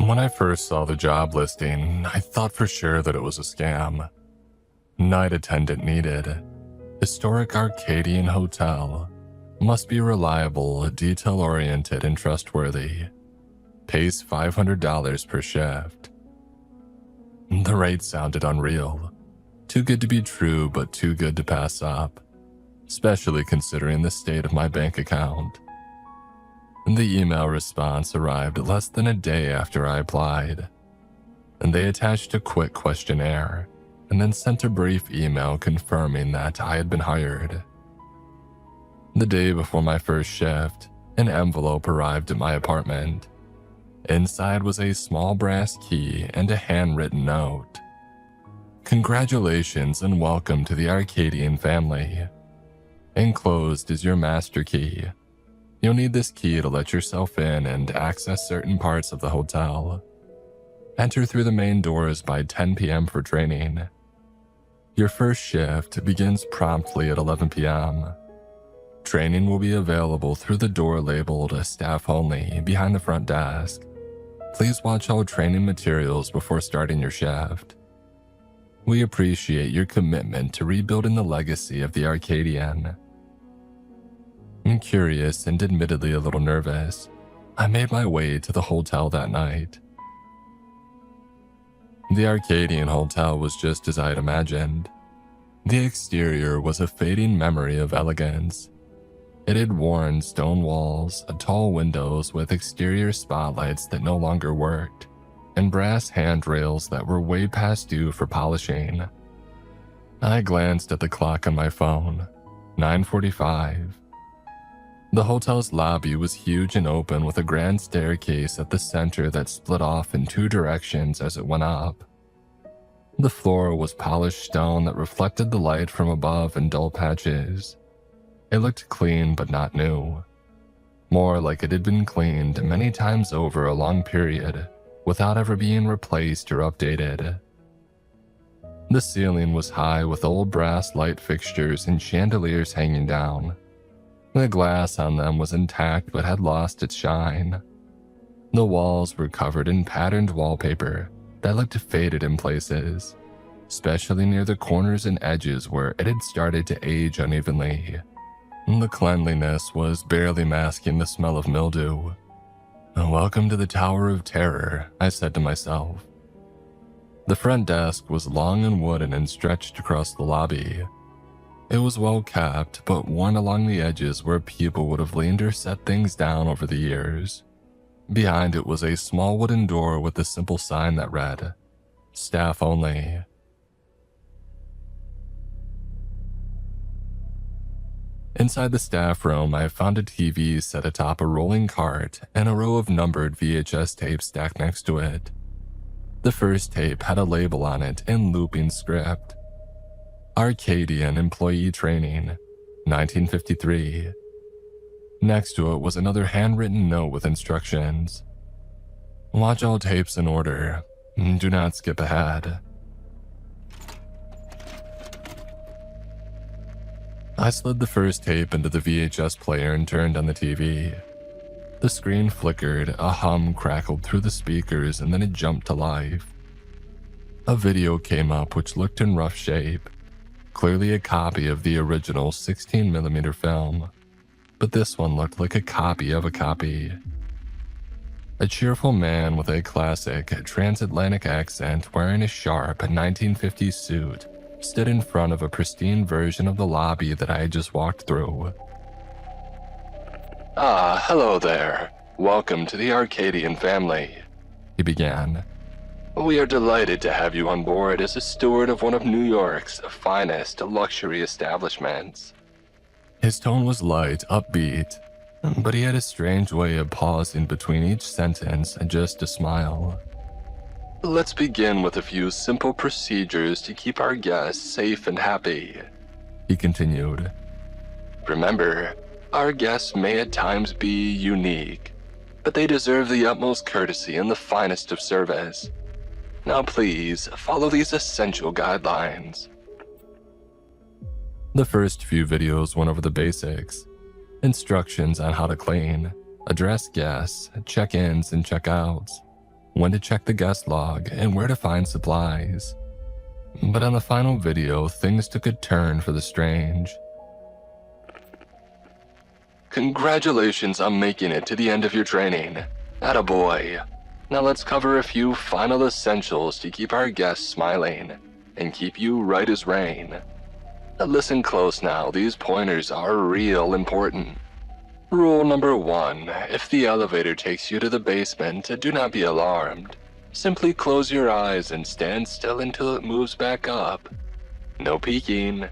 When I first saw the job listing, I thought for sure that it was a scam. Night attendant needed. Historic Arcadian hotel. Must be reliable, detail-oriented, and trustworthy. Pays $500 per shift. The rate sounded unreal. Too good to be true, but too good to pass up, especially considering the state of my bank account. The email response arrived less than a day after I applied, and they attached a quick questionnaire and then sent a brief email confirming that I had been hired. The day before my first shift, an envelope arrived at my apartment. Inside was a small brass key and a handwritten note. Congratulations and welcome to the Arcadian family. Enclosed is your master key. You'll need this key to let yourself in and access certain parts of the hotel. Enter through the main doors by 10 p.m. for training. Your first shift begins promptly at 11 p.m. Training will be available through the door labeled Staff Only behind the front desk. Please watch all training materials before starting your shift. We appreciate your commitment to rebuilding the legacy of the Arcadian. I'm curious and admittedly a little nervous. I made my way to the hotel that night. The Arcadian Hotel was just as I had imagined. The exterior was a fading memory of elegance. It had worn stone walls, tall windows with exterior spotlights that no longer worked, and brass handrails that were way past due for polishing. I glanced at the clock on my phone, 9:45. The hotel's lobby was huge and open with a grand staircase at the center that split off in two directions as it went up. The floor was polished stone that reflected the light from above in dull patches. It looked clean but not new. More like it had been cleaned many times over a long period without ever being replaced or updated. The ceiling was high with old brass light fixtures and chandeliers hanging down. The glass on them was intact but had lost its shine. The walls were covered in patterned wallpaper that looked faded in places, especially near the corners and edges where it had started to age unevenly. The cleanliness was barely masking the smell of mildew. Welcome to the Tower of Terror, I said to myself. The front desk was long and wooden and stretched across the lobby. It was well kept, but worn along the edges where people would have leaned or set things down over the years. Behind it was a small wooden door with a simple sign that read, Staff Only. Inside the staff room, I found a TV set atop a rolling cart and a row of numbered VHS tapes stacked next to it. The first tape had a label on it in looping script. Arcadian Employee Training, 1953. Next to it was another handwritten note with instructions. Watch all tapes in order. Do not skip ahead. I slid the first tape into the VHS player and turned on the TV. The screen flickered, a hum crackled through the speakers, and then it jumped to life. A video came up which looked in rough shape, clearly a copy of the original 16mm film, but this one looked like a copy of a copy. A cheerful man with a classic transatlantic accent wearing a sharp 1950s suit stood in front of a pristine version of the lobby that I had just walked through. "Ah, hello there. Welcome to the Arcadian family," he began. "We are delighted to have you on board as a steward of one of New York's finest luxury establishments." His tone was light, upbeat, but he had a strange way of pausing between each sentence just to smile. "Let's begin with a few simple procedures to keep our guests safe and happy," he continued. "Remember, our guests may at times be unique, but they deserve the utmost courtesy and the finest of service. Now please, follow these essential guidelines." The first few videos went over the basics. Instructions on how to clean, address guests, check-ins and check-outs, when to check the guest log, and where to find supplies. But on the final video, things took a turn for the strange. Congratulations on making it to the end of your training. Attaboy. Now let's cover a few final essentials to keep our guests smiling and keep you right as rain. Listen close now, these pointers are real important. Rule number 1, if the elevator takes you to the basement, do not be alarmed. Simply close your eyes and stand still until it moves back up. No peeking.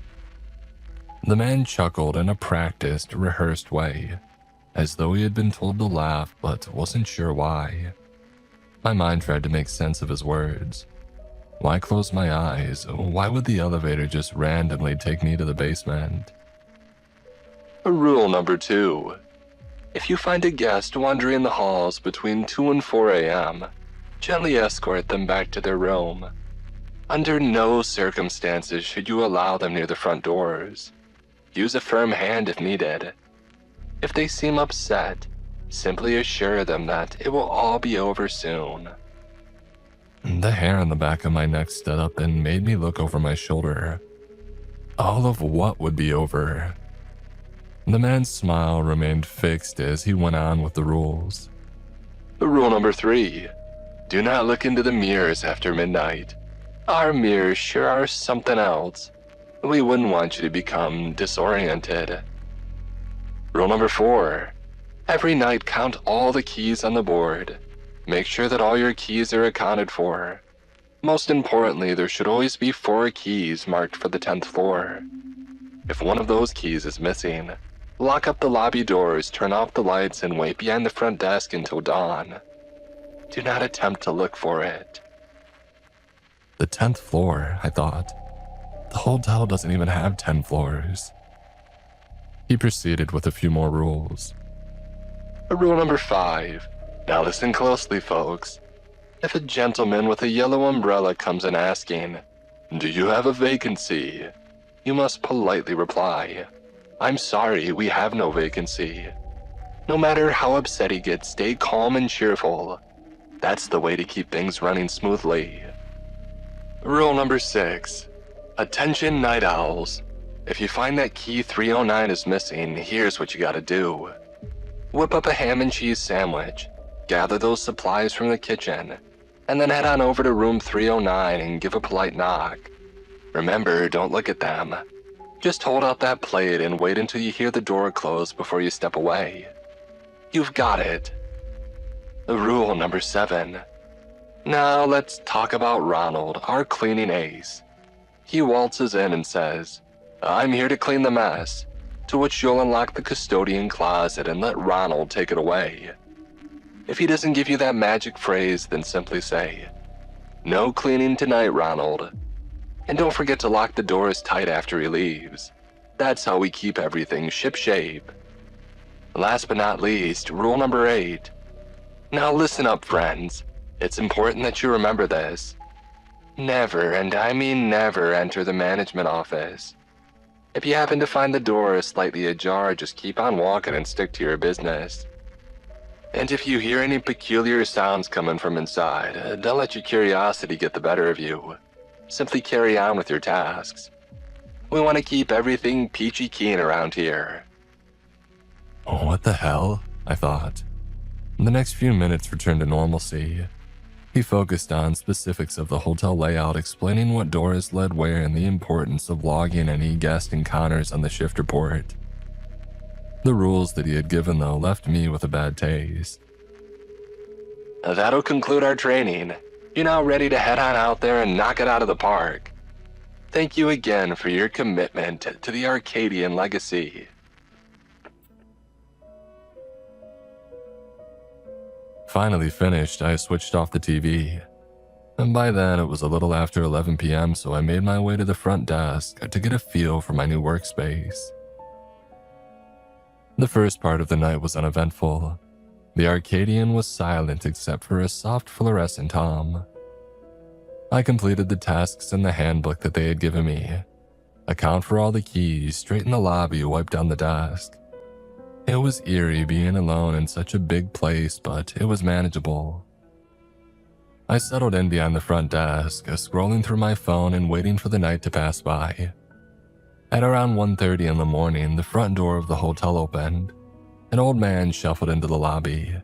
The man chuckled in a practiced, rehearsed way, as though he had been told to laugh but wasn't sure why. My mind tried to make sense of his words. Why close my eyes? Why would the elevator just randomly take me to the basement? Rule number 2. If you find a guest wandering the halls between 2 and 4 a.m., gently escort them back to their room. Under no circumstances should you allow them near the front doors. Use a firm hand if needed. If they seem upset, simply assure them that it will all be over soon. The hair on the back of my neck stood up and made me look over my shoulder. All of what would be over? The man's smile remained fixed as he went on with the rules. Rule number 3. Do not look into the mirrors after midnight. Our mirrors sure are something else. We wouldn't want you to become disoriented. Rule number 4. Every night count all the keys on the board. Make sure that all your keys are accounted for. Most importantly, there should always be 4 keys marked for the 10th floor. If one of those keys is missing, lock up the lobby doors, turn off the lights, and wait behind the front desk until dawn. Do not attempt to look for it. The 10th floor, I thought. The hotel doesn't even have 10 floors. He proceeded with a few more rules. Rule number 5. Now listen closely, folks. If a gentleman with a yellow umbrella comes in asking, "Do you have a vacancy?" you must politely reply, "I'm sorry, we have no vacancy." No matter how upset he gets, stay calm and cheerful. That's the way to keep things running smoothly. Rule number 6. Attention night owls. If you find that key 309 is missing, here's what you gotta do. Whip up a ham and cheese sandwich, gather those supplies from the kitchen, and then head on over to room 309 and give a polite knock. Remember, don't look at them. Just hold out that plate and wait until you hear the door close before you step away. You've got it. Rule number 7. Now let's talk about Ronald, our cleaning ace. He waltzes in and says, "I'm here to clean the mess," to which you'll unlock the custodian closet and let Ronald take it away. If he doesn't give you that magic phrase, then simply say, "No cleaning tonight, Ronald." And don't forget to lock the doors tight after he leaves. That's how we keep everything shipshape. Last but not least, rule number 8. Now listen up, friends. It's important that you remember this. Never, and I mean never, enter the management office. If you happen to find the door slightly ajar, just keep on walking and stick to your business. And if you hear any peculiar sounds coming from inside, don't let your curiosity get the better of you. Simply carry on with your tasks. We want to keep everything peachy keen around here. What the hell? I thought. The next few minutes returned to normalcy. He focused on specifics of the hotel layout, explaining what doors led where and the importance of logging any guest encounters on the shift report. The rules that he had given, though, left me with a bad taste. That'll conclude our training. You're now ready to head on out there and knock it out of the park. Thank you again for your commitment to the Arcadian legacy. Finally finished, I switched off the TV. And by then, it was a little after 11 p.m., so I made my way to the front desk to get a feel for my new workspace. The first part of the night was uneventful. The Arcadian was silent except for a soft fluorescent hum. I completed the tasks in the handbook that they had given me. Account for all the keys, straighten the lobby, wipe down the desk. It was eerie being alone in such a big place, but it was manageable. I settled in behind the front desk, scrolling through my phone and waiting for the night to pass by. At around 1:30 in the morning, the front door of the hotel opened. An old man shuffled into the lobby.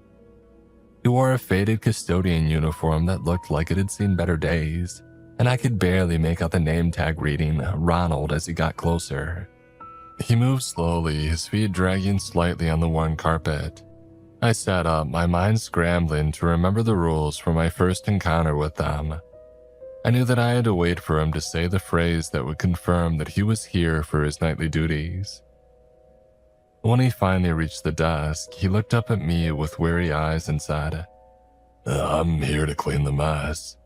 He wore a faded custodian uniform that looked like it had seen better days, and I could barely make out the name tag reading Ronald as he got closer. He moved slowly, his feet dragging slightly on the worn carpet. I sat up, my mind scrambling to remember the rules for my first encounter with them. I knew that I had to wait for him to say the phrase that would confirm that he was here for his nightly duties. When he finally reached the desk, he looked up at me with weary eyes and said, "I'm here to clean the mess."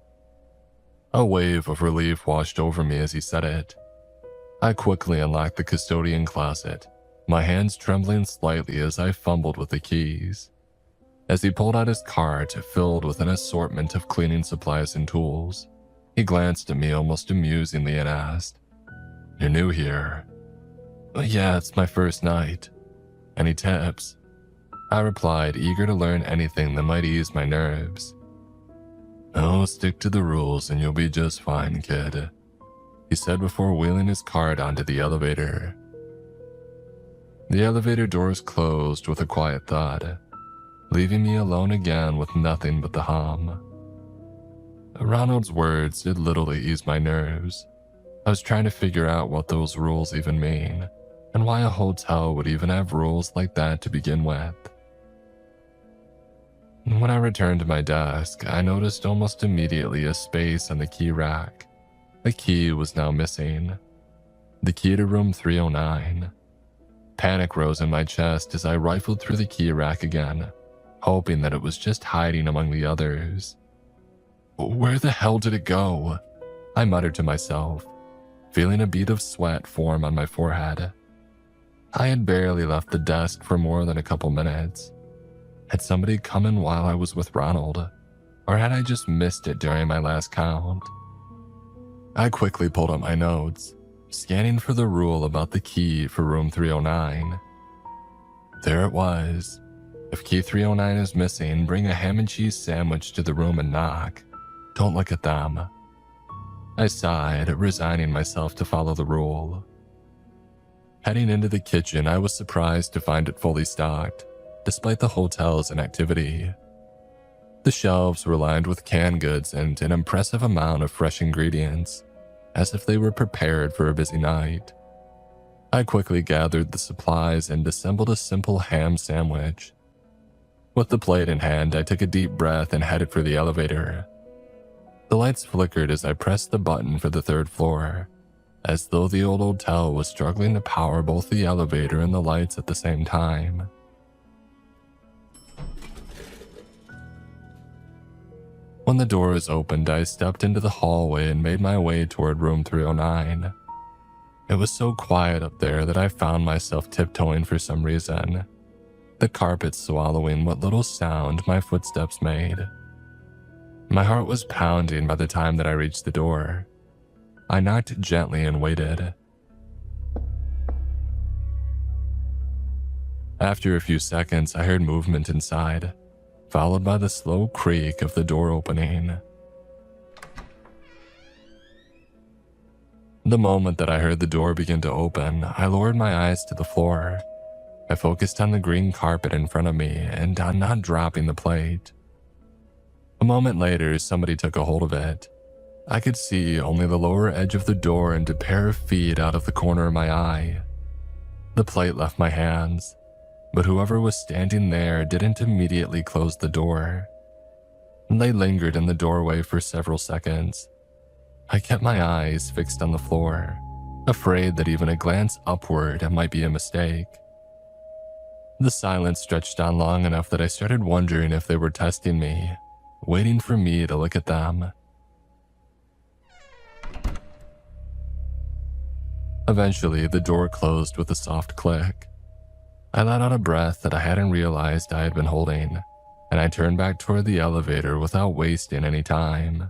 A wave of relief washed over me as he said it. I quickly unlocked the custodian closet, my hands trembling slightly as I fumbled with the keys. As he pulled out his cart filled with an assortment of cleaning supplies and tools, he glanced at me almost amusingly and asked, "You're new here?" "Yeah, it's my first night." "Any tips?" I replied, eager to learn anything that might ease my nerves. "Oh, stick to the rules and you'll be just fine, kid," he said before wheeling his cart onto the elevator. The elevator doors closed with a quiet thud, leaving me alone again with nothing but the hum. Ronald's words did little to ease my nerves. I was trying to figure out what those rules even mean, and why a hotel would even have rules like that to begin with. When I returned to my desk, I noticed almost immediately a space on the key rack. A key was now missing. The key to room 309. Panic rose in my chest as I rifled through the key rack again, hoping that it was just hiding among the others. "Where the hell did it go?" I muttered to myself, feeling a bead of sweat form on my forehead. I had barely left the desk for more than a couple minutes. Had somebody come in while I was with Ronald, or had I just missed it during my last count? I quickly pulled up my notes, scanning for the rule about the key for room 309. There it was. If key 309 is missing, bring a ham and cheese sandwich to the room and knock. Don't look at them. I sighed, resigning myself to follow the rule. Heading into the kitchen, I was surprised to find it fully stocked, despite the hotel's inactivity. The shelves were lined with canned goods and an impressive amount of fresh ingredients, as if they were prepared for a busy night. I quickly gathered the supplies and assembled a simple ham sandwich. With the plate in hand, I took a deep breath and headed for the elevator. The lights flickered as I pressed the button for the third floor, as though the old hotel was struggling to power both the elevator and the lights at the same time. When the doors opened, I stepped into the hallway and made my way toward room 309. It was so quiet up there that I found myself tiptoeing for some reason, the carpet swallowing what little sound my footsteps made. My heart was pounding by the time that I reached the door. I knocked gently and waited. After a few seconds, I heard movement inside, followed by the slow creak of the door opening. The moment that I heard the door begin to open, I lowered my eyes to the floor. I focused on the green carpet in front of me and on not dropping the plate. A moment later, somebody took a hold of it. I could see only the lower edge of the door and a pair of feet out of the corner of my eye. The plate left my hands, but whoever was standing there didn't immediately close the door. They lingered in the doorway for several seconds. I kept my eyes fixed on the floor, afraid that even a glance upward might be a mistake. The silence stretched on long enough that I started wondering if they were testing me, waiting for me to look at them. Eventually, the door closed with a soft click. I let out a breath that I hadn't realized I had been holding, and I turned back toward the elevator without wasting any time.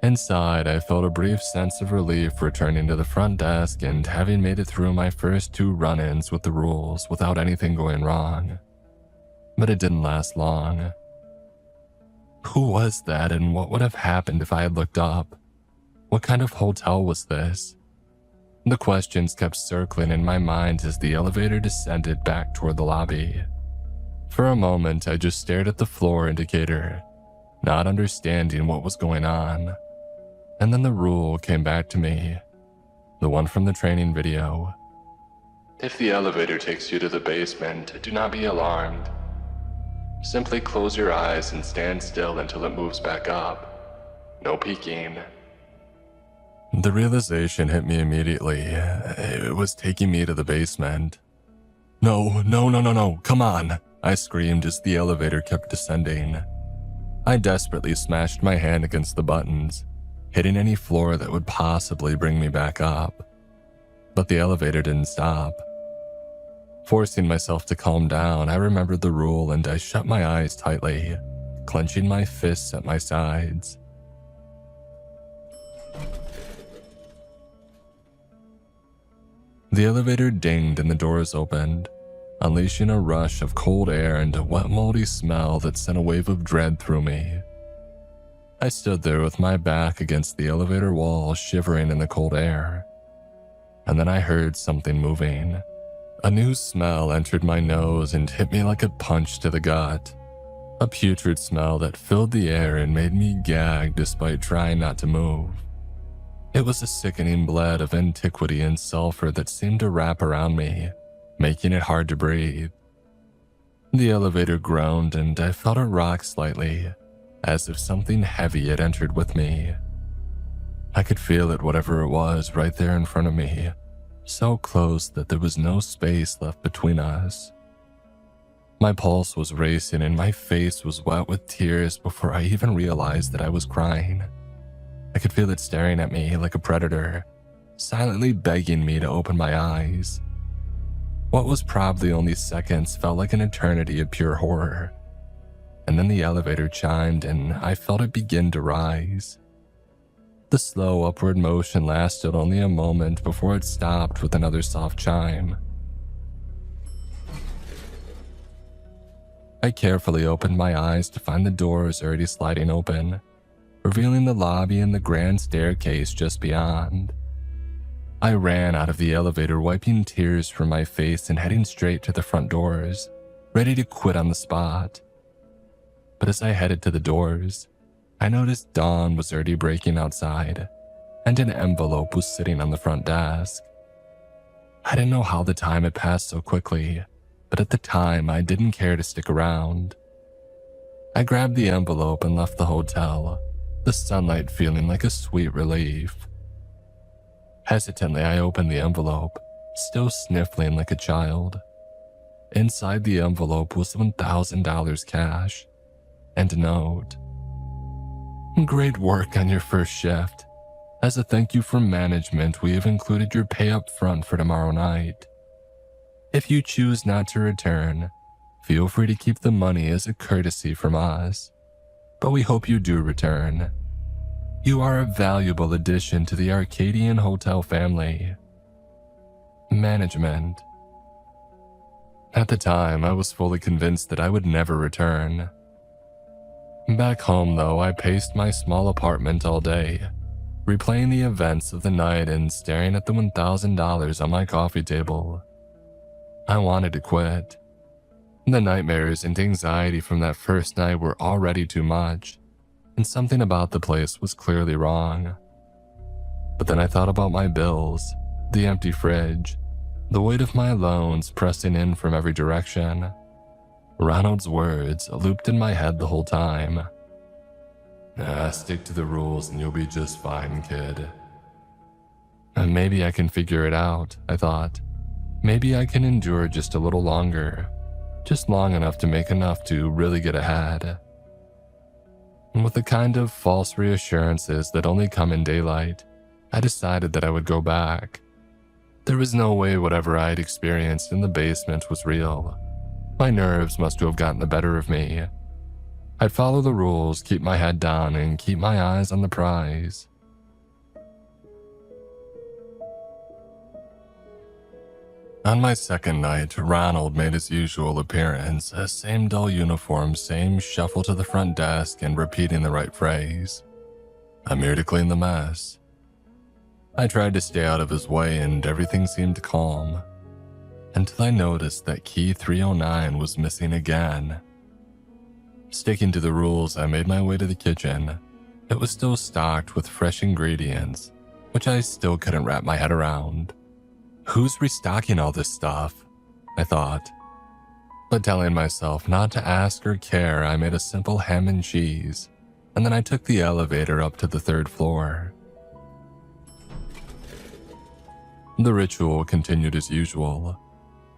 Inside, I felt a brief sense of relief returning to the front desk and having made it through my first 2 run-ins with the rules without anything going wrong. But it didn't last long. Who was that, and what would have happened if I had looked up? What kind of hotel was this? The questions kept circling in my mind as the elevator descended back toward the lobby. For a moment, I just stared at the floor indicator, not understanding what was going on. And then the rule came back to me, the one from the training video. If the elevator takes you to the basement, do not be alarmed. Simply close your eyes and stand still until it moves back up. No peeking. The realization hit me immediately. It was taking me to the basement. No, come on, I screamed as the elevator kept descending. I desperately smashed my hand against the buttons, hitting any floor that would possibly bring me back up. But the elevator didn't stop. Forcing myself to calm down, I remembered the rule and I shut my eyes tightly, clenching my fists at my sides. The elevator dinged and the doors opened, unleashing a rush of cold air and a wet, moldy smell that sent a wave of dread through me. I stood there with my back against the elevator wall, shivering in the cold air. And then I heard something moving. A new smell entered my nose and hit me like a punch to the gut. A putrid smell that filled the air and made me gag despite trying not to move. It was a sickening blend of antiquity and sulfur that seemed to wrap around me, making it hard to breathe. The elevator groaned and I felt it rock slightly, as if something heavy had entered with me. I could feel it, whatever it was, right there in front of me, so close that there was no space left between us. My pulse was racing and my face was wet with tears before I even realized that I was crying. I could feel it staring at me like a predator, silently begging me to open my eyes. What was probably only seconds felt like an eternity of pure horror. And then the elevator chimed and I felt it begin to rise. The slow upward motion lasted only a moment before it stopped with another soft chime. I carefully opened my eyes to find the doors already sliding open, revealing the lobby and the grand staircase just beyond. I ran out of the elevator, wiping tears from my face and heading straight to the front doors, ready to quit on the spot. But as I headed to the doors, I noticed dawn was already breaking outside, and an envelope was sitting on the front desk. I didn't know how the time had passed so quickly, but at the time I didn't care to stick around. I grabbed the envelope and left the hotel, the sunlight feeling like a sweet relief. Hesitantly, I opened the envelope, still sniffling like a child. Inside the envelope was $1,000 cash and a note. Great work on your first shift. As a thank you from management, we have included your pay up front for tomorrow night. If you choose not to return, feel free to keep the money as a courtesy from us, but we hope you do return. You are a valuable addition to the Arcadian Hotel family. Management. At the time, I was fully convinced that I would never return. Back home, though, I paced my small apartment all day, replaying the events of the night and staring at the $1,000 on my coffee table. I wanted to quit. The nightmares and anxiety from that first night were already too much, and something about the place was clearly wrong. But then I thought about my bills, the empty fridge, the weight of my loans pressing in from every direction. Ronald's words looped in my head the whole time. Stick to the rules and you'll be just fine, kid. And maybe I can figure it out, I thought. Maybe I can endure just a little longer, just long enough to make enough to really get ahead. And with the kind of false reassurances that only come in daylight, I decided that I would go back. There was no way whatever I had experienced in the basement was real. My nerves must have gotten the better of me. I'd follow the rules, keep my head down, and keep my eyes on the prize. On my second night, Ronald made his usual appearance, a same dull uniform, same shuffle to the front desk and repeating the right phrase. "I'm here to clean the mess." I tried to stay out of his way and everything seemed calm, until I noticed that key 309 was missing again. Sticking to the rules, I made my way to the kitchen. It was still stocked with fresh ingredients, which I still couldn't wrap my head around. Who's restocking all this stuff? I thought. But telling myself not to ask or care, I made a simple ham and cheese, and then I took the elevator up to the 3rd floor. The ritual continued as usual.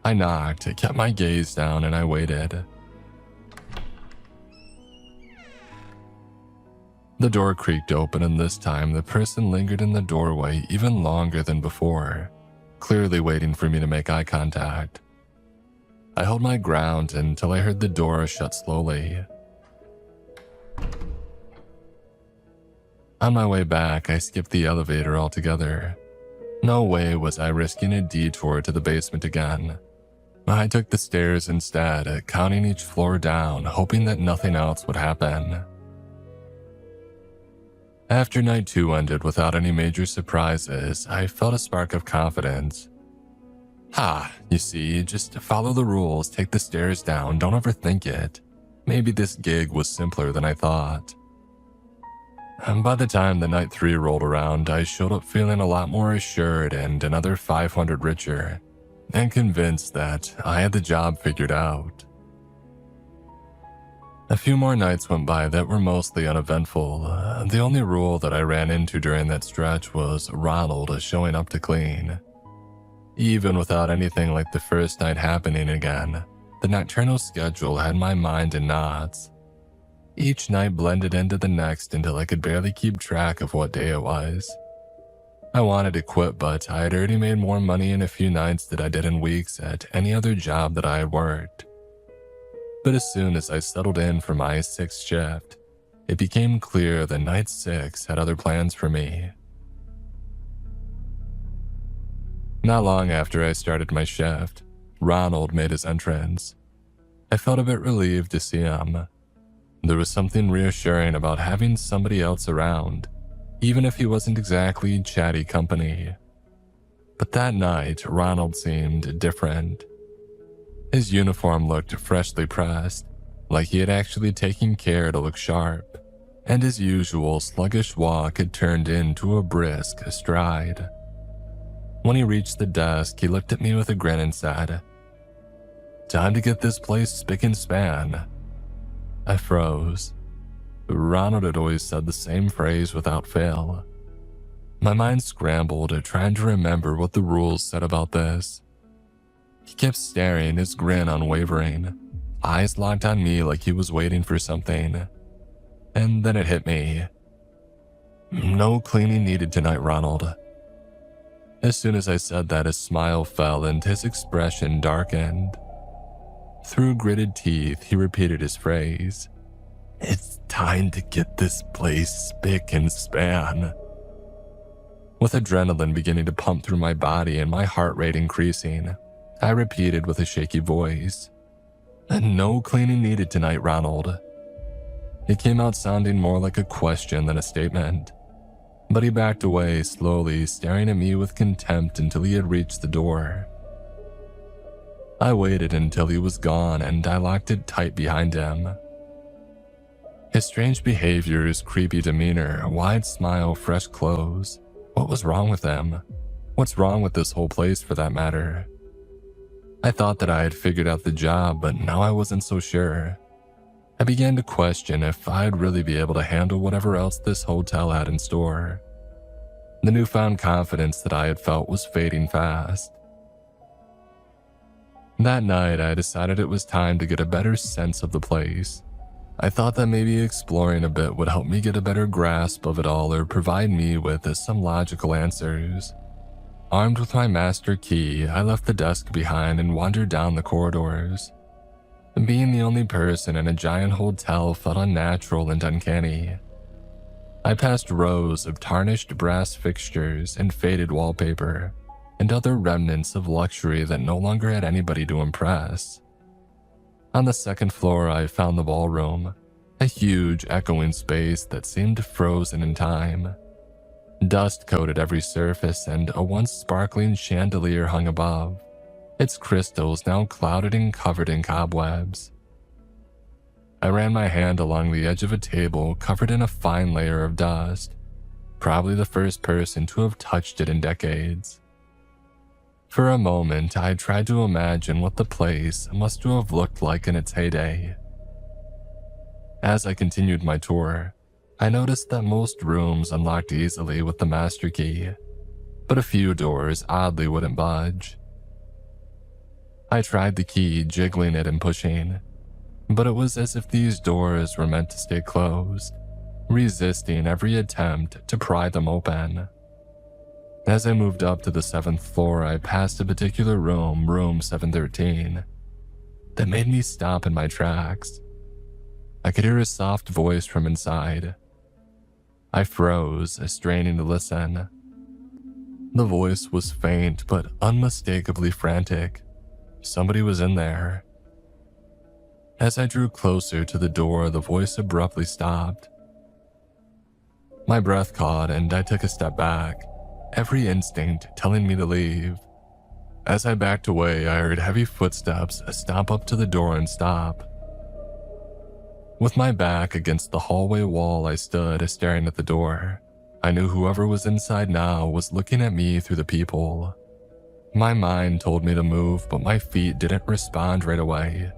I knocked, kept my gaze down, and I waited. The door creaked open, and this time the person lingered in the doorway even longer than before, clearly waiting for me to make eye contact. I held my ground until I heard the door shut slowly. On my way back, I skipped the elevator altogether. No way was I risking a detour to the basement again. I took the stairs instead, counting each floor down, hoping that nothing else would happen. After night 2 ended without any major surprises, I felt a spark of confidence. You see, just follow the rules, take the stairs down, don't overthink it. Maybe this gig was simpler than I thought. By the time the night 3 rolled around, I showed up feeling a lot more assured and another 500 richer, and convinced that I had the job figured out. A few more nights went by that were mostly uneventful. The only rule that I ran into during that stretch was Ronald showing up to clean. Even without anything like the first night happening again, the nocturnal schedule had my mind in knots. Each night blended into the next until I could barely keep track of what day it was. I wanted to quit, but I had already made more money in a few nights than I did in weeks at any other job that I had worked. But as soon as I settled in for my 6th shift, it became clear that night 6 had other plans for me. Not long after I started my shift, Ronald made his entrance. I felt a bit relieved to see him. There was something reassuring about having somebody else around, even if he wasn't exactly chatty company. But that night, Ronald seemed different. His uniform looked freshly pressed, like he had actually taken care to look sharp, and his usual sluggish walk had turned into a brisk stride. When he reached the desk, he looked at me with a grin and said, "Time to get this place spick and span." I froze. Ronald had always said the same phrase without fail. My mind scrambled, trying to remember what the rules said about this. He kept staring, his grin unwavering, eyes locked on me like he was waiting for something. And then it hit me. "No cleaning needed tonight, Ronald." As soon as I said that, his smile fell and his expression darkened. Through gritted teeth, he repeated his phrase. "It's time to get this place spick and span." With adrenaline beginning to pump through my body and my heart rate increasing, I repeated with a shaky voice, "And no cleaning needed tonight, Ronald." It came out sounding more like a question than a statement, but he backed away slowly, staring at me with contempt until he had reached the door. I waited until he was gone and I locked it tight behind him. His strange behavior, his creepy demeanor, wide smile, fresh clothes. What was wrong with him? What's wrong with this whole place for that matter? I thought that I had figured out the job, but now I wasn't so sure. I began to question if I'd really be able to handle whatever else this hotel had in store. The newfound confidence that I had felt was fading fast. That night, I decided it was time to get a better sense of the place. I thought that maybe exploring a bit would help me get a better grasp of it all or provide me with some logical answers. Armed with my master key, I left the desk behind and wandered down the corridors. Being the only person in a giant hotel felt unnatural and uncanny. I passed rows of tarnished brass fixtures and faded wallpaper, and other remnants of luxury that no longer had anybody to impress. On the second floor, I found the ballroom, a huge, echoing space that seemed frozen in time. Dust coated every surface, and a once sparkling chandelier hung above, its crystals now clouded and covered in cobwebs. I ran my hand along the edge of a table covered in a fine layer of dust, probably the first person to have touched it in decades. For a moment, I tried to imagine what the place must have looked like in its heyday. As I continued my tour, I noticed that most rooms unlocked easily with the master key, but a few doors oddly wouldn't budge. I tried the key, jiggling it and pushing, but it was as if these doors were meant to stay closed, resisting every attempt to pry them open. As I moved up to the 7th floor, I passed a particular room, room 713, that made me stop in my tracks. I could hear a soft voice from inside. I froze, straining to listen. The voice was faint but unmistakably frantic. Somebody was in there. As I drew closer to the door, the voice abruptly stopped. My breath caught and I took a step back, every instinct telling me to leave. As I backed away, I heard heavy footsteps stomp up to the door and stop. With my back against the hallway wall, I stood staring at the door. I knew whoever was inside now was looking at me through the peephole. My mind told me to move, but my feet didn't respond right away.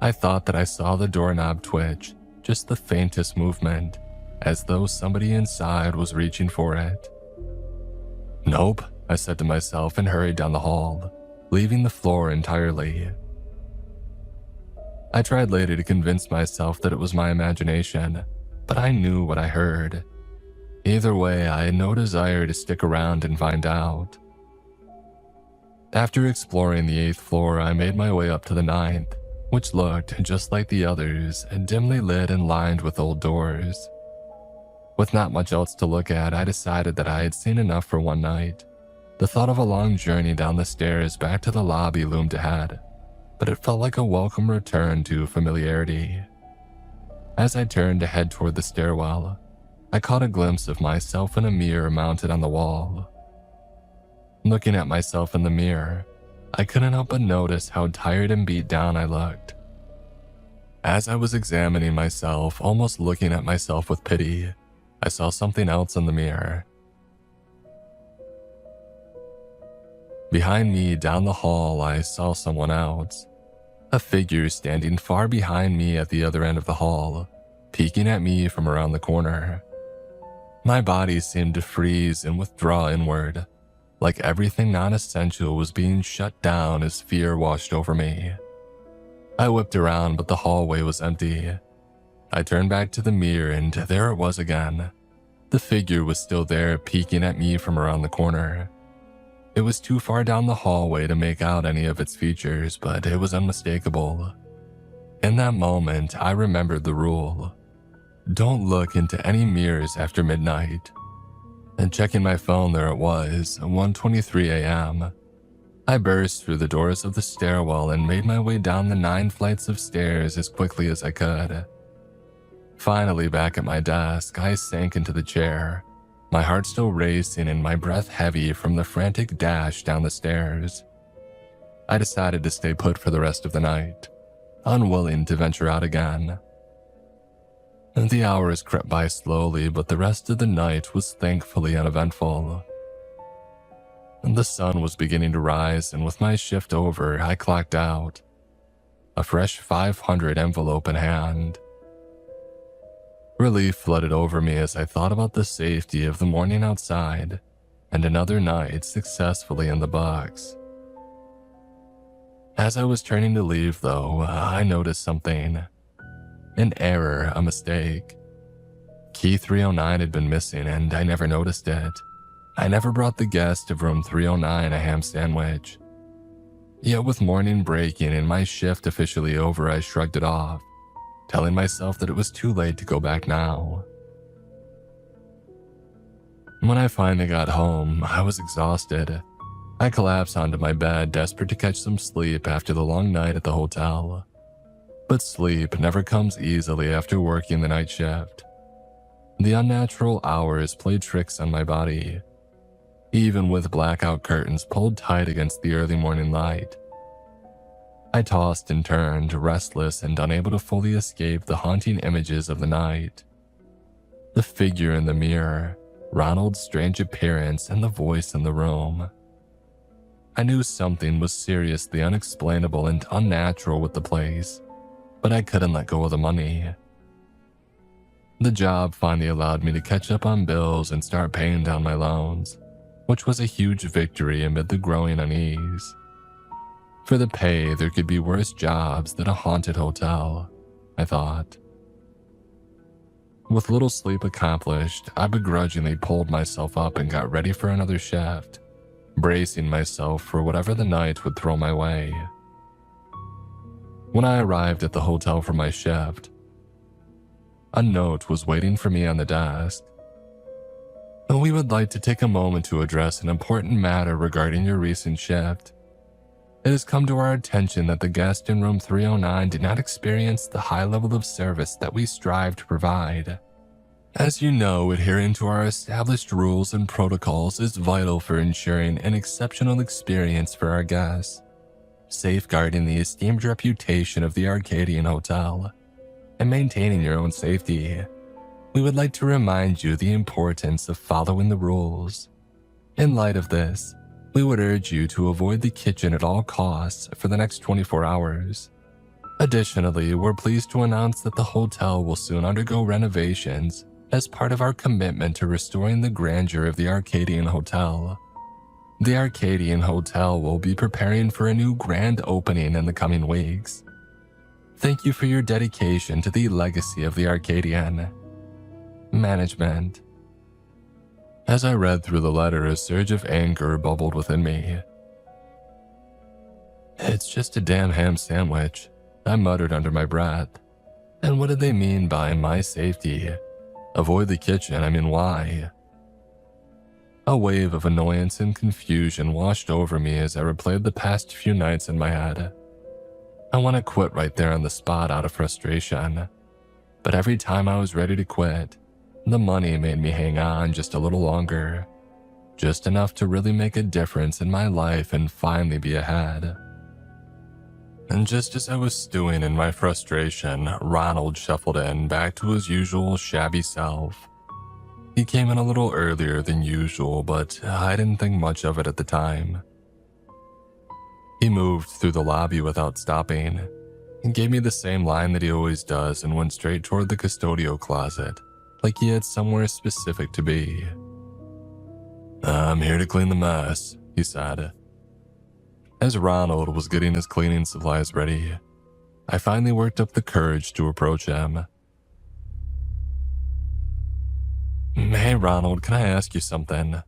I thought that I saw the doorknob twitch, just the faintest movement, as though somebody inside was reaching for it. Nope, I said to myself and hurried down the hall, leaving the floor entirely. I tried later to convince myself that it was my imagination, but I knew what I heard. Either way, I had no desire to stick around and find out. After exploring the 8th floor, I made my way up to the 9th, which looked just like the others, dimly lit and lined with old doors. With not much else to look at, I decided that I had seen enough for one night. The thought of a long journey down the stairs back to the lobby loomed ahead, but it felt like a welcome return to familiarity. As I turned to head toward the stairwell, I caught a glimpse of myself in a mirror mounted on the wall. Looking at myself in the mirror, I couldn't help but notice how tired and beat down I looked. As I was examining myself, almost looking at myself with pity, I saw something else in the mirror. Behind me, down the hall, I saw someone else. A figure standing far behind me at the other end of the hall, peeking at me from around the corner. My body seemed to freeze and withdraw inward, like everything non-essential was being shut down as fear washed over me. I whipped around, but the hallway was empty. I turned back to the mirror and there it was again. The figure was still there, peeking at me from around the corner. It was too far down the hallway to make out any of its features, but it was unmistakable. In that moment, I remembered the rule. Don't look into any mirrors after midnight. And checking my phone, there it was, 1:23 a.m. I burst through the doors of the stairwell and made my way down the 9 flights of stairs as quickly as I could. Finally back at my desk, I sank into the chair, my heart still racing and my breath heavy from the frantic dash down the stairs. I decided to stay put for the rest of the night, unwilling to venture out again. The hours crept by slowly, but the rest of the night was thankfully uneventful. The sun was beginning to rise, and with my shift over, I clocked out, a fresh 500 envelope in hand. Relief flooded over me as I thought about the safety of the morning outside and another night successfully in the box. As I was turning to leave, though, I noticed something. An error, a mistake. Key 309 had been missing and I never noticed it. I never brought the guest of room 309 a ham sandwich. Yet with morning breaking and my shift officially over, I shrugged it off, telling myself that it was too late to go back now. When I finally got home, I was exhausted. I collapsed onto my bed, desperate to catch some sleep after the long night at the hotel. But sleep never comes easily after working the night shift. The unnatural hours played tricks on my body, even with blackout curtains pulled tight against the early morning light. I tossed and turned, restless and unable to fully escape the haunting images of the night. The figure in the mirror, Ronald's strange appearance, and the voice in the room. I knew something was seriously unexplainable and unnatural with the place, but I couldn't let go of the money. The job finally allowed me to catch up on bills and start paying down my loans, which was a huge victory amid the growing unease. For the pay, there could be worse jobs than a haunted hotel, I thought. With little sleep accomplished, I begrudgingly pulled myself up and got ready for another shift, bracing myself for whatever the night would throw my way. When I arrived at the hotel for my shift, a note was waiting for me on the desk. "We would like to take a moment to address an important matter regarding your recent shift. It has come to our attention that the guest in room 309 did not experience the high level of service that we strive to provide. As you know, adhering to our established rules and protocols is vital for ensuring an exceptional experience for our guests, safeguarding the esteemed reputation of the Arcadian Hotel, and maintaining your own safety. We would like to remind you the importance of following the rules. In light of this, we would urge you to avoid the kitchen at all costs for the next 24 hours. Additionally, we're pleased to announce that the hotel will soon undergo renovations as part of our commitment to restoring the grandeur of the Arcadian Hotel. The Arcadian Hotel will be preparing for a new grand opening in the coming weeks. Thank you for your dedication to the legacy of the Arcadian. Management." As I read through the letter, a surge of anger bubbled within me. "It's just a damn ham sandwich," I muttered under my breath. And what did they mean by my safety? Avoid the kitchen, I mean, why? A wave of annoyance and confusion washed over me as I replayed the past few nights in my head. I want to quit right there on the spot out of frustration, but every time I was ready to quit, the money made me hang on just a little longer, just enough to really make a difference in my life and finally be ahead. And just as I was stewing in my frustration, Ronald shuffled in, back to his usual shabby self. He came in a little earlier than usual, but I didn't think much of it at the time. He moved through the lobby without stopping, and gave me the same line that he always does, and went straight toward the custodial closet, like he had somewhere specific to be. "I'm here to clean the mess," he said. As Ronald was getting his cleaning supplies ready, I finally worked up the courage to approach him. "Hey Ronald, can I ask you something?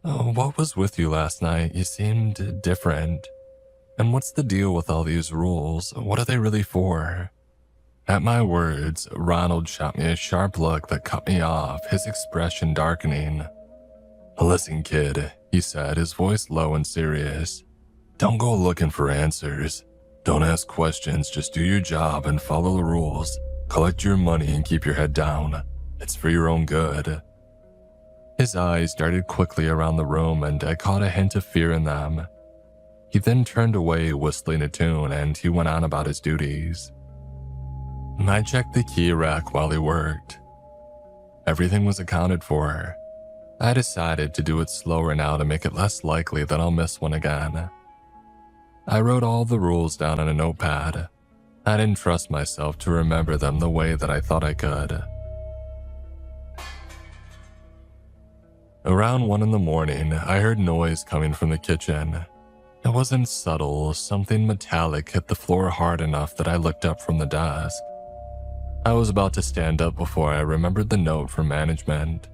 What was with you last night? You seemed different. And what's the deal with all these rules? What are they really for?" At my words, Ronald shot me a sharp look that cut me off, his expression darkening. "Listen, kid," he said, his voice low and serious. "Don't go looking for answers. Don't ask questions, just do your job and follow the rules. Collect your money and keep your head down. It's for your own good." His eyes darted quickly around the room, and I caught a hint of fear in them. He then turned away, whistling a tune, and he went on about his duties. I checked the key rack while he worked. Everything was accounted for. I decided to do it slower now to make it less likely that I'll miss one again. I wrote all the rules down on a notepad. I didn't trust myself to remember them the way that I thought I could. Around 1 in the morning, I heard noise coming from the kitchen. It wasn't subtle, something metallic hit the floor hard enough that I looked up from the desk. I was about to stand up before I remembered the note from management.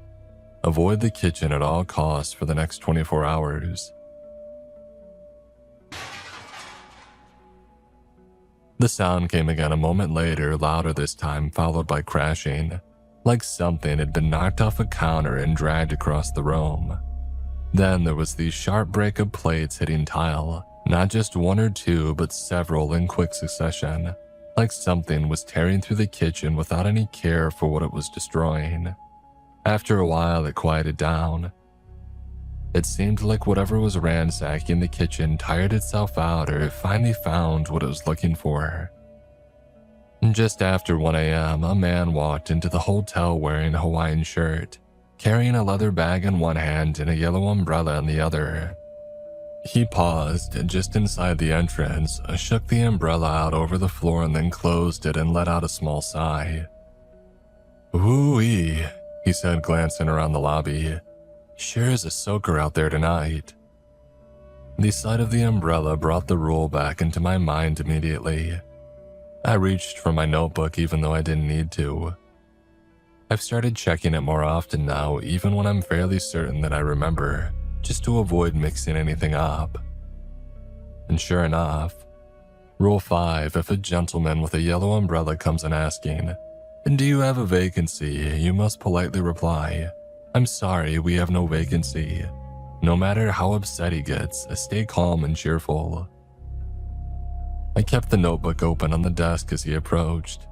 Avoid the kitchen at all costs for the next 24 hours. The sound came again a moment later, louder this time, followed by crashing, like something had been knocked off a counter and dragged across the room. Then there was the sharp break of plates hitting tile, not just one or two, but several in quick succession, like something was tearing through the kitchen without any care for what it was destroying. After a while, it quieted down. It seemed like whatever was ransacking the kitchen tired itself out or finally found what it was looking for. Just after 1 a.m., a man walked into the hotel wearing a Hawaiian shirt, carrying a leather bag in one hand and a yellow umbrella in the other. He paused just inside the entrance, shook the umbrella out over the floor and then closed it and let out a small sigh. "Ooh-wee," he said, glancing around the lobby. "Sure is a soaker out there tonight." The sight of the umbrella brought the rule back into my mind immediately. I reached for my notebook even though I didn't need to. I've started checking it more often now, even when I'm fairly certain that I remember, just to avoid mixing anything up. And sure enough, Rule 5, if a gentleman with a yellow umbrella comes in asking, "Do you have a vacancy?" you must politely reply, "I'm sorry, we have no vacancy." No matter how upset he gets, stay calm and cheerful. I kept the notebook open on the desk as he approached.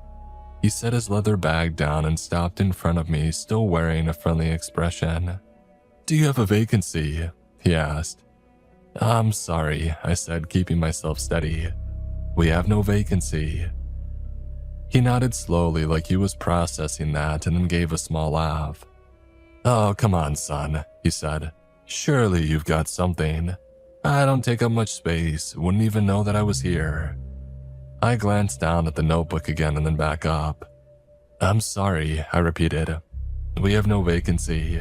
He set his leather bag down and stopped in front of me, still wearing a friendly expression. "Do you have a vacancy?" he asked. "I'm sorry," I said, keeping myself steady. "We have no vacancy." He nodded slowly like he was processing that and then gave a small laugh. "Oh, come on, son," he said. "Surely you've got something. I don't take up much space, wouldn't even know that I was here." I glanced down at the notebook again and then back up. "I'm sorry," I repeated. "We have no vacancy."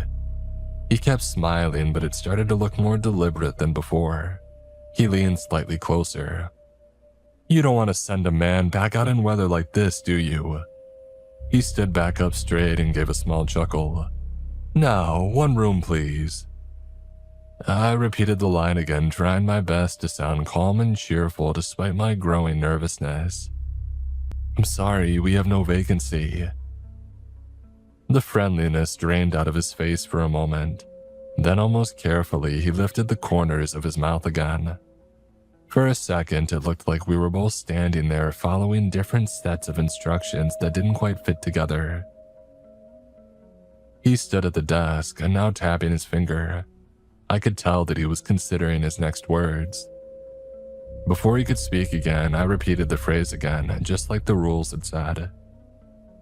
He kept smiling, but it started to look more deliberate than before. He leaned slightly closer. "You don't want to send a man back out in weather like this, do you?" He stood back up straight and gave a small chuckle. "Now, one room, please." I repeated the line again, trying my best to sound calm and cheerful despite my growing nervousness. "I'm sorry, we have no vacancy." The friendliness drained out of his face for a moment. Then almost carefully, he lifted the corners of his mouth again. For a second, it looked like we were both standing there following different sets of instructions that didn't quite fit together. He stood at the desk and now tapping his finger. I could tell that he was considering his next words. Before he could speak again, I repeated the phrase again, just like the rules had said.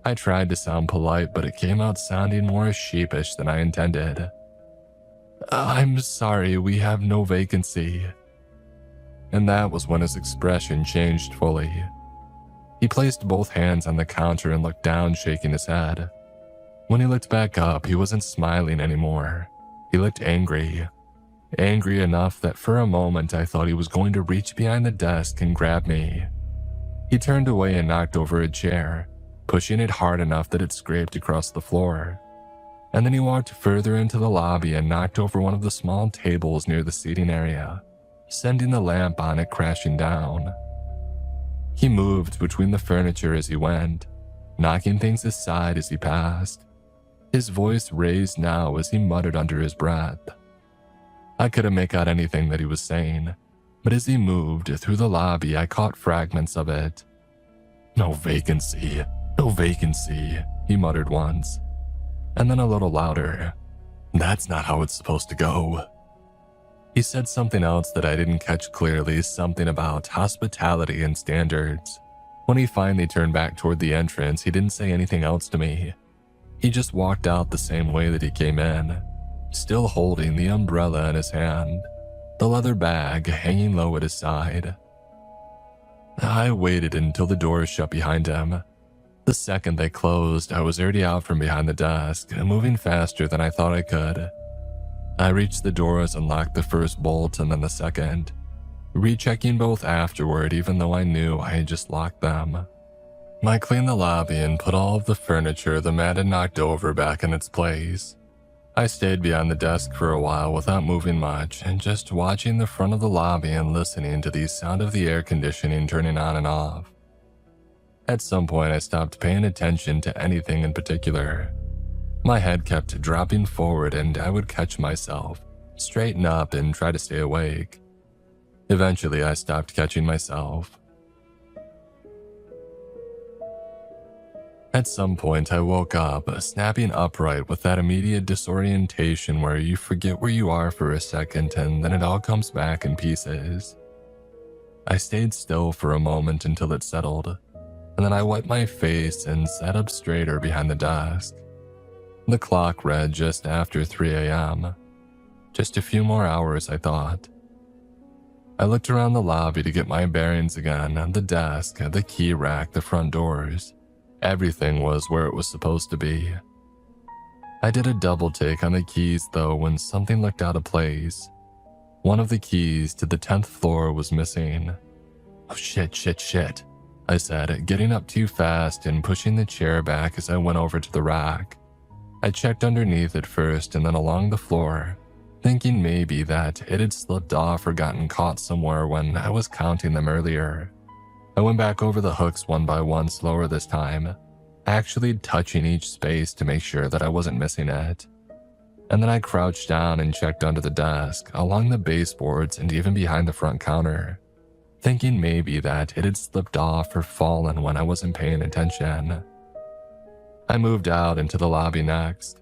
I tried to sound polite, but it came out sounding more sheepish than I intended. "I'm sorry, we have no vacancy." And that was when his expression changed fully. He placed both hands on the counter and looked down, shaking his head. When he looked back up, he wasn't smiling anymore. He looked angry. Angry enough that for a moment I thought he was going to reach behind the desk and grab me. He turned away and knocked over a chair, pushing it hard enough that it scraped across the floor. And then he walked further into the lobby and knocked over one of the small tables near the seating area, sending the lamp on it crashing down. He moved between the furniture as he went, knocking things aside as he passed. His voice raised now as he muttered under his breath. I couldn't make out anything that he was saying, but as he moved through the lobby, I caught fragments of it. "No vacancy, no vacancy," he muttered once, and then a little louder. "That's not how it's supposed to go." He said something else that I didn't catch clearly, something about hospitality and standards. When he finally turned back toward the entrance, he didn't say anything else to me. He just walked out the same way that he came in, still holding the umbrella in his hand, the leather bag hanging low at his side. I waited until the doors shut behind him. The second they closed, I was already out from behind the desk, moving faster than I thought I could. I reached the doors and locked the first bolt and then the second, rechecking both afterward even though I knew I had just locked them. I cleaned the lobby and put all of the furniture the man had knocked over back in its place. I stayed behind the desk for a while without moving much and just watching the front of the lobby and listening to the sound of the air conditioning turning on and off. At some point, I stopped paying attention to anything in particular. My head kept dropping forward and I would catch myself, straighten up, and try to stay awake. Eventually, I stopped catching myself. At some point, I woke up, snapping upright with that immediate disorientation where you forget where you are for a second and then it all comes back in pieces. I stayed still for a moment until it settled, and then I wiped my face and sat up straighter behind the desk. The clock read just after 3 a.m. Just a few more hours, I thought. I looked around the lobby to get my bearings again, the desk, the key rack, the front doors. Everything was where it was supposed to be. I did a double take on the keys though when something looked out of place. One of the keys to the 10th floor was missing. Oh shit, I said, getting up too fast and pushing the chair back as I went over to the rack. I checked underneath it first and then along the floor, thinking maybe that it had slipped off or gotten caught somewhere when I was counting them earlier. I went back over the hooks one by one slower this time, actually touching each space to make sure that I wasn't missing it. And then I crouched down and checked under the desk, along the baseboards and even behind the front counter, thinking maybe that it had slipped off or fallen when I wasn't paying attention. I moved out into the lobby next,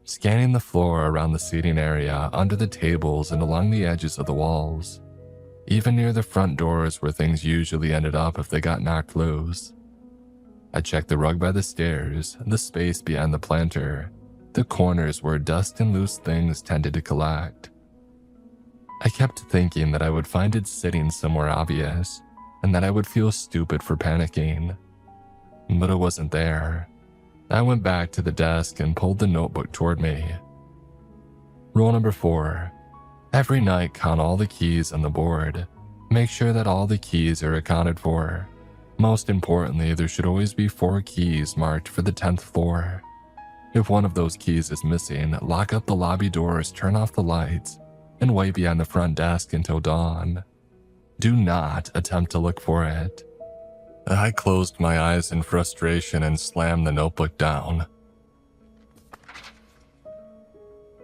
scanning the floor around the seating area, under the tables and along the edges of the walls, even near the front doors where things usually ended up if they got knocked loose. I checked the rug by the stairs, the space behind the planter, the corners where dust and loose things tended to collect. I kept thinking that I would find it sitting somewhere obvious, and that I would feel stupid for panicking. But it wasn't there. I went back to the desk and pulled the notebook toward me. Rule number 4. Every night, count all the keys on the board. Make sure that all the keys are accounted for. Most importantly, there should always be 4 keys marked for the 10th floor. If one of those keys is missing, lock up the lobby doors, turn off the lights, and wait behind the front desk until dawn. Do not attempt to look for it. I closed my eyes in frustration and slammed the notebook down.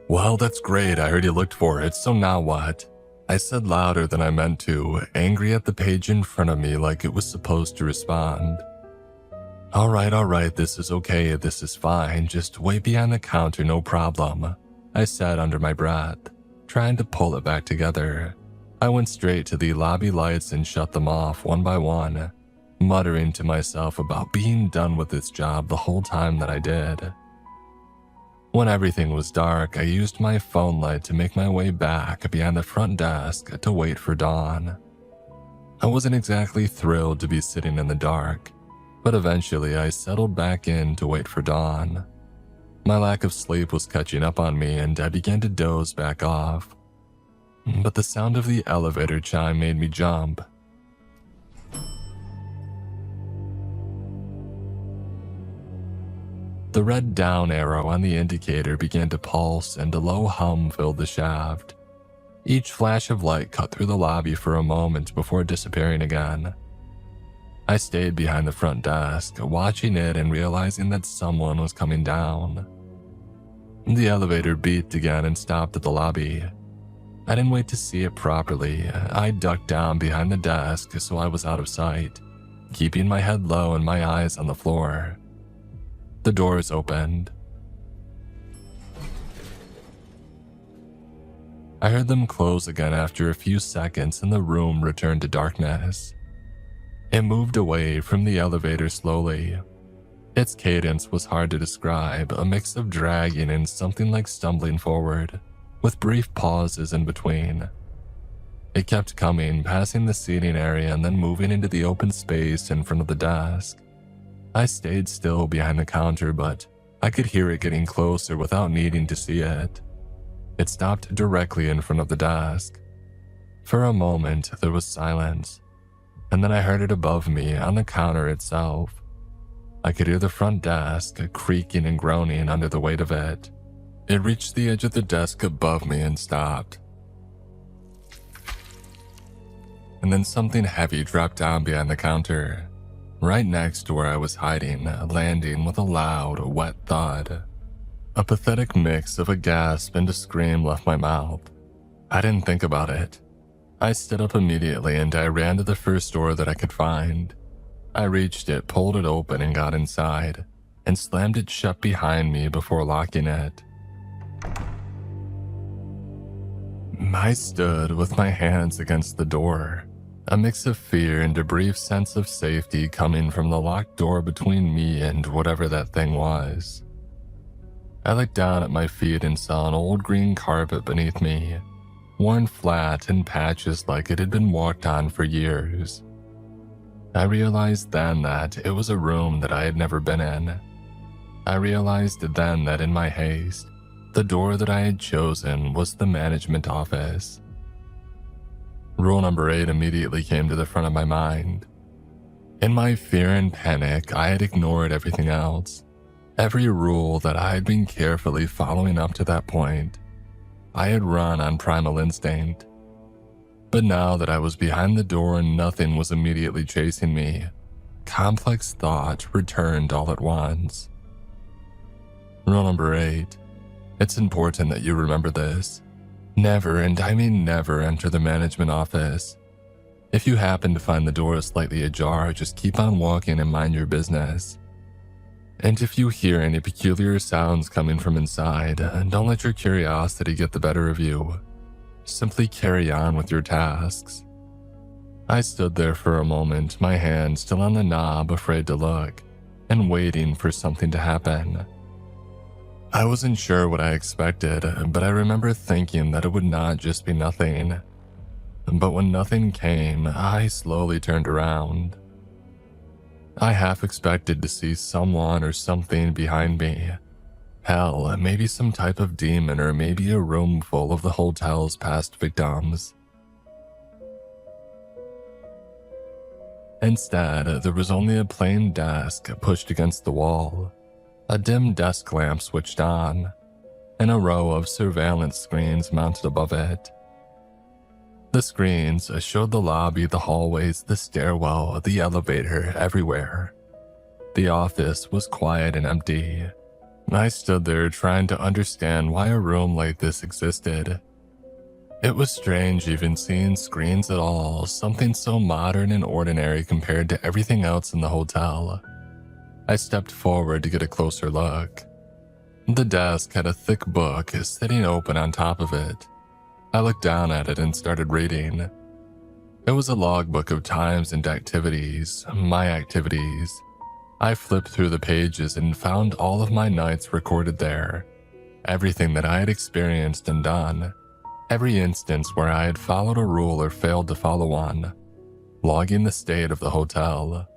Well, that's great, I heard you looked for it, so now what? I said louder than I meant to, angry at the page in front of me like it was supposed to respond. All right, this is okay, this is fine, just wait behind the counter, no problem, I said under my breath, trying to pull it back together. I went straight to the lobby lights and shut them off one by one, muttering to myself about being done with this job the whole time that I did. When everything was dark, I used my phone light to make my way back behind the front desk to wait for dawn. I wasn't exactly thrilled to be sitting in the dark, but eventually I settled back in to wait for dawn. My lack of sleep was catching up on me and I began to doze back off. But the sound of the elevator chime made me jump. The red down arrow on the indicator began to pulse and a low hum filled the shaft. Each flash of light cut through the lobby for a moment before disappearing again. I stayed behind the front desk, watching it and realizing that someone was coming down. The elevator beeped again and stopped at the lobby. I didn't wait to see it properly. I ducked down behind the desk so I was out of sight, keeping my head low and my eyes on the floor. The doors opened. I heard them close again after a few seconds and the room returned to darkness. It moved away from the elevator slowly. Its cadence was hard to describe, a mix of dragging and something like stumbling forward, with brief pauses in between. It kept coming, passing the seating area and then moving into the open space in front of the desk. I stayed still behind the counter, but I could hear it getting closer without needing to see it. It stopped directly in front of the desk. For a moment, there was silence, and then I heard it above me on the counter itself. I could hear the front desk creaking and groaning under the weight of it. It reached the edge of the desk above me and stopped. And then something heavy dropped down behind the counter, right next to where I was hiding, landing with a loud, wet thud. A pathetic mix of a gasp and a scream left my mouth. I didn't think about it. I stood up immediately and I ran to the first door that I could find. I reached it, pulled it open, and got inside, and slammed it shut behind me before locking it. I stood with my hands against the door, a mix of fear and a brief sense of safety coming from the locked door between me and whatever that thing was. I looked down at my feet and saw an old green carpet beneath me, worn flat in patches like it had been walked on for years. I realized then that it was a room that I had never been in. I realized then that in my haste, the door that I had chosen was the management office. Rule number 8 immediately came to the front of my mind. In my fear and panic, I had ignored everything else. Every rule that I had been carefully following up to that point, I had run on primal instinct. But now that I was behind the door and nothing was immediately chasing me, complex thought returned all at once. Rule number 8. It's important that you remember this. Never, and I mean never, enter the management office. If you happen to find the door slightly ajar, just keep on walking and mind your business. And if you hear any peculiar sounds coming from inside, don't let your curiosity get the better of you. Simply carry on with your tasks. I stood there for a moment, my hand still on the knob, afraid to look, and waiting for something to happen. I wasn't sure what I expected, but I remember thinking that it would not just be nothing. But when nothing came, I slowly turned around. I half expected to see someone or something behind me. Hell, maybe some type of demon, or maybe a room full of the hotel's past victims. Instead, there was only a plain desk pushed against the wall, a dim desk lamp switched on, and a row of surveillance screens mounted above it. The screens showed the lobby, the hallways, the stairwell, the elevator, everywhere. The office was quiet and empty. I stood there trying to understand why a room like this existed. It was strange even seeing screens at all, something so modern and ordinary compared to everything else in the hotel. I stepped forward to get a closer look. The desk had a thick book sitting open on top of it. I looked down at it and started reading. It was a logbook of times and activities, my activities. I flipped through the pages and found all of my nights recorded there. Everything that I had experienced and done. Every instance where I had followed a rule or failed to follow one. Logging the state of the hotel.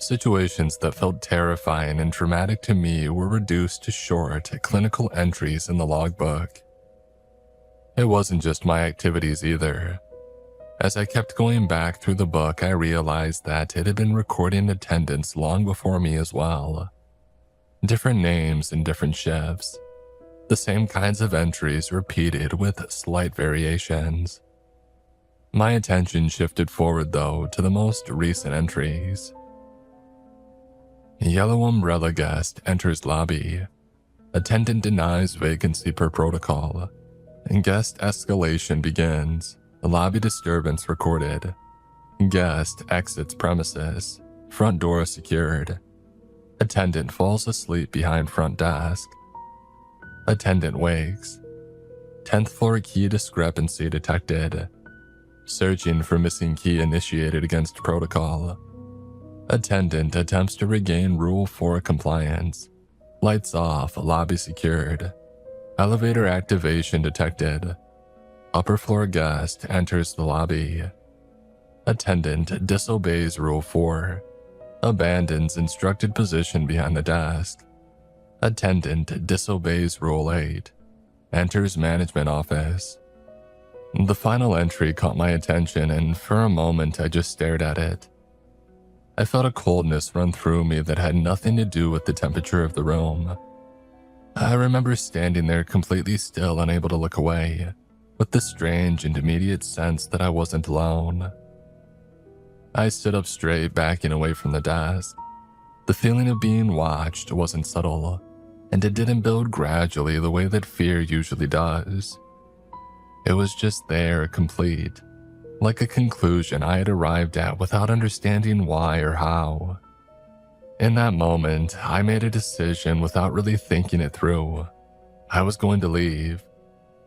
Situations that felt terrifying and traumatic to me were reduced to short, clinical entries in the logbook. It wasn't just my activities either. As I kept going back through the book, I realized that it had been recording attendance long before me as well. Different names and different shifts. The same kinds of entries repeated with slight variations. My attention shifted forward though to the most recent entries. Yellow umbrella guest enters lobby. Attendant denies vacancy per protocol. Guest escalation begins. Lobby disturbance recorded. Guest exits premises. Front door secured. Attendant falls asleep behind front desk. Attendant wakes. 10th floor key discrepancy detected. Searching for missing key initiated against protocol. Attendant attempts to regain Rule 4 compliance. Lights off, lobby secured. Elevator activation detected. Upper floor guest enters the lobby. Attendant disobeys Rule 4. Abandons instructed position behind the desk. Attendant disobeys Rule 8. Enters management office. The final entry caught my attention, and for a moment I just stared at it. I felt a coldness run through me that had nothing to do with the temperature of the room. I remember standing there completely still, unable to look away, with the strange and immediate sense that I wasn't alone. I stood up straight, backing away from the desk. The feeling of being watched wasn't subtle, and it didn't build gradually the way that fear usually does. It was just there, complete, like a conclusion I had arrived at without understanding why or how. In that moment, I made a decision without really thinking it through. I was going to leave,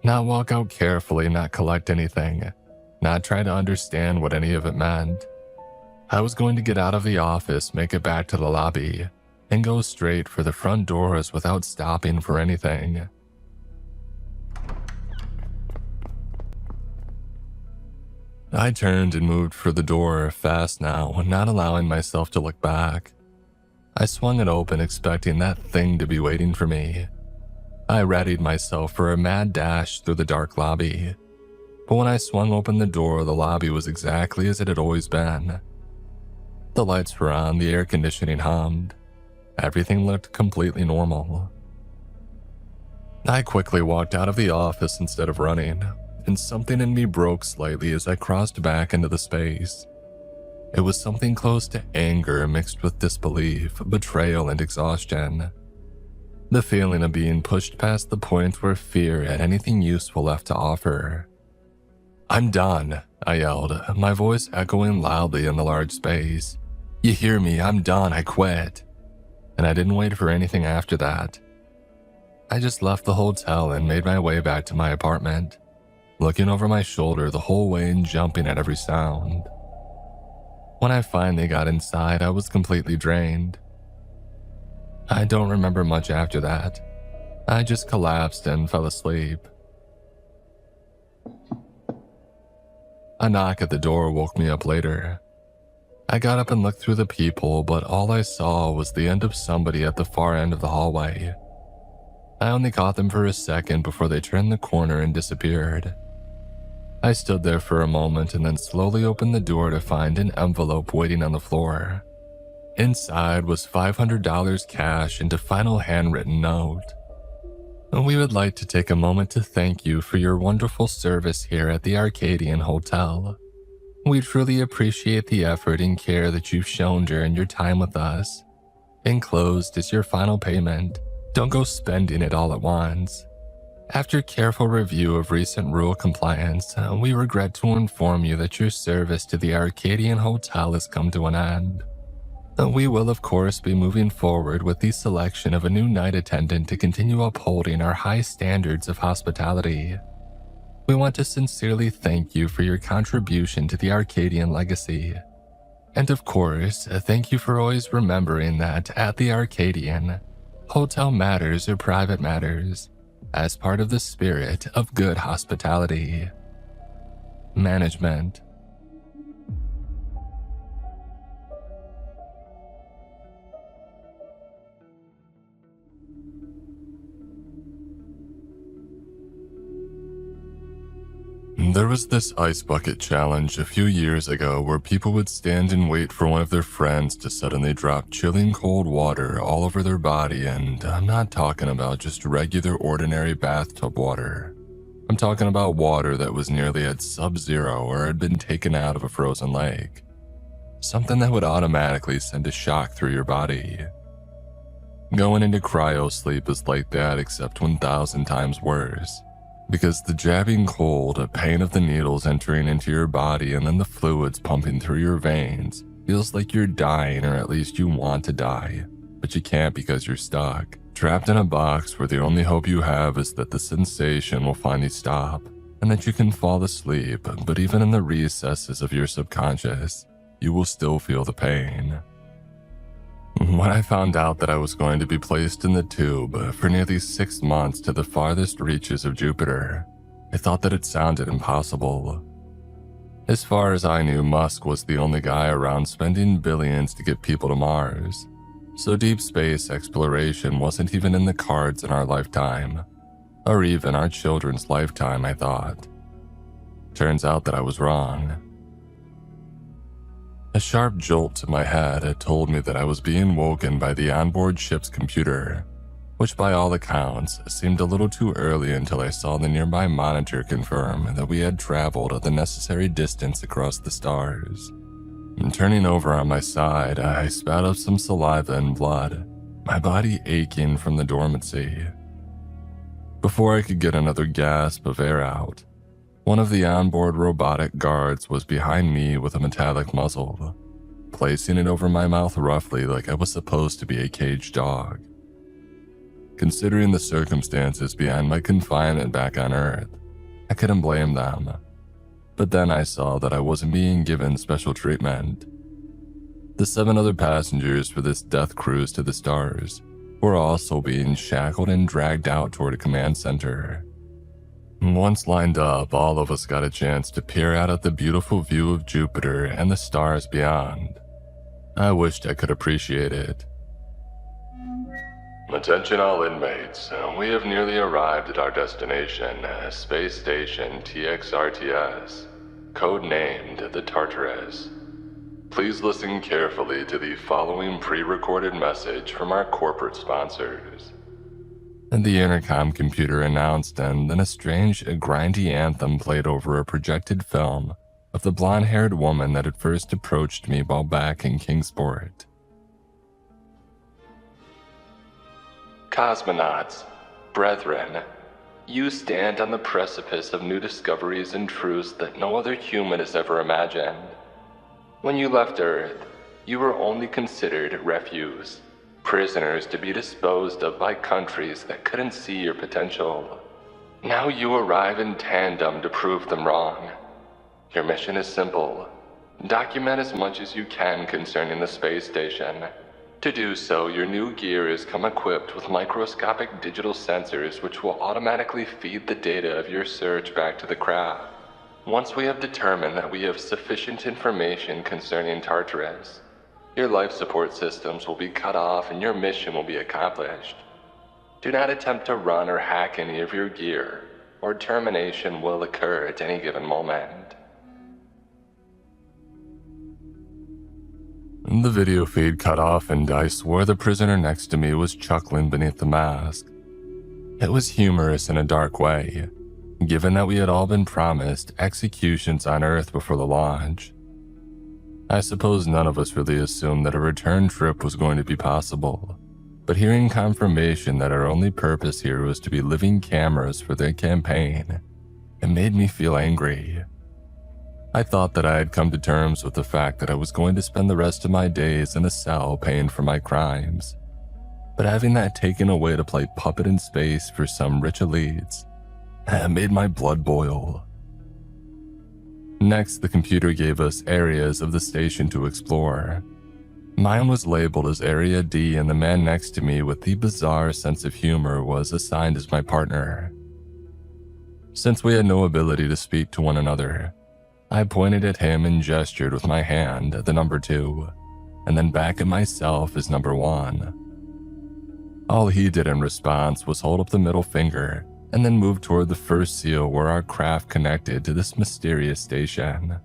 not walk out carefully, not collect anything, not try to understand what any of it meant. I was going to get out of the office, make it back to the lobby, and go straight for the front doors without stopping for anything. I turned and moved for the door, fast now, not allowing myself to look back. I swung it open, expecting that thing to be waiting for me. I readied myself for a mad dash through the dark lobby. But when I swung open the door, the lobby was exactly as it had always been. The lights were on, the air conditioning hummed. Everything looked completely normal. I quickly walked out of the office instead of running, and something in me broke slightly as I crossed back into the space. It was something close to anger mixed with disbelief, betrayal, and exhaustion. The feeling of being pushed past the point where fear had anything useful left to offer. "I'm done," I yelled, my voice echoing loudly in the large space. "You hear me? I'm done. I quit." And I didn't wait for anything after that. I just left the hotel and made my way back to my apartment, looking over my shoulder the whole way and jumping at every sound. When I finally got inside, I was completely drained. I don't remember much after that. I just collapsed and fell asleep. A knock at the door woke me up later. I got up and looked through the peephole, but all I saw was the end of somebody at the far end of the hallway. I only caught them for a second before they turned the corner and disappeared. I stood there for a moment and then slowly opened the door to find an envelope waiting on the floor. Inside was $500 cash and a final handwritten note. "We would like to take a moment to thank you for your wonderful service here at the Arcadian Hotel. We truly appreciate the effort and care that you've shown during your time with us. Enclosed is your final payment. Don't go spending it all at once. After careful review of recent rule compliance, we regret to inform you that your service to the Arcadian Hotel has come to an end. We will, of course, be moving forward with the selection of a new night attendant to continue upholding our high standards of hospitality. We want to sincerely thank you for your contribution to the Arcadian legacy. And of course, thank you for always remembering that at the Arcadian, hotel matters are private matters, as part of the spirit of good hospitality. Management." There was this ice bucket challenge a few years ago where people would stand and wait for one of their friends to suddenly drop chilling cold water all over their body, and I'm not talking about just regular ordinary bathtub water. I'm talking about water that was nearly at sub-zero or had been taken out of a frozen lake. Something that would automatically send a shock through your body. Going into cryo sleep is like that, except 1,000 times worse. Because the jabbing cold, a pain of the needles entering into your body and then the fluids pumping through your veins feels like you're dying, or at least you want to die, but you can't because you're stuck, trapped in a box where the only hope you have is that the sensation will finally stop and that you can fall asleep, but even in the recesses of your subconscious, you will still feel the pain. When I found out that I was going to be placed in the tube for nearly 6 months to the farthest reaches of Jupiter, I thought that it sounded impossible. As far as I knew, Musk was the only guy around spending billions to get people to Mars, so deep space exploration wasn't even in the cards in our lifetime, or even our children's lifetime, I thought. Turns out that I was wrong. A sharp jolt to my head had told me that I was being woken by the onboard ship's computer, which by all accounts seemed a little too early until I saw the nearby monitor confirm that we had traveled the necessary distance across the stars. And turning over on my side, I spat up some saliva and blood, my body aching from the dormancy. Before I could get another gasp of air out, One of the onboard robotic guards was behind me with a metallic muzzle, placing it over my mouth roughly like I was supposed to be a caged dog. Considering the circumstances behind my confinement back on Earth, I couldn't blame them. But then I saw that I wasn't being given special treatment. The 7 other passengers for this death cruise to the stars were also being shackled and dragged out toward a command center. Once lined up, all of us got a chance to peer out at the beautiful view of Jupiter and the stars beyond. I wished I could appreciate it. Attention all inmates, we have nearly arrived at our destination, Space Station TXRTS, codenamed the Tartarus. Please listen carefully to the following pre-recorded message from our corporate sponsors. And the intercom computer announced, and then a strange, grindy anthem played over a projected film of the blonde-haired woman that had first approached me while back in Kingsport. Cosmonauts, brethren, you stand on the precipice of new discoveries and truths that no other human has ever imagined. When you left Earth, you were only considered refuse, prisoners to be disposed of by countries that couldn't see your potential. Now you arrive in tandem to prove them wrong. Your mission is simple. Document as much as you can concerning the space station. To do so, your new gear has come equipped with microscopic digital sensors which will automatically feed the data of your search back to the craft. Once we have determined that we have sufficient information concerning Tartarus, your life support systems will be cut off and your mission will be accomplished. Do not attempt to run or hack any of your gear, or termination will occur at any given moment. The video feed cut off and I swore the prisoner next to me was chuckling beneath the mask. It was humorous in a dark way, given that we had all been promised executions on Earth before the launch. I suppose none of us really assumed that a return trip was going to be possible, but hearing confirmation that our only purpose here was to be living cameras for their campaign, it made me feel angry. I thought that I had come to terms with the fact that I was going to spend the rest of my days in a cell paying for my crimes, but having that taken away to play puppet in space for some rich elites, it made my blood boil. Next, the computer gave us areas of the station to explore. Mine was labeled as Area D, and the man next to me with the bizarre sense of humor was assigned as my partner. Since we had no ability to speak to one another, I pointed at him and gestured with my hand at the number 2, and then back at myself as number 1. All he did in response was hold up the middle finger and then move toward the first seal where our craft connected to this mysterious station.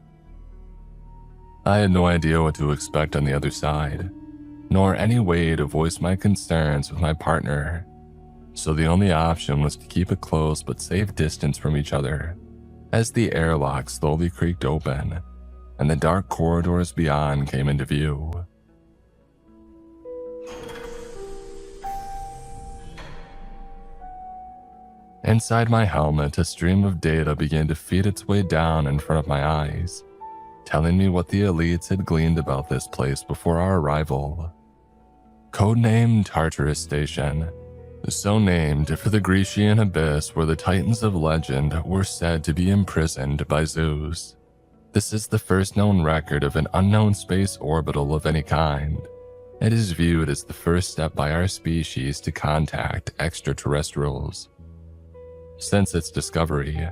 I had no idea what to expect on the other side, nor any way to voice my concerns with my partner, so the only option was to keep a close but safe distance from each other as the airlock slowly creaked open and the dark corridors beyond came into view. Inside my helmet, a stream of data began to feed its way down in front of my eyes, telling me what the elites had gleaned about this place before our arrival. Codenamed Tartarus Station, so named for the Grecian abyss where the titans of legend were said to be imprisoned by Zeus. This is the first known record of an unknown space orbital of any kind. It is viewed as the first step by our species to contact extraterrestrials. Since its discovery,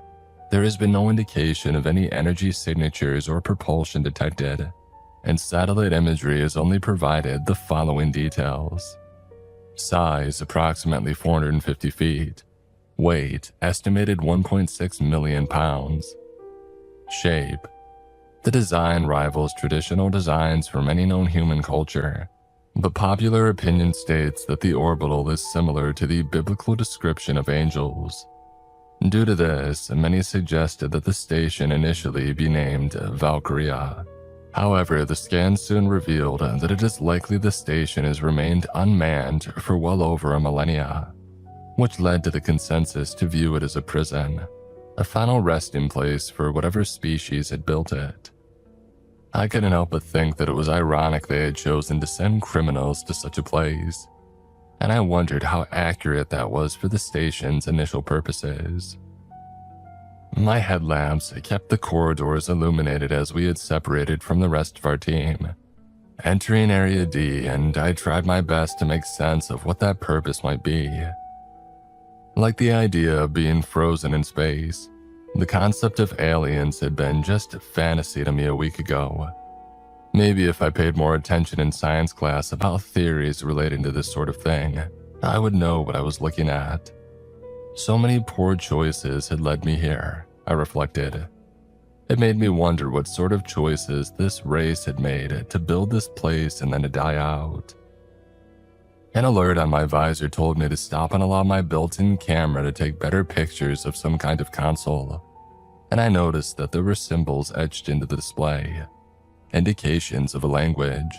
there has been no indication of any energy signatures or propulsion detected, and satellite imagery has only provided the following details. Size approximately 450 feet. Weight estimated 1.6 million pounds. Shape. The design rivals traditional designs from any known human culture, but popular opinion states that the orbital is similar to the biblical description of angels. Due to this, many suggested that the station initially be named Valkyria. However, the scans soon revealed that it is likely the station has remained unmanned for well over a millennia, which led to the consensus to view it as a prison. a final resting place for whatever species had built it. I couldn't help but think that it was ironic they had chosen to send criminals to such a place, and I wondered how accurate that was for the station's initial purposes. My headlamps kept the corridors illuminated as we had separated from the rest of our team, entering Area D, and I tried my best to make sense of what that purpose might be. Like the idea of being frozen in space, the concept of aliens had been just fantasy to me a week ago. Maybe if I paid more attention in science class about theories relating to this sort of thing, I would know what I was looking at. So many poor choices had led me here, I reflected. It made me wonder what sort of choices this race had made to build this place and then to die out. An alert on my visor told me to stop and allow my built-in camera to take better pictures of some kind of console, and I noticed that there were symbols etched into the display, indications of a language,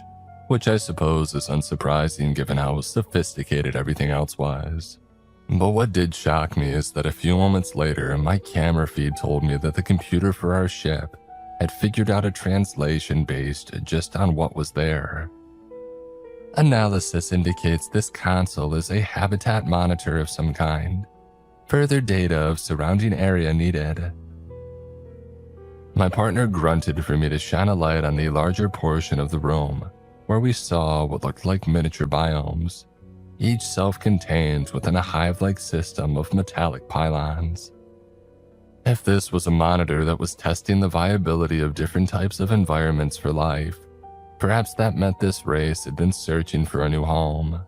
which I suppose is unsurprising given how sophisticated everything else was. But what did shock me is that a few moments later, my camera feed told me that the computer for our ship had figured out a translation based just on what was there. Analysis indicates this console is a habitat monitor of some kind. Further data of surrounding area needed. My partner grunted for me to shine a light on the larger portion of the room, where we saw what looked like miniature biomes, each self-contained within a hive-like system of metallic pylons. If this was a monitor that was testing the viability of different types of environments for life, perhaps that meant this race had been searching for a new home.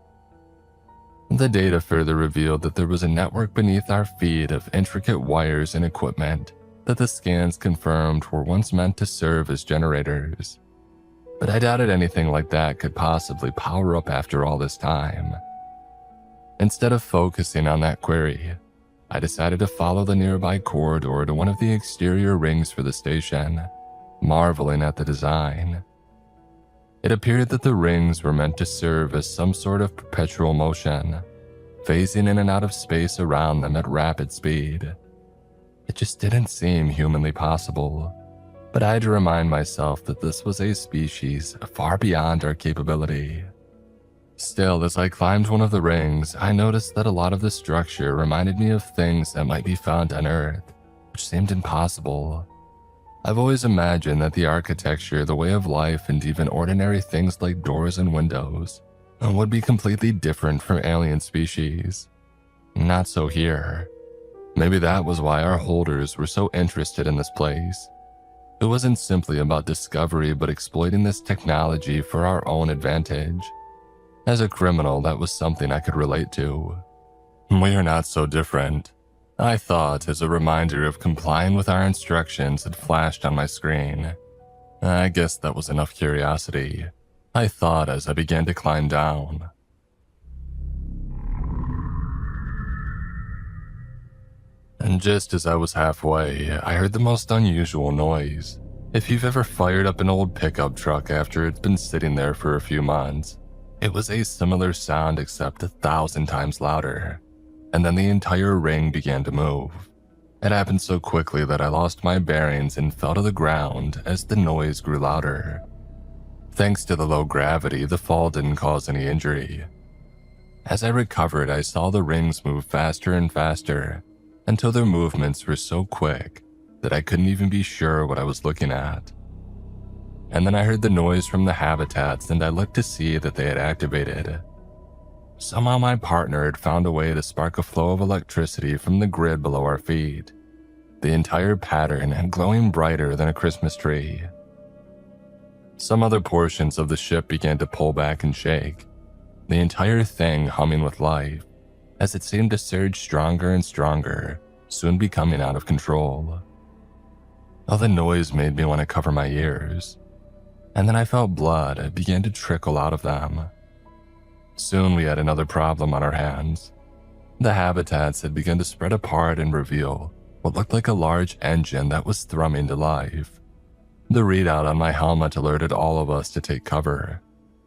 The data further revealed that there was a network beneath our feed of intricate wires and equipment that the scans confirmed were once meant to serve as generators. But I doubted anything like that could possibly power up after all this time. Instead of focusing on that query, I decided to follow the nearby corridor to one of the exterior rings for the station, marveling at the design. It appeared that the rings were meant to serve as some sort of perpetual motion, phasing in and out of space around them at rapid speed. It just didn't seem humanly possible, but I had to remind myself that this was a species far beyond our capability. Still, as I climbed one of the rings, I noticed that a lot of the structure reminded me of things that might be found on Earth, which seemed impossible. I've always imagined that the architecture, the way of life, and even ordinary things like doors and windows would be completely different from alien species. Not so here. Maybe that was why our holders were so interested in this place. It wasn't simply about discovery, but exploiting this technology for our own advantage. As a criminal, that was something I could relate to. We are not so different, I thought as a reminder of complying with our instructions had flashed on my screen. I guess that was enough curiosity, I thought as I began to climb down. And just as I was halfway, I heard the most unusual noise. If you've ever fired up an old pickup truck after it's been sitting there for a few months, it was a similar sound except 1,000 times louder, and then the entire ring began to move. It happened so quickly that I lost my bearings and fell to the ground as the noise grew louder. Thanks to the low gravity, the fall didn't cause any injury. As I recovered, I saw the rings move faster and faster, until their movements were so quick that I couldn't even be sure what I was looking at. And then I heard the noise from the habitats and I looked to see that they had activated. Somehow my partner had found a way to spark a flow of electricity from the grid below our feet, the entire pattern glowing brighter than a Christmas tree. Some other portions of the ship began to pull back and shake, the entire thing humming with life, as it seemed to surge stronger and stronger, soon becoming out of control. All the noise made me want to cover my ears, and then I felt blood begin to trickle out of them. Soon we had another problem on our hands. The habitats had begun to spread apart and reveal what looked like a large engine that was thrumming to life. The readout on my helmet alerted all of us to take cover,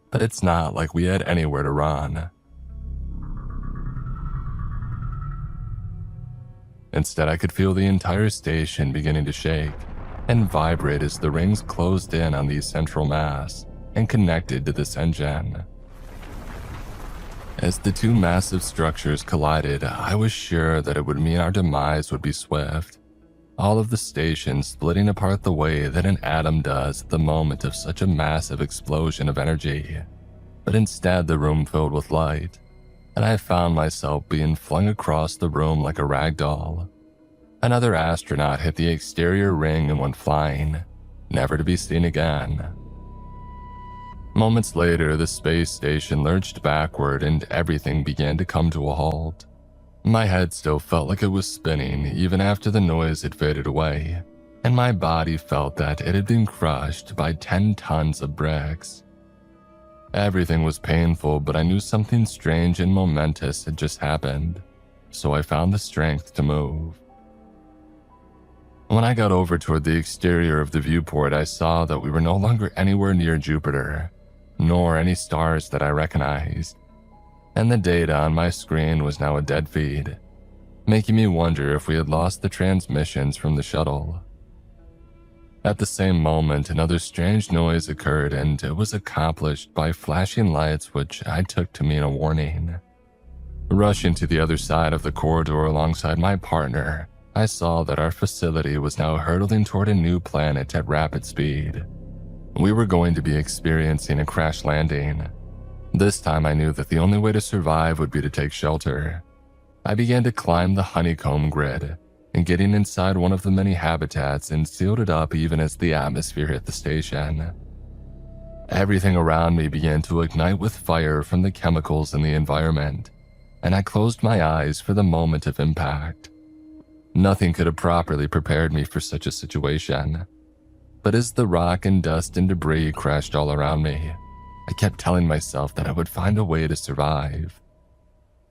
but it's not like we had anywhere to run. Instead, I could feel the entire station beginning to shake and vibrate as the rings closed in on the central mass and connected to this engine. As the two massive structures collided, I was sure that it would mean our demise would be swift, all of the station splitting apart the way that an atom does at the moment of such a massive explosion of energy. But instead, the room filled with light, and I found myself being flung across the room like a rag doll. Another astronaut hit the exterior ring and went flying, never to be seen again. Moments later, the space station lurched backward and everything began to come to a halt. My head still felt like it was spinning even after the noise had faded away, and my body felt that it had been crushed by 10 tons of bricks. Everything was painful, but I knew something strange and momentous had just happened, so I found the strength to move. When I got over toward the exterior of the viewport, I saw that we were no longer anywhere near Jupiter, nor any stars that I recognized, and the data on my screen was now a dead feed, making me wonder if we had lost the transmissions from the shuttle. At the same moment, another strange noise occurred, and it was accomplished by flashing lights which I took to mean a warning. Rushing to the other side of the corridor alongside my partner, I saw that our facility was now hurtling toward a new planet at rapid speed. We were going to be experiencing a crash landing. This time I knew that the only way to survive would be to take shelter. I began to climb the honeycomb grid, and getting inside one of the many habitats and sealed it up even as the atmosphere hit the station. Everything around me began to ignite with fire from the chemicals in the environment, and I closed my eyes for the moment of impact. Nothing could have properly prepared me for such a situation. But as the rock and dust and debris crashed all around me, I kept telling myself that I would find a way to survive.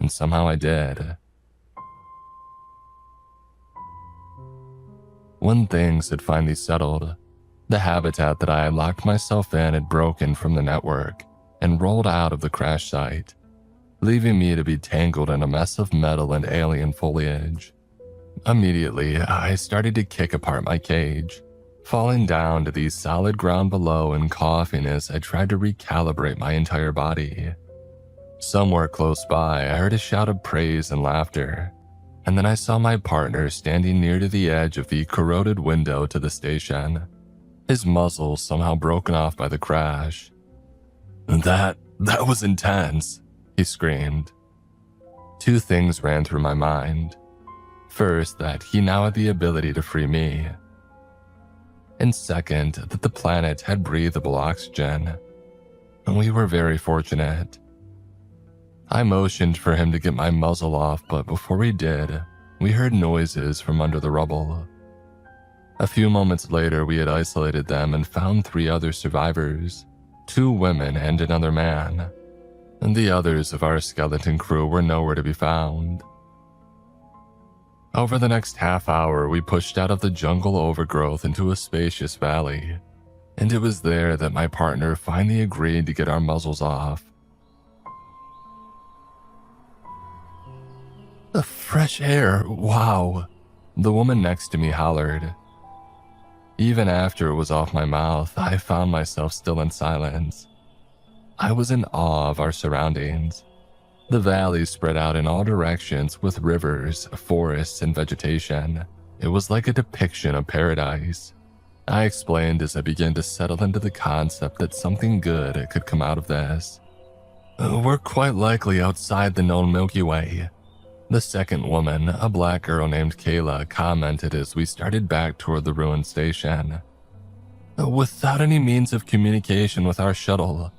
And somehow I did. When things had finally settled, the habitat that I had locked myself in had broken from the network and rolled out of the crash site, leaving me to be tangled in a mess of metal and alien foliage. Immediately, I started to kick apart my cage, falling down to the solid ground below and coughing as I tried to recalibrate my entire body. Somewhere close by, I heard a shout of praise and laughter, and then I saw my partner standing near to the edge of the corroded window to the station, his muzzle somehow broken off by the crash. That was intense," he screamed. Two things ran through my mind. First, that he now had the ability to free me. And second, that the planet had breathable oxygen. And we were very fortunate. I motioned for him to get my muzzle off, but before he did, we heard noises from under the rubble. A few moments later, we had isolated them and found 3 other survivors, 2 women and another man. And the others of our skeleton crew were nowhere to be found. Over the next half hour, we pushed out of the jungle overgrowth into a spacious valley, and it was there that my partner finally agreed to get our muzzles off. "The fresh air, wow," the woman next to me hollered. Even after it was off my mouth, I found myself still in silence. I was in awe of our surroundings. The valley spread out in all directions with rivers, forests, and vegetation. It was like a depiction of paradise. I explained as I began to settle into the concept that something good could come out of this. "We're quite likely outside the known Milky Way," the second woman, a black girl named Kayla, commented as we started back toward the ruined station. "Without any means of communication with our shuttle,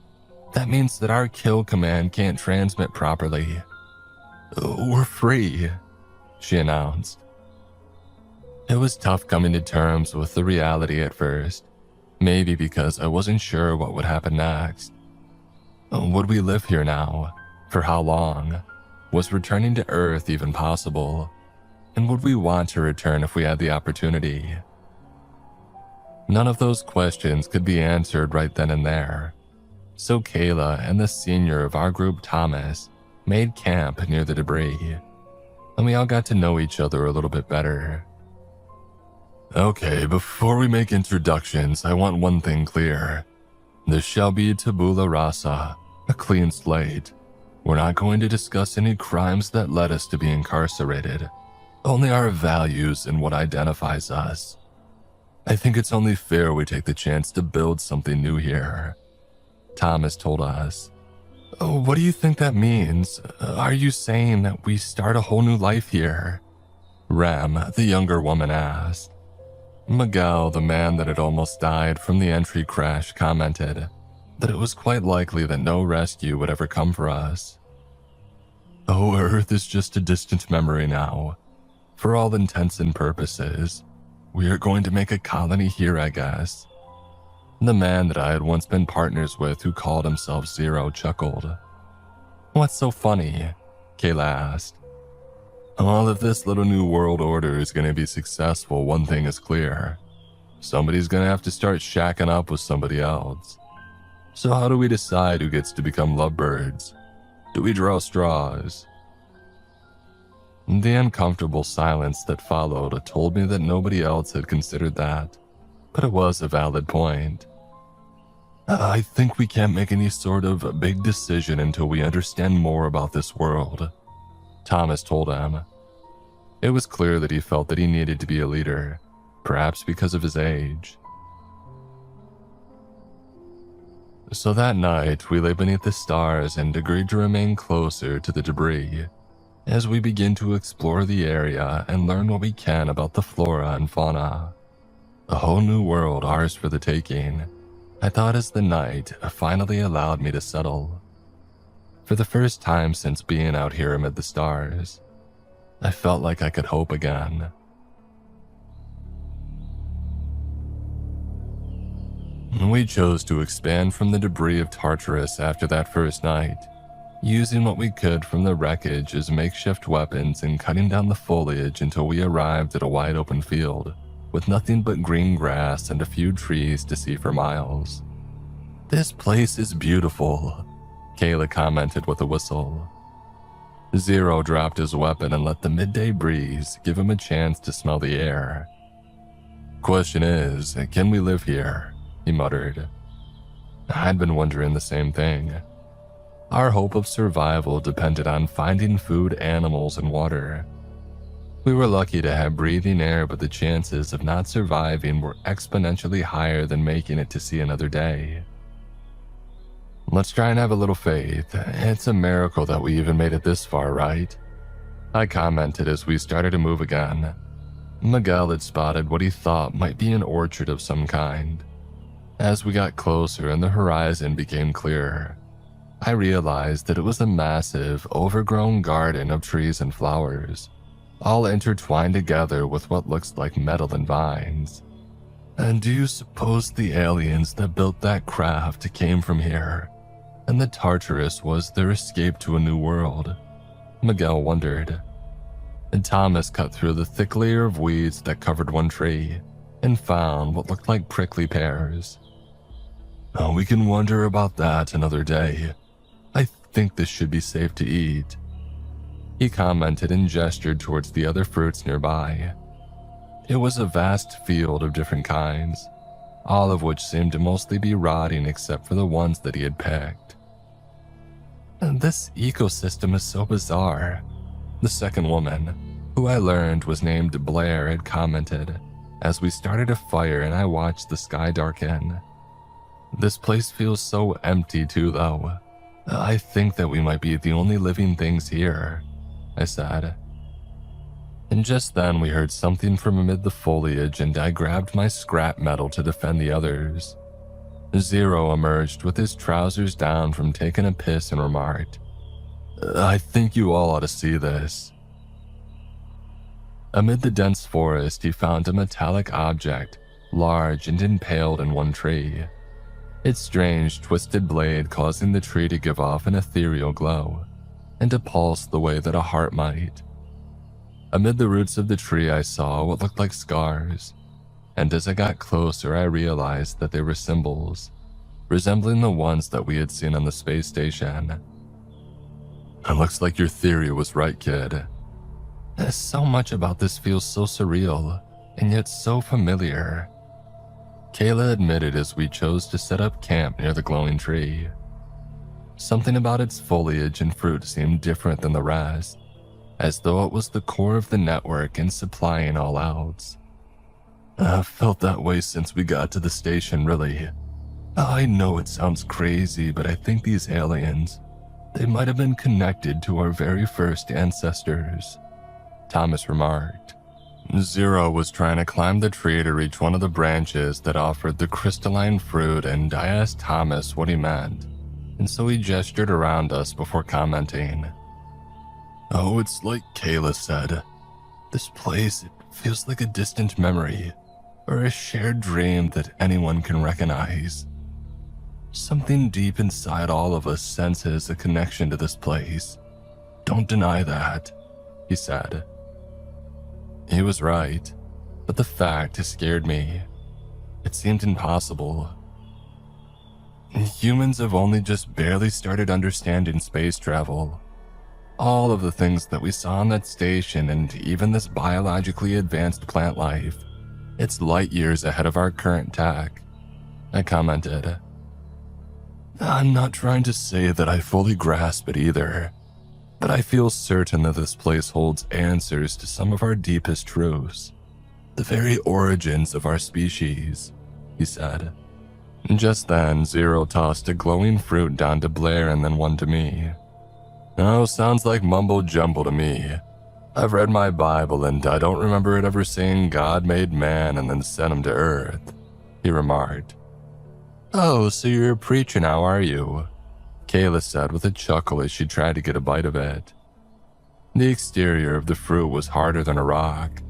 that means that our kill command can't transmit properly. We're free," she announced. It was tough coming to terms with the reality at first, maybe because I wasn't sure what would happen next. Would we live here now? For how long? Was returning to Earth even possible? And would we want to return if we had the opportunity? None of those questions could be answered right then and there. So Kayla and the senior of our group, Thomas, made camp near the debris. and we all got to know each other a little bit better. Okay, before we make introductions, I want one thing clear. This shall be tabula rasa, a clean slate. We're not going to discuss any crimes that led us to be incarcerated, only our values and what identifies us. I think it's only fair we take the chance to build something new here. Thomas told us. Oh, what do you think that means? Are you saying that we start a whole new life here? Ram, the younger woman, asked. Miguel, the man that had almost died from the entry crash, commented that it was quite likely that no rescue would ever come for us. Oh, Earth is just a distant memory now. For all intents and purposes, we are going to make a colony here, I guess. The man that I had once been partners with, who called himself Zero, chuckled. What's so funny? Kayla asked. Well, if this little new world order is going to be successful, one thing is clear. Somebody's going to have to start shacking up with somebody else. So how do we decide who gets to become lovebirds? Do we draw straws? The uncomfortable silence that followed told me that nobody else had considered that, but it was a valid point. I think we can't make any sort of big decision until we understand more about this world, Thomas told him. It was clear that he felt that he needed to be a leader, perhaps because of his age. So that night, we lay beneath the stars and agreed to remain closer to the debris as we begin to explore the area and learn what we can about the flora and fauna. A whole new world, ours for the taking, I thought, as the night finally allowed me to settle. For the first time since being out here amid the stars, I felt like I could hope again. We chose to expand from the debris of Tartarus after that first night, using what we could from the wreckage as makeshift weapons and cutting down the foliage until we arrived at a wide open field with nothing but green grass and a few trees to see for miles. This place is beautiful, Kayla commented with a whistle. Zero dropped his weapon and let the midday breeze give him a chance to smell the air. Question is, can we live here? He muttered. I'd been wondering the same thing. Our hope of survival depended on finding food, animals, and water. We were lucky to have breathing air, but the chances of not surviving were exponentially higher than making it to see another day. Let's try and have a little faith. It's a miracle that we even made it this far, right? I commented as we started to move again. Miguel had spotted what he thought might be an orchard of some kind. As we got closer and the horizon became clearer, I realized that it was a massive, overgrown garden of trees and flowers, all intertwined together with what looks like metal and vines. And do you suppose the aliens that built that craft came from here, and the Tartarus was their escape to a new world? Miguel wondered. And Thomas cut through the thick layer of weeds that covered one tree and found what looked like prickly pears. Oh, we can wonder about that another day. I think this should be safe to eat. He commented and gestured towards the other fruits nearby. It was a vast field of different kinds, all of which seemed to mostly be rotting except for the ones that he had picked. This ecosystem is so bizarre, the second woman, who I learned was named Blair, had commented as we started a fire and I watched the sky darken. This place feels so empty too, though. I think that we might be the only living things here, I said. And just then we heard something from amid the foliage and I grabbed my scrap metal to defend the others. Zero emerged with his trousers down from taking a piss and remarked, I think you all ought to see this. Amid the dense forest, he found a metallic object, large and impaled in one tree. Its strange, twisted blade causing the tree to give off an ethereal glow, and to pulse the way that a heart might. Amid the roots of the tree I saw what looked like scars, and as I got closer I realized that they were symbols, resembling the ones that we had seen on the space station. It looks like your theory was right, kid. So much about this feels so surreal, and yet so familiar. Kayla admitted as we chose to set up camp near the glowing tree. Something about its foliage and fruit seemed different than the rest, as though it was the core of the network and supplying all outs. I've felt that way since we got to the station, really. I know it sounds crazy, but I think these aliens, they might have been connected to our very first ancestors, Thomas remarked. Zero was trying to climb the tree to reach one of the branches that offered the crystalline fruit, and I asked Thomas what he meant, and so he gestured around us before commenting. Oh, it's like Kayla said. This place, it feels like a distant memory, or a shared dream that anyone can recognize. Something deep inside all of us senses a connection to this place. Don't deny that, he said. He was right, but the fact scared me. It seemed impossible. Humans have only just barely started understanding space travel. All of the things that we saw on that station, and even this biologically advanced plant life, it's light years ahead of our current tech, I commented. I'm not trying to say that I fully grasp it either, but I feel certain that this place holds answers to some of our deepest truths, the very origins of our species, he said. Just then, Zero tossed a glowing fruit down to Blair and then one to me. Oh, sounds like mumbo jumbo to me. I've read my Bible and I don't remember it ever saying God made man and then sent him to Earth, he remarked. Oh, so you're a preacher now, are you? Kayla said with a chuckle as she tried to get a bite of it. The exterior of the fruit was harder than a rock.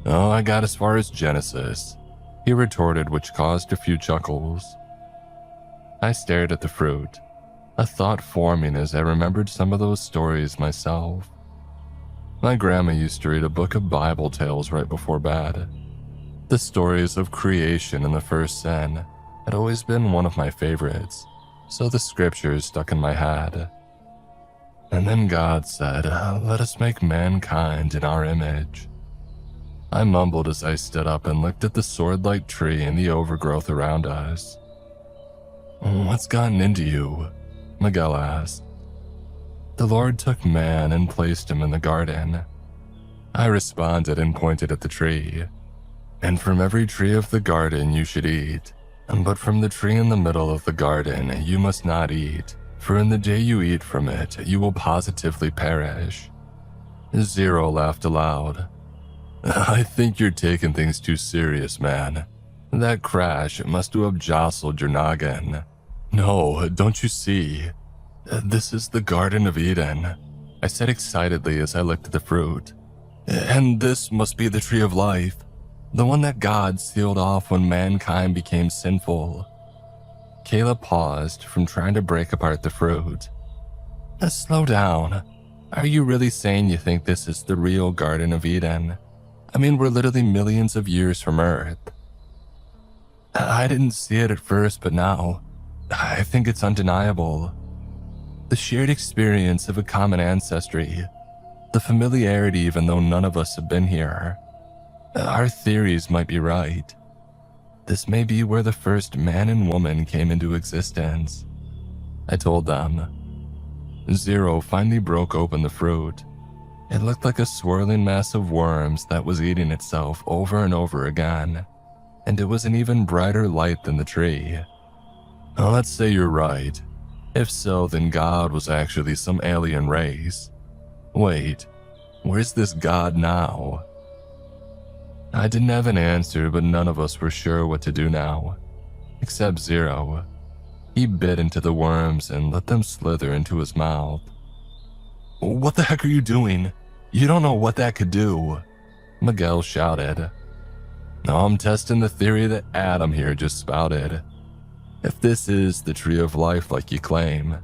Oh, I got as far as Genesis, he retorted, which caused a few chuckles. I stared at the fruit, a thought forming as I remembered some of those stories myself. My grandma used to read a book of Bible tales right before bed. The stories of creation and the first sin had always been one of my favorites, so the scriptures stuck in my head. And then God said, let us make mankind in our image. I mumbled as I stood up and looked at the sword-like tree and the overgrowth around us. What's gotten into you? Miguel asked. The Lord took man and placed him in the garden. I responded and pointed at the tree. And from every tree of the garden you should eat, but from the tree in the middle of the garden you must not eat, for in the day you eat from it you will positively perish. Zero laughed aloud. I think you're taking things too serious, man. That crash must have jostled your noggin. No, don't you see? This is the Garden of Eden, I said excitedly as I looked at the fruit. And this must be the tree of life, the one that God sealed off when mankind became sinful. Kayla paused from trying to break apart the fruit. Slow down. Are you really saying you think this is the real Garden of Eden? I mean, we're literally millions of years from Earth. I didn't see it at first, but now, I think it's undeniable. The shared experience of a common ancestry, the familiarity even though none of us have been here. Our theories might be right. This may be where the first man and woman came into existence, I told them. Zero finally broke open the fruit. It looked like a swirling mass of worms that was eating itself over and over again, and it was an even brighter light than the tree. Let's say you're right. If so, then God was actually some alien race. Wait, where's this God now? I didn't have an answer, but none of us were sure what to do now, except Zero. He bit into the worms and let them slither into his mouth. What the heck are you doing? You don't know what that could do, Miguel shouted. No, I'm testing the theory that Adam here just spouted. If this is the tree of life like you claim,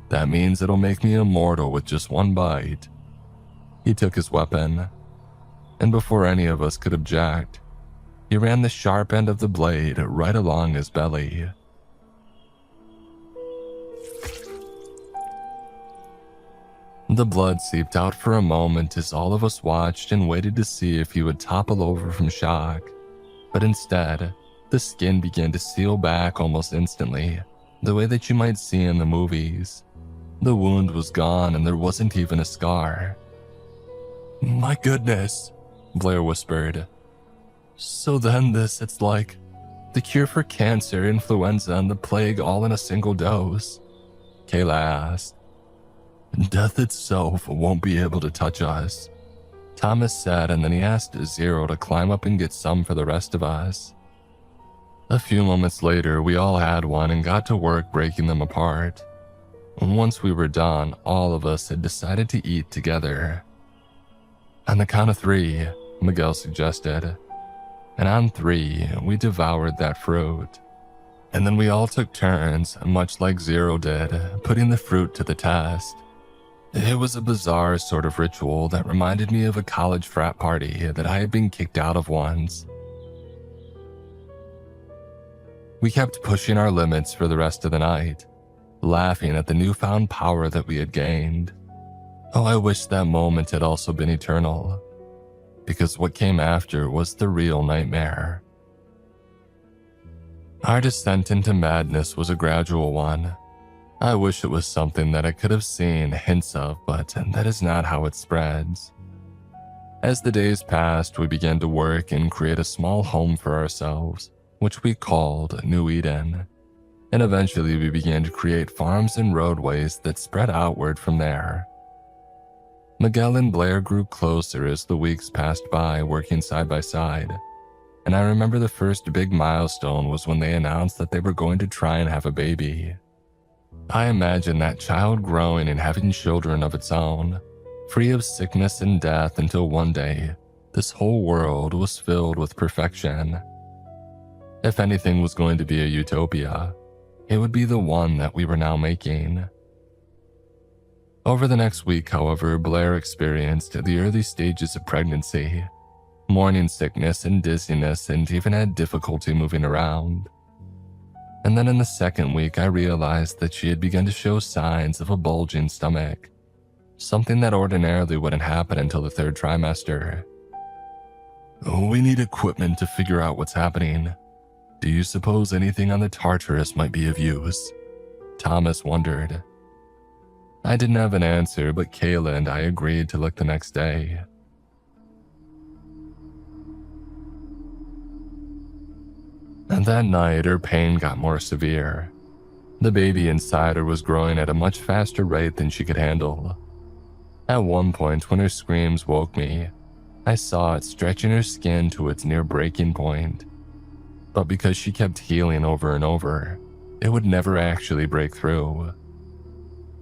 that means it'll make me immortal with just one bite. He took his weapon, and before any of us could object, he ran the sharp end of the blade right along his belly. The blood seeped out for a moment as all of us watched and waited to see if he would topple over from shock. But instead, the skin began to seal back almost instantly, the way that you might see in the movies. The wound was gone and there wasn't even a scar. "My goodness," Blair whispered. "So then it's like the cure for cancer, influenza, and the plague all in a single dose?" Kayla asked. "Death itself won't be able to touch us," Thomas said, and then he asked Zero to climb up and get some for the rest of us. A few moments later, we all had one and got to work breaking them apart. Once we were done, all of us had decided to eat together. "On the count of 3, Miguel suggested. And on 3, we devoured that fruit. And then we all took turns, much like Zero did, putting the fruit to the test. It was a bizarre sort of ritual that reminded me of a college frat party that I had been kicked out of once. We kept pushing our limits for the rest of the night, laughing at the newfound power that we had gained. Oh, I wish that moment had also been eternal, because what came after was the real nightmare. Our descent into madness was a gradual one. I wish it was something that I could have seen hints of, but that is not how it spreads. As the days passed, we began to work and create a small home for ourselves, which we called New Eden. And eventually we began to create farms and roadways that spread outward from there. Miguel and Blair grew closer as the weeks passed by, working side by side. And I remember the first big milestone was when they announced that they were going to try and have a baby. I imagine that child growing and having children of its own, free of sickness and death, until one day, this whole world was filled with perfection. If anything was going to be a utopia, it would be the one that we were now making. Over the next week, however, Blair experienced the early stages of pregnancy, morning sickness and dizziness, and even had difficulty moving around. And then in the second week, I realized that she had begun to show signs of a bulging stomach, something that ordinarily wouldn't happen until the 3rd trimester. "We need equipment to figure out what's happening. Do you suppose anything on the Tartarus might be of use?" Thomas wondered. I didn't have an answer, but Kayla and I agreed to look the next day. And that night, her pain got more severe. The baby inside her was growing at a much faster rate than she could handle. At one point, when her screams woke me, I saw it stretching her skin to its near breaking point. But because she kept healing over and over, it would never actually break through.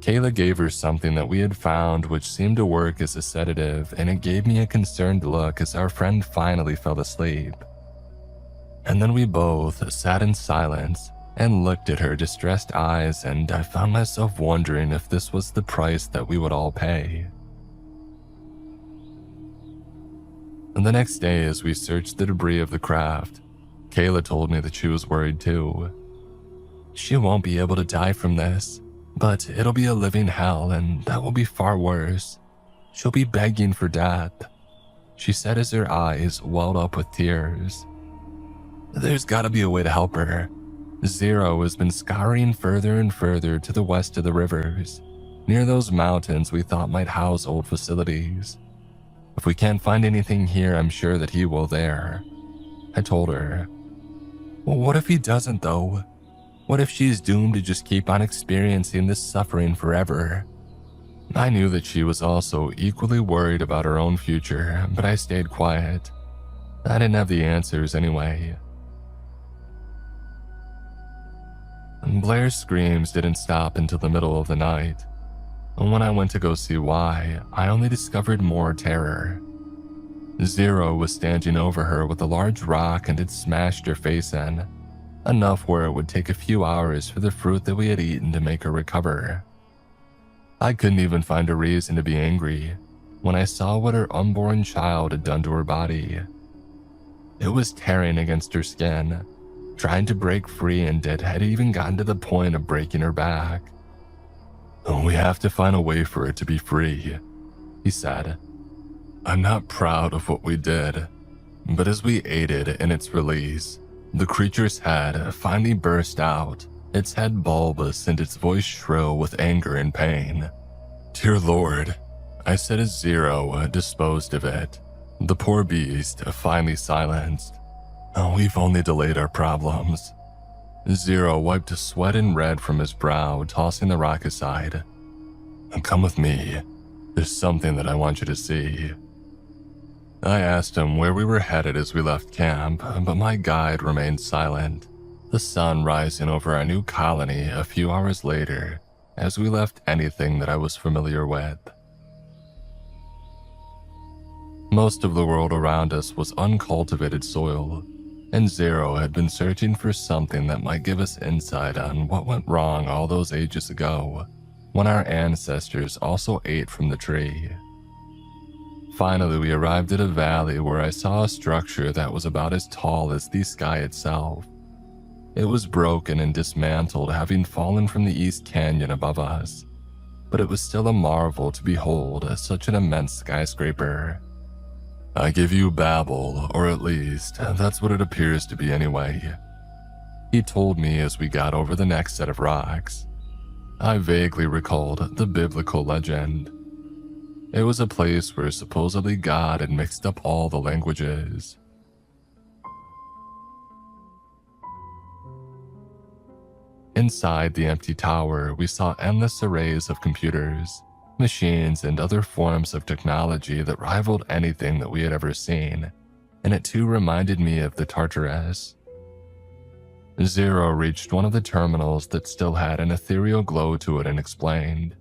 Kayla gave her something that we had found which seemed to work as a sedative, and it gave me a concerned look as our friend finally fell asleep. And then we both sat in silence and looked at her distressed eyes, and I found myself wondering if this was the price that we would all pay. And the next day, as we searched the debris of the craft, Kayla told me that she was worried too. "She won't be able to die from this, but it'll be a living hell, and that will be far worse. She'll be begging for death," she said as her eyes welled up with tears. "There's gotta be a way to help her. Zero has been scouring further and further to the west of the rivers, near those mountains we thought might house old facilities. If we can't find anything here, I'm sure that he will there," I told her. "Well, what if he doesn't though? What if she's doomed to just keep on experiencing this suffering forever?" I knew that she was also equally worried about her own future, but I stayed quiet. I didn't have the answers anyway. Blair's screams didn't stop until the middle of the night. When I went to go see why, I only discovered more terror. Zero was standing over her with a large rock and had smashed her face in, enough where it would take a few hours for the fruit that we had eaten to make her recover. I couldn't even find a reason to be angry when I saw what her unborn child had done to her body. It was tearing against her skin, trying to break free, and it had even gotten to the point of breaking her back. We have to find a way for it to be free, he said. I'm not proud of what we did, but as we aided in its release, the creature's head finally burst out, its head bulbous and its voice shrill with anger and pain. Dear Lord, I said as Zero disposed of it. The poor beast finally silenced. We've only delayed our problems. Zero wiped sweat and red from his brow, tossing the rock aside. Come with me. There's something that I want you to see. I asked him where we were headed as we left camp, but my guide remained silent, the sun rising over our new colony a few hours later as we left anything that I was familiar with. Most of the world around us was uncultivated soil, and Zero had been searching for something that might give us insight on what went wrong all those ages ago, when our ancestors also ate from the tree. Finally, we arrived at a valley where I saw a structure that was about as tall as the sky itself. It was broken and dismantled, having fallen from the East Canyon above us, but it was still a marvel to behold such an immense skyscraper. I give you babble, or at least, that's what it appears to be anyway, he told me as we got over the next set of rocks. I vaguely recalled the biblical legend. It was a place where supposedly God had mixed up all the languages. Inside the empty tower, we saw endless arrays of computers, machines, and other forms of technology that rivaled anything that we had ever seen, and it too reminded me of the Tartarus. Zero reached one of the terminals that still had an ethereal glow to it and explained,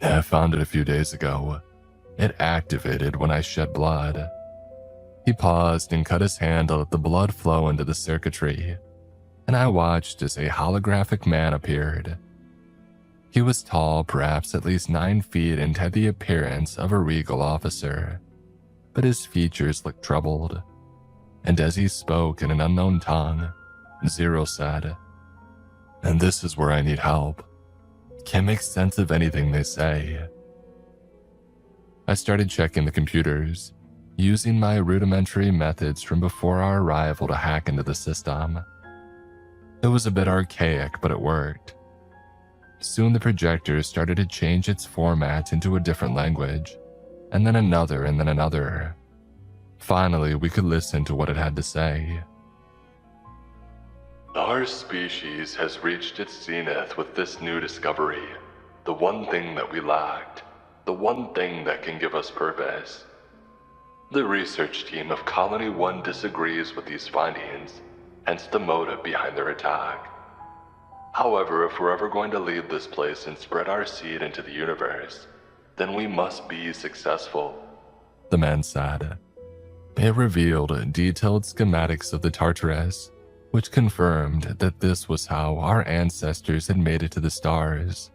I found it a few days ago. It activated when I shed blood. He paused and cut his hand to let the blood flow into the circuitry, and I watched as a holographic man appeared. He was tall, perhaps at least 9 feet, and had the appearance of a regal officer, but his features looked troubled. And as he spoke in an unknown tongue, Zero said, And this is where I need help. Can't make sense of anything they say. I started checking the computers, using my rudimentary methods from before our arrival to hack into the system. It was a bit archaic, but it worked. Soon the projector started to change its format into a different language, and then another, and then another. Finally, we could listen to what it had to say. Our species has reached its zenith with this new discovery, the one thing that we lacked, the one thing that can give us purpose. The research team of Colony 1 disagrees with these findings, hence the motive behind their attack. However, if we're ever going to leave this place and spread our seed into the universe, then we must be successful, the man said. It revealed detailed schematics of the Tartarus, which confirmed that this was how our ancestors had made it to the stars.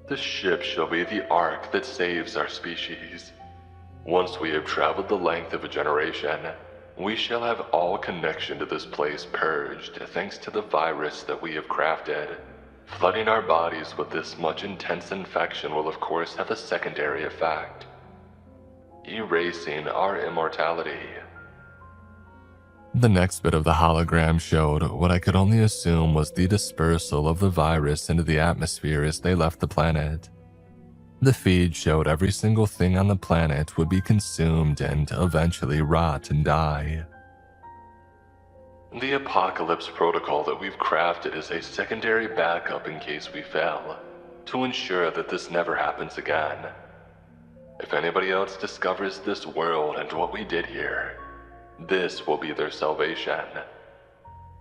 The ship shall be the ark that saves our species. Once we have traveled the length of a generation, we shall have all connection to this place purged thanks to the virus that we have crafted. Flooding our bodies with this much intense infection will of course have a secondary effect, erasing our immortality. The next bit of the hologram showed what I could only assume was the dispersal of the virus into the atmosphere as they left the planet. The feed showed every single thing on the planet would be consumed and eventually rot and die. The apocalypse protocol that we've crafted is a secondary backup in case we fail, to ensure that this never happens again. If anybody else discovers this world and what we did here, this will be their salvation.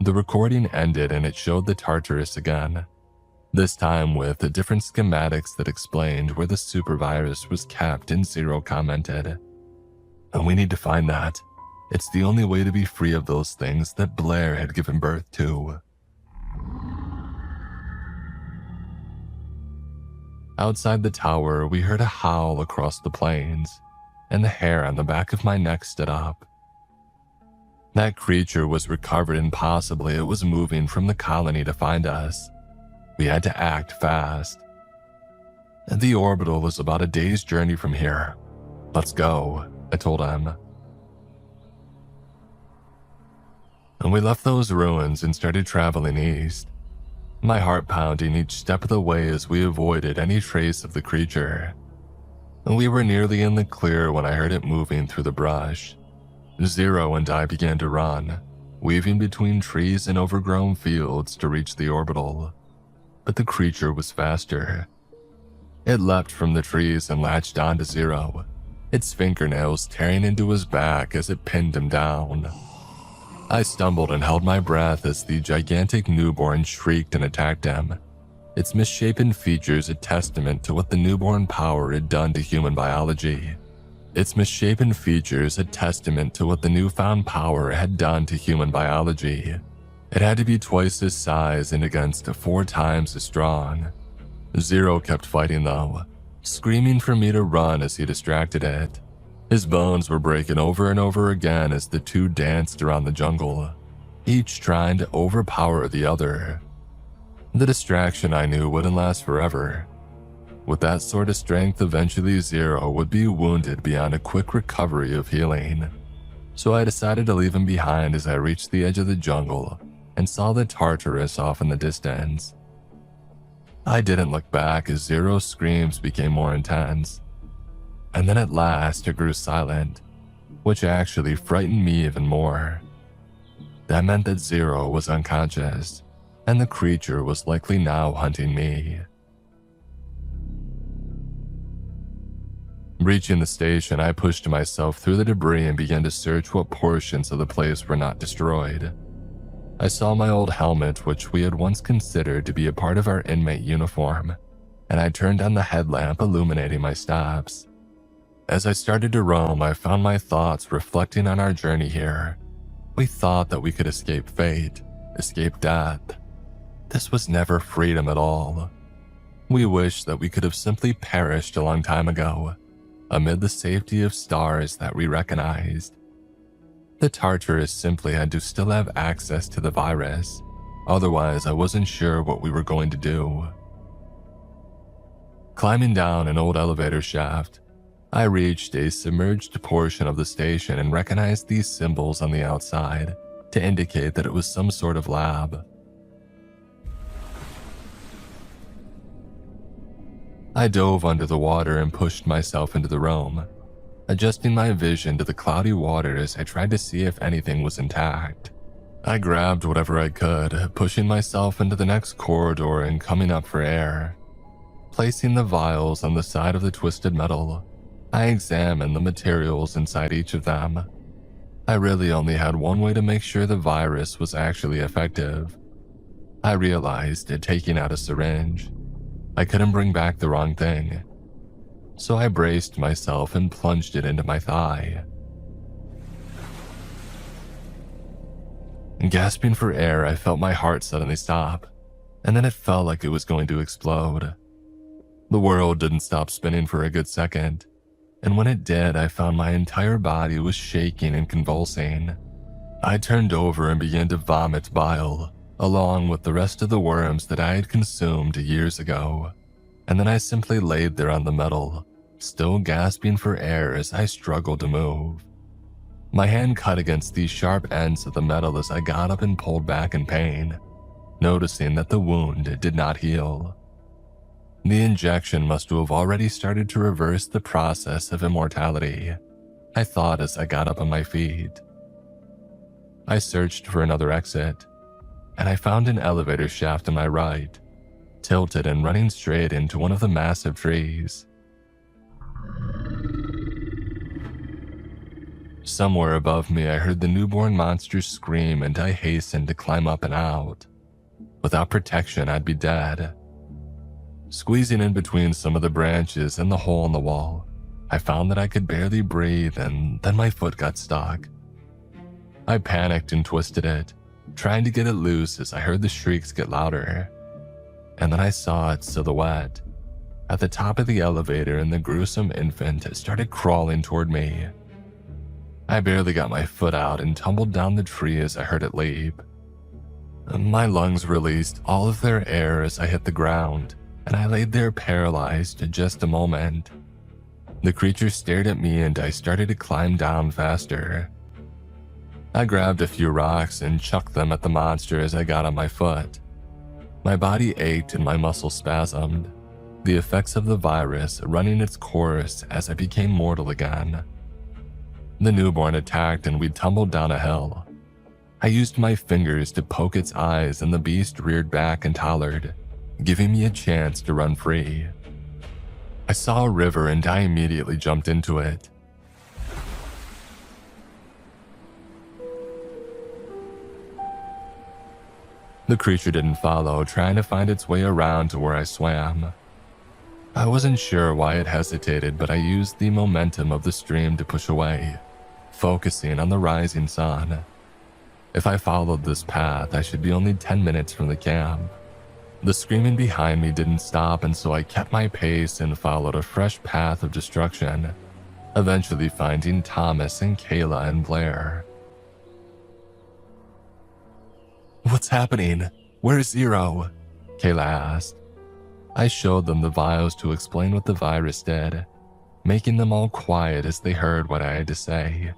The recording ended and it showed the Tartarus again, this time with the different schematics that explained where the supervirus was kept, and Zero commented, And we need to find that. It's the only way to be free of those things that Blair had given birth to. Outside the tower, we heard a howl across the plains, and the hair on the back of my neck stood up. That creature was recovered and possibly it was moving from the colony to find us. We had to act fast, The orbital is about a day's journey from here. Let's go, I told him. And we left those ruins and started traveling east, my heart pounding each step of the way as we avoided any trace of the creature. We were nearly in the clear when I heard it moving through the brush. Zero and I began to run, weaving between trees and overgrown fields to reach the orbital. But the creature was faster. It leapt from the trees and latched onto Zero, its fingernails tearing into his back as it pinned him down. I stumbled and held my breath as the gigantic newborn shrieked and attacked him, its misshapen features a testament to what the newborn power had done to human biology. Its misshapen features a testament to what the newfound power had done to human biology. It had to be twice his size and against 4 times as strong. Zero kept fighting though, screaming for me to run as he distracted it. His bones were breaking over and over again as the two danced around the jungle, each trying to overpower the other. The distraction I knew wouldn't last forever. With that sort of strength, eventually Zero would be wounded beyond a quick recovery of healing. So I decided to leave him behind as I reached the edge of the jungle and saw the Tartarus off in the distance. I didn't look back as Zero's screams became more intense. And then at last it grew silent, which actually frightened me even more. That meant that Zero was unconscious, and the creature was likely now hunting me. Reaching the station, I pushed myself through the debris and began to search what portions of the place were not destroyed. I saw my old helmet, which we had once considered to be a part of our inmate uniform, and I turned on the headlamp illuminating my steps. As I started to roam, I found my thoughts reflecting on our journey here. We thought that we could escape fate, escape death. This was never freedom at all. We wished that we could have simply perished a long time ago, amid the safety of stars that we recognized. The Tartarus simply had to still have access to the virus, otherwise I wasn't sure what we were going to do. Climbing down an old elevator shaft, I reached a submerged portion of the station and recognized these symbols on the outside to indicate that it was some sort of lab. I dove under the water and pushed myself into the room, adjusting my vision to the cloudy water as I tried to see if anything was intact. I grabbed whatever I could, pushing myself into the next corridor and coming up for air. Placing the vials on the side of the twisted metal, I examined the materials inside each of them. I really only had one way to make sure the virus was actually effective. I realized it taking out a syringe. I couldn't bring back the wrong thing. So I braced myself and plunged it into my thigh. Gasping for air, I felt my heart suddenly stop, and then it felt like it was going to explode. The world didn't stop spinning for a good second, and when it did, I found my entire body was shaking and convulsing. I turned over and began to vomit bile, along with the rest of the worms that I had consumed years ago, and then I simply laid there on the metal, still gasping for air as I struggled to move. My hand cut against these sharp ends of the metal as I got up and pulled back in pain, noticing that the wound did not heal. The injection must have already started to reverse the process of immortality, I thought as I got up on my feet. I searched for another exit, and I found an elevator shaft on my right, tilted and running straight into one of the massive trees. Somewhere above me, I heard the newborn monster scream, and I hastened to climb up and out. Without protection, I'd be dead. Squeezing in between some of the branches and the hole in the wall, I found that I could barely breathe, and then my foot got stuck. I panicked and twisted it, trying to get it loose as I heard the shrieks get louder. And then I saw its silhouette at the top of the elevator, and the gruesome infant started crawling toward me. I barely got my foot out and tumbled down the tree as I heard it leap. My lungs released all of their air as I hit the ground, and I laid there paralyzed in just a moment. The creature stared at me and I started to climb down faster. I grabbed a few rocks and chucked them at the monster as I got on my foot. My body ached and my muscles spasmed, the effects of the virus running its course as I became mortal again. The newborn attacked and we tumbled down a hill. I used my fingers to poke its eyes and the beast reared back and hollered, giving me a chance to run free. I saw a river and I immediately jumped into it. The creature didn't follow, trying to find its way around to where I swam. I wasn't sure why it hesitated, but I used the momentum of the stream to push away, focusing on the rising sun. If I followed this path, I should be only 10 minutes from the camp. The screaming behind me didn't stop, and so I kept my pace and followed a fresh path of destruction, eventually finding Thomas and Kayla and Blair. "What's happening? Where's Zero?" Kayla asked. I showed them the vials to explain what the virus did, making them all quiet as they heard what I had to say.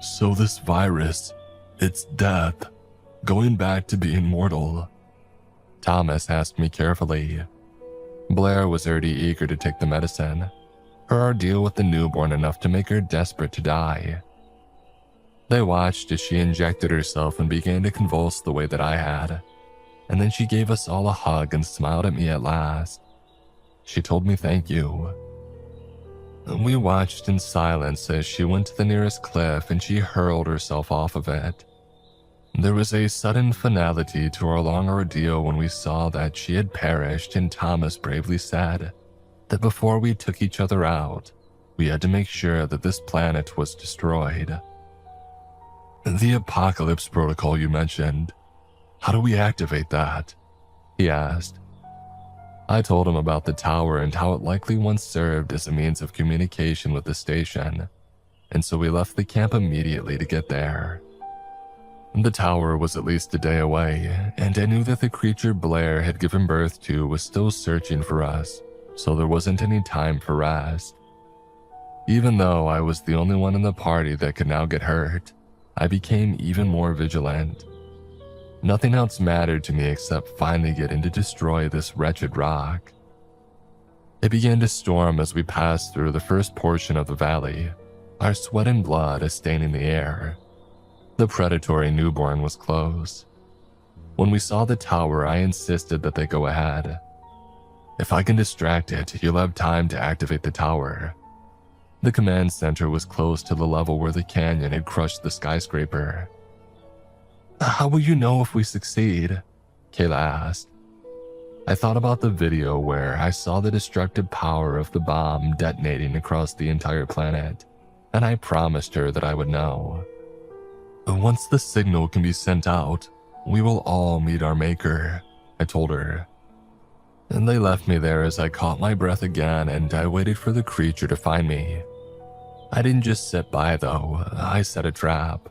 "So this virus, it's death, going back to being mortal?" Thomas asked me carefully. Blair was already eager to take the medicine, her ordeal with the newborn enough to make her desperate to die. They watched as she injected herself and began to convulse the way that I had, and then she gave us all a hug and smiled at me at last. She told me thank you. We watched in silence as she went to the nearest cliff and she hurled herself off of it. There was a sudden finality to our long ordeal when we saw that she had perished, and Thomas bravely said that before we took each other out, we had to make sure that this planet was destroyed. "The apocalypse protocol you mentioned, how do we activate that?" he asked. I told him about the tower and how it likely once served as a means of communication with the station, and so we left the camp immediately to get there. The tower was at least a day away, and I knew that the creature Blair had given birth to was still searching for us, so there wasn't any time for rest. Even though I was the only one in the party that could now get hurt, I became even more vigilant. Nothing else mattered to me except finally getting to destroy this wretched rock. It began to storm as we passed through the first portion of the valley, our sweat and blood staining the air. The predatory newborn was close. When we saw the tower, I insisted that they go ahead. "If I can distract it, you'll have time to activate the tower." The command center was close to the level where the canyon had crushed the skyscraper. "How will you know if we succeed?" Kayla asked. I thought about the video where I saw the destructive power of the bomb detonating across the entire planet, and I promised her that I would know. "Once the signal can be sent out, we will all meet our maker," I told her. And they left me there as I caught my breath again and I waited for the creature to find me. I didn't just sit by though, I set a trap.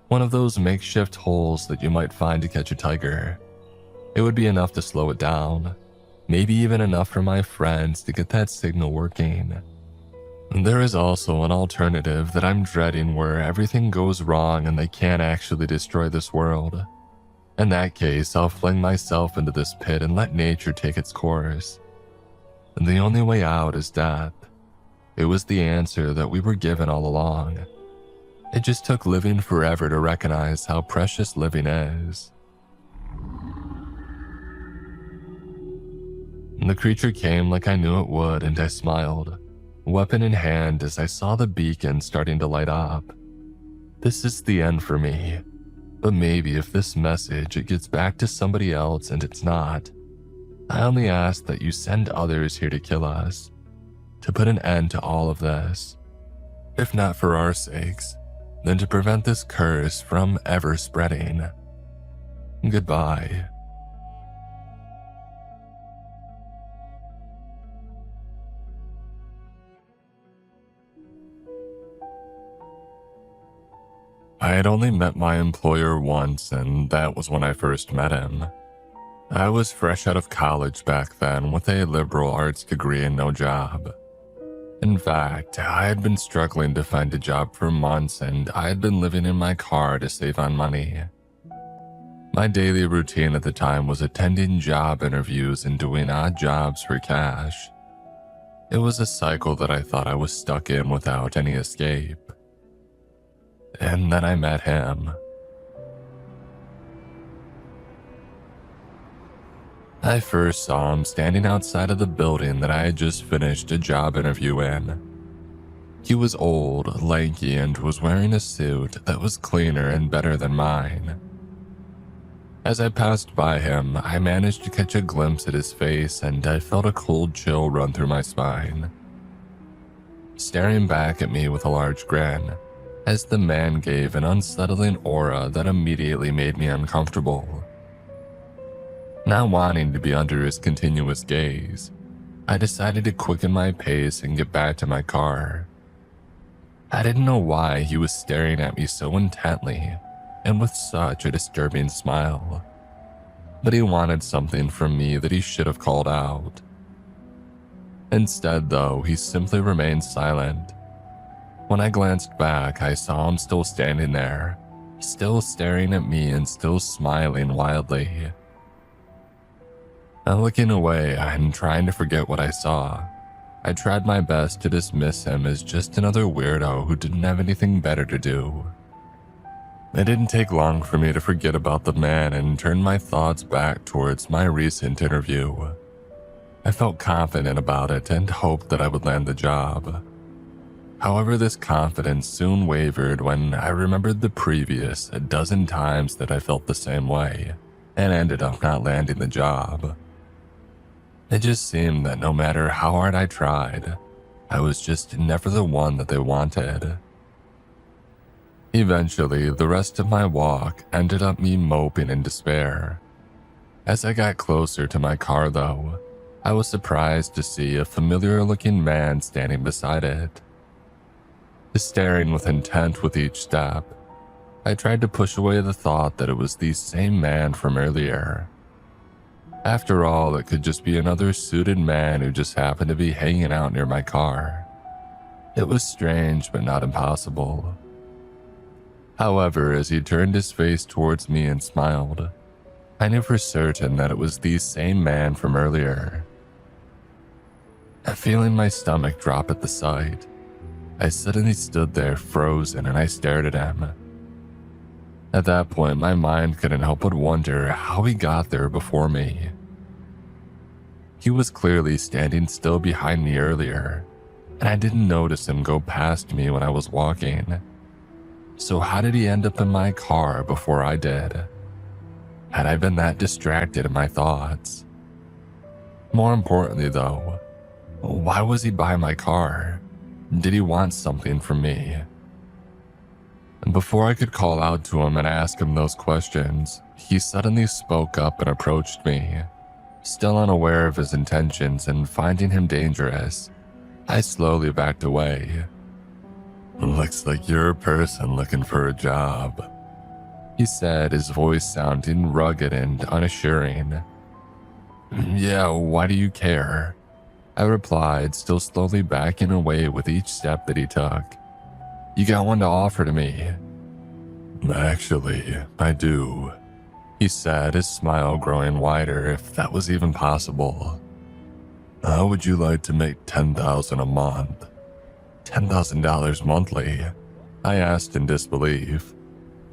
One of those makeshift holes that you might find to catch a tiger. It would be enough to slow it down, maybe even enough for my friends to get that signal working. There is also an alternative that I'm dreading where everything goes wrong and they can't actually destroy this world. In that case, I'll fling myself into this pit and let nature take its course. And the only way out is death. It was the answer that we were given all along. It just took living forever to recognize how precious living is. The creature came like I knew it would, and I smiled, weapon in hand, as I saw the beacon starting to light up. This is the end for me, but maybe if this message it gets back to somebody else and it's not, I only ask that you send others here to kill us, to put an end to all of this. If not for our sakes, then to prevent this curse from ever spreading. Goodbye. I had only met my employer once, and that was when I first met him. I was fresh out of college back then with a liberal arts degree and no job. In fact, I had been struggling to find a job for months and I had been living in my car to save on money. My daily routine at the time was attending job interviews and doing odd jobs for cash. It was a cycle that I thought I was stuck in without any escape. And then I met him. I first saw him standing outside of the building that I had just finished a job interview in. He was old, lanky, and was wearing a suit that was cleaner and better than mine. As I passed by him, I managed to catch a glimpse at his face and I felt a cold chill run through my spine. Staring back at me with a large grin, as the man gave an unsettling aura that immediately made me uncomfortable. Not wanting to be under his continuous gaze, I decided to quicken my pace and get back to my car. I didn't know why he was staring at me so intently and with such a disturbing smile, but he wanted something from me that he should have called out. Instead, though, he simply remained silent. When I glanced back, I saw him still standing there, still staring at me and still smiling wildly. Looking away and trying to forget what I saw, I tried my best to dismiss him as just another weirdo who didn't have anything better to do. It didn't take long for me to forget about the man and turn my thoughts back towards my recent interview. I felt confident about it and hoped that I would land the job. However, this confidence soon wavered when I remembered the previous a dozen times that I felt the same way and ended up not landing the job. It just seemed that no matter how hard I tried, I was just never the one that they wanted. Eventually, the rest of my walk ended up me moping in despair. As I got closer to my car, though, I was surprised to see a familiar-looking man standing beside it. Staring with intent with each step, I tried to push away the thought that it was the same man from earlier. After all, it could just be another suited man who just happened to be hanging out near my car. It was strange, but not impossible. However, as he turned his face towards me and smiled, I knew for certain that it was the same man from earlier. Feeling my stomach drop at the sight, I suddenly stood there frozen and I stared at him. At that point, my mind couldn't help but wonder how he got there before me. He was clearly standing still behind me earlier, and I didn't notice him go past me when I was walking. So how did he end up in my car before I did? Had I been that distracted in my thoughts? More importantly though, why was he by my car? Did he want something from me? And before I could call out to him and ask him those questions, he suddenly spoke up and approached me. Still unaware of his intentions and finding him dangerous, I slowly backed away. "Looks like you're a person looking for a job," he said, his voice sounding rugged and unassuring. "Yeah, why do you care?" I replied, still slowly backing away with each step that he took. "You got one to offer to me?" "Actually, I do," he said, his smile growing wider, if that was even possible. "How would you like to make $10,000 a month?" $10,000 monthly? I asked in disbelief.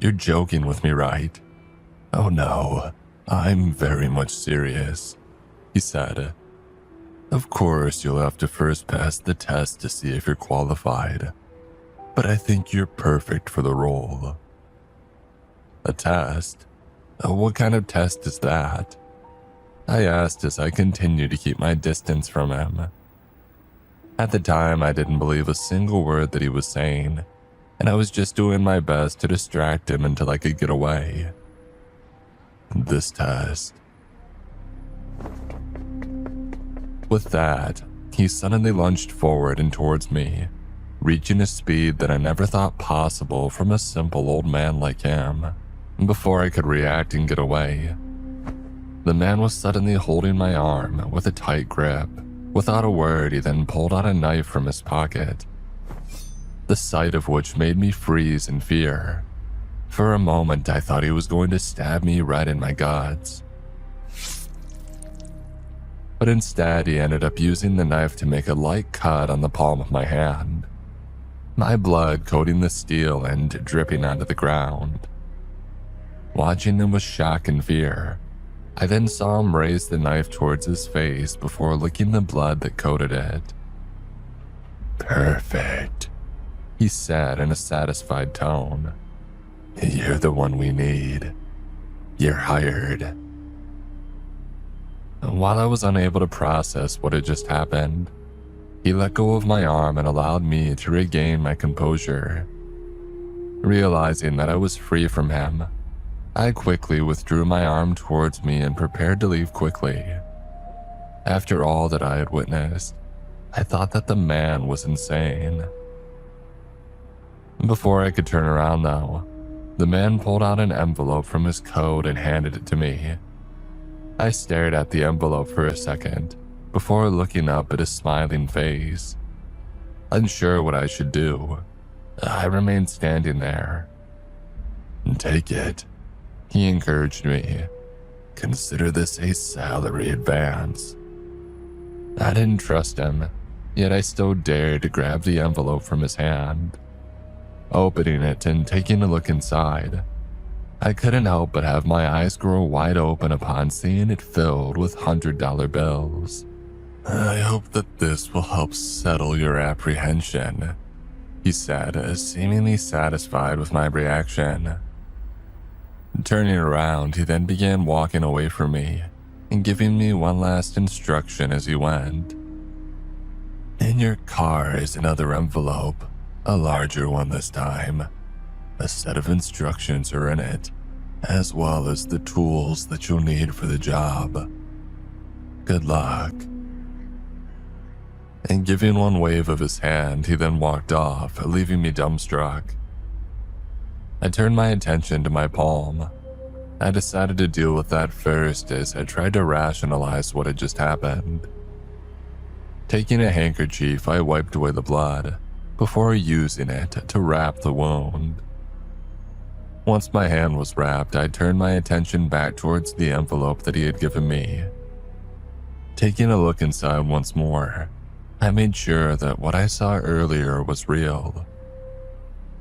"You're joking with me, right?" "Oh no, I'm very much serious," he said. "Of course, you'll have to first pass the test to see if you're qualified, but I think you're perfect for the role." "A test? What kind of test is that?" I asked as I continued to keep my distance from him. At the time, I didn't believe a single word that he was saying, and I was just doing my best to distract him until I could get away. "This test." With that, he suddenly lunged forward and towards me, reaching a speed that I never thought possible from a simple old man like him. Before I could react and get away, The man was suddenly holding my arm with a tight grip. Without a word, he then pulled out a knife from his pocket, the sight of which made me freeze in fear. For a moment, I thought he was going to stab me right in my guts. But instead, he ended up using the knife to make a light cut on the palm of my hand, my blood coating the steel and dripping onto the ground. Watching him with shock and fear, I then saw him raise the knife towards his face before licking the blood that coated it. "Perfect," he said in a satisfied tone. "You're the one we need. You're hired." While I was unable to process what had just happened, he let go of my arm and allowed me to regain my composure. Realizing that I was free from him, I quickly withdrew my arm towards me and prepared to leave quickly. After all that I had witnessed, I thought that the man was insane. Before I could turn around though, the man pulled out an envelope from his coat and handed it to me. I stared at the envelope for a second before looking up at his smiling face. Unsure what I should do, I remained standing there. "Take it," he encouraged me. "Consider this a salary advance." I didn't trust him, yet I still dared to grab the envelope from his hand. Opening it and taking a look inside, I couldn't help but have my eyes grow wide open upon seeing it filled with $100 bills. "I hope that this will help settle your apprehension," he said, seemingly satisfied with my reaction. Turning around, he then began walking away from me and giving me one last instruction as he went. "In your car is another envelope, a larger one this time. A set of instructions are in it, as well as the tools that you'll need for the job. Good luck." And giving one wave of his hand, he then walked off, leaving me dumbstruck. I turned my attention to my palm. I decided to deal with that first as I tried to rationalize what had just happened. Taking a handkerchief, I wiped away the blood before using it to wrap the wound. Once my hand was wrapped, I turned my attention back towards the envelope that he had given me. Taking a look inside once more, I made sure that what I saw earlier was real.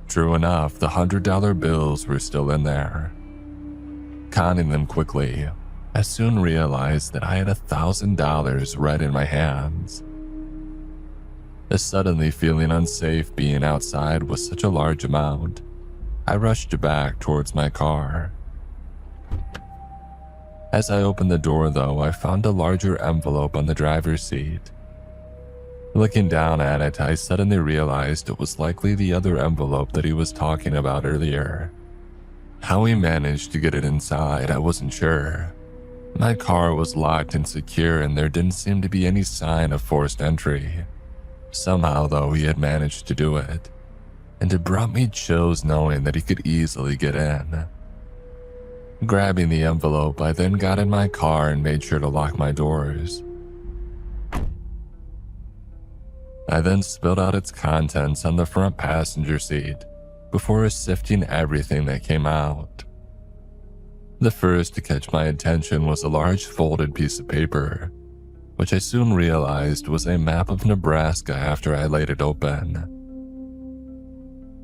True enough, the $100 bills were still in there. Conning them quickly, I soon realized that I had $1,000 right in my hands. Suddenly feeling unsafe being outside with such a large amount, I rushed back towards my car. As I opened the door though, I found a larger envelope on the driver's seat. Looking down at it, I suddenly realized it was likely the other envelope that he was talking about earlier. How he managed to get it inside, I wasn't sure. My car was locked and secure and there didn't seem to be any sign of forced entry. Somehow though, he had managed to do it, and it brought me chills knowing that he could easily get in. Grabbing the envelope, I then got in my car and made sure to lock my doors. I then spilled out its contents on the front passenger seat before sifting everything that came out. The first to catch my attention was a large folded piece of paper, which I soon realized was a map of Nebraska after I laid it open.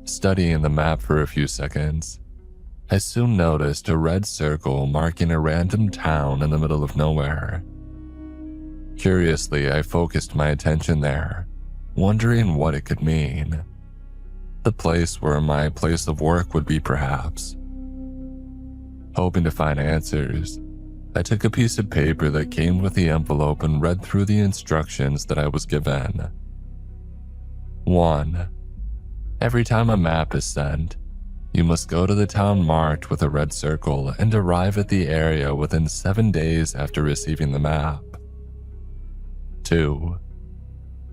Studying the map for a few seconds, I soon noticed a red circle marking a random town in the middle of nowhere. Curiously, I focused my attention there, wondering what it could mean. The place where my place of work would be, perhaps. Hoping to find answers, I took a piece of paper that came with the envelope and read through the instructions that I was given. 1. Every time a map is sent, you must go to the town marked with a red circle and arrive at the area within 7 days after receiving the map. 2.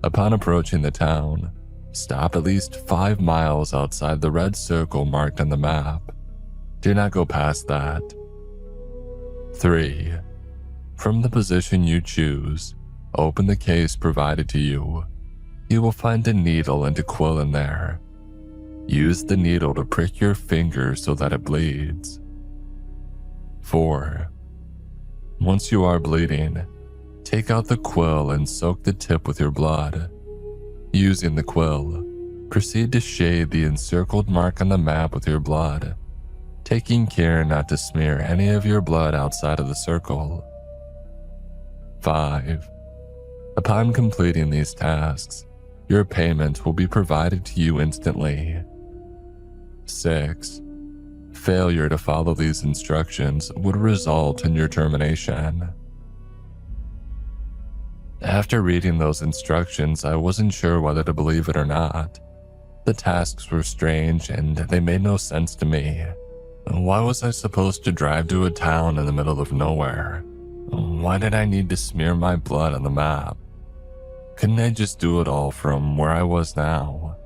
Upon approaching the town, stop at least 5 miles outside the red circle marked on the map. Do not go past that. 3. From the position you choose, open the case provided to you. You will find a needle and a quill in there. Use the needle to prick your finger so that it bleeds. 4. Once you are bleeding, take out the quill and soak the tip with your blood. Using the quill, proceed to shade the encircled mark on the map with your blood, taking care not to smear any of your blood outside of the circle. 5. Upon completing these tasks, your payment will be provided to you instantly. 6. Failure to follow these instructions would result in your termination. After reading those instructions, I wasn't sure whether to believe it or not. The tasks were strange and they made no sense to me. Why was I supposed to drive to a town in the middle of nowhere? Why did I need to smear my blood on the map? Couldn't I just do it all from where I was now?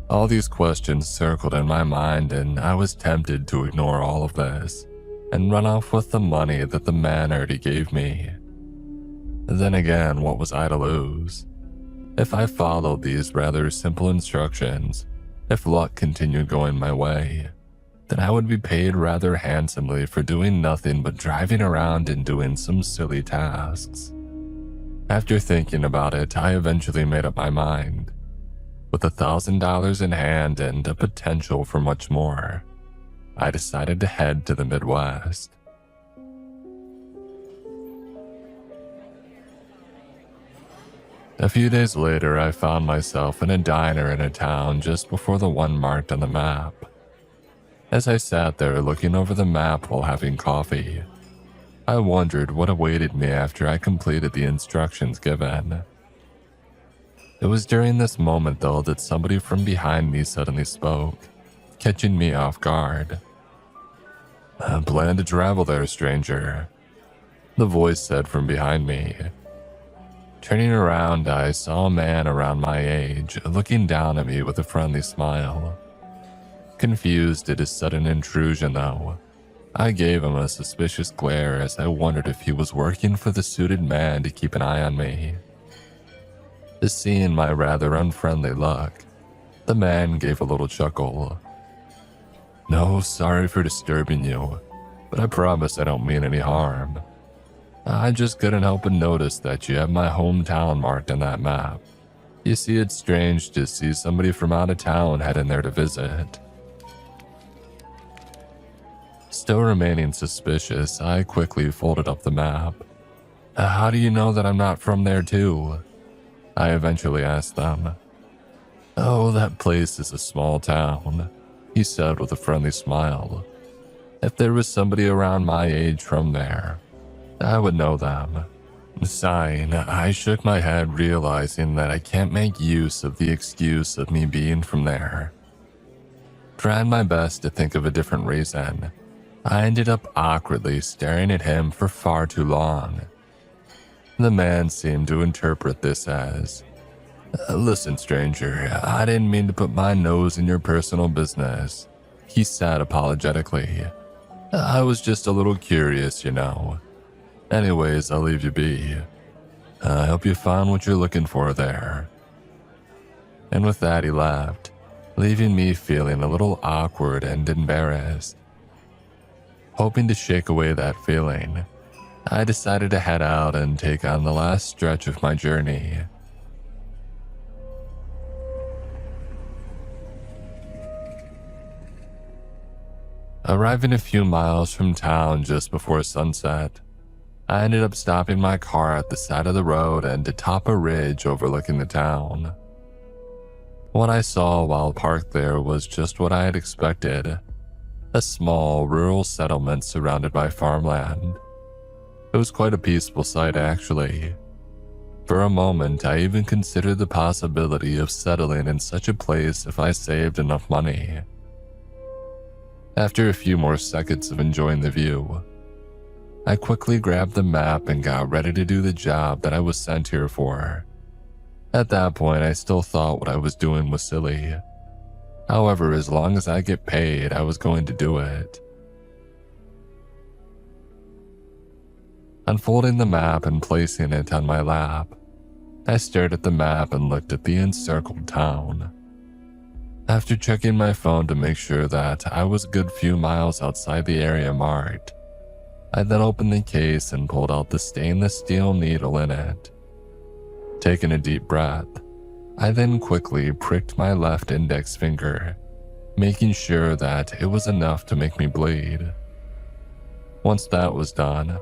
All these questions circled in my mind, and I was tempted to ignore all of this and run off with the money that the man already gave me. Then again, what was I to lose? If I followed these rather simple instructions, if luck continued going my way, then I would be paid rather handsomely for doing nothing but driving around and doing some silly tasks. After thinking about it, I eventually made up my mind. With $1,000 in hand and a potential for much more, I decided to head to the Midwest. A few days later, I found myself in a diner in a town just before the one marked on the map. As I sat there looking over the map while having coffee, I wondered what awaited me after I completed the instructions given. It was during this moment, though, that somebody from behind me suddenly spoke, catching me off guard. "I plan to travel there, stranger," the voice said from behind me. Turning around, I saw a man around my age looking down at me with a friendly smile. Confused at his sudden intrusion, though, I gave him a suspicious glare as I wondered if he was working for the suited man to keep an eye on me. Seeing my rather unfriendly look, the man gave a little chuckle. "No, sorry for disturbing you, but I promise I don't mean any harm. I just couldn't help but notice that you have my hometown marked on that map. You see, it's strange to see somebody from out of town heading there to visit." Still remaining suspicious, I quickly folded up the map. "How do you know that I'm not from there too?" I eventually asked them. "Oh, that place is a small town," he said with a friendly smile. "If there was somebody around my age from there, I would know them." Sighing, I shook my head, realizing that I can't make use of the excuse of me being from there. Trying my best to think of a different reason, I ended up awkwardly staring at him for far too long. The man seemed to interpret this as, "Listen, stranger, I didn't mean to put my nose in your personal business," he said apologetically. "I was just a little curious, you know. Anyways, I'll leave you be. I hope you found what you're looking for there." And with that, he left, leaving me feeling a little awkward and embarrassed. Hoping to shake away that feeling, I decided to head out and take on the last stretch of my journey. Arriving a few miles from town just before sunset, I ended up stopping my car at the side of the road and atop a ridge overlooking the town. What I saw while parked there was just what I had expected, a small rural settlement surrounded by farmland. It was quite a peaceful sight, actually. For a moment, I even considered the possibility of settling in such a place if I saved enough money. After a few more seconds of enjoying the view, I quickly grabbed the map and got ready to do the job that I was sent here for. At that point, I still thought what I was doing was silly. However, as long as I get paid, I was going to do it. Unfolding the map and placing it on my lap, I stared at the map and looked at the encircled town. After checking my phone to make sure that I was a good few miles outside the area marked, I then opened the case and pulled out the stainless steel needle in it. Taking a deep breath, I then quickly pricked my left index finger, making sure that it was enough to make me bleed. Once that was done,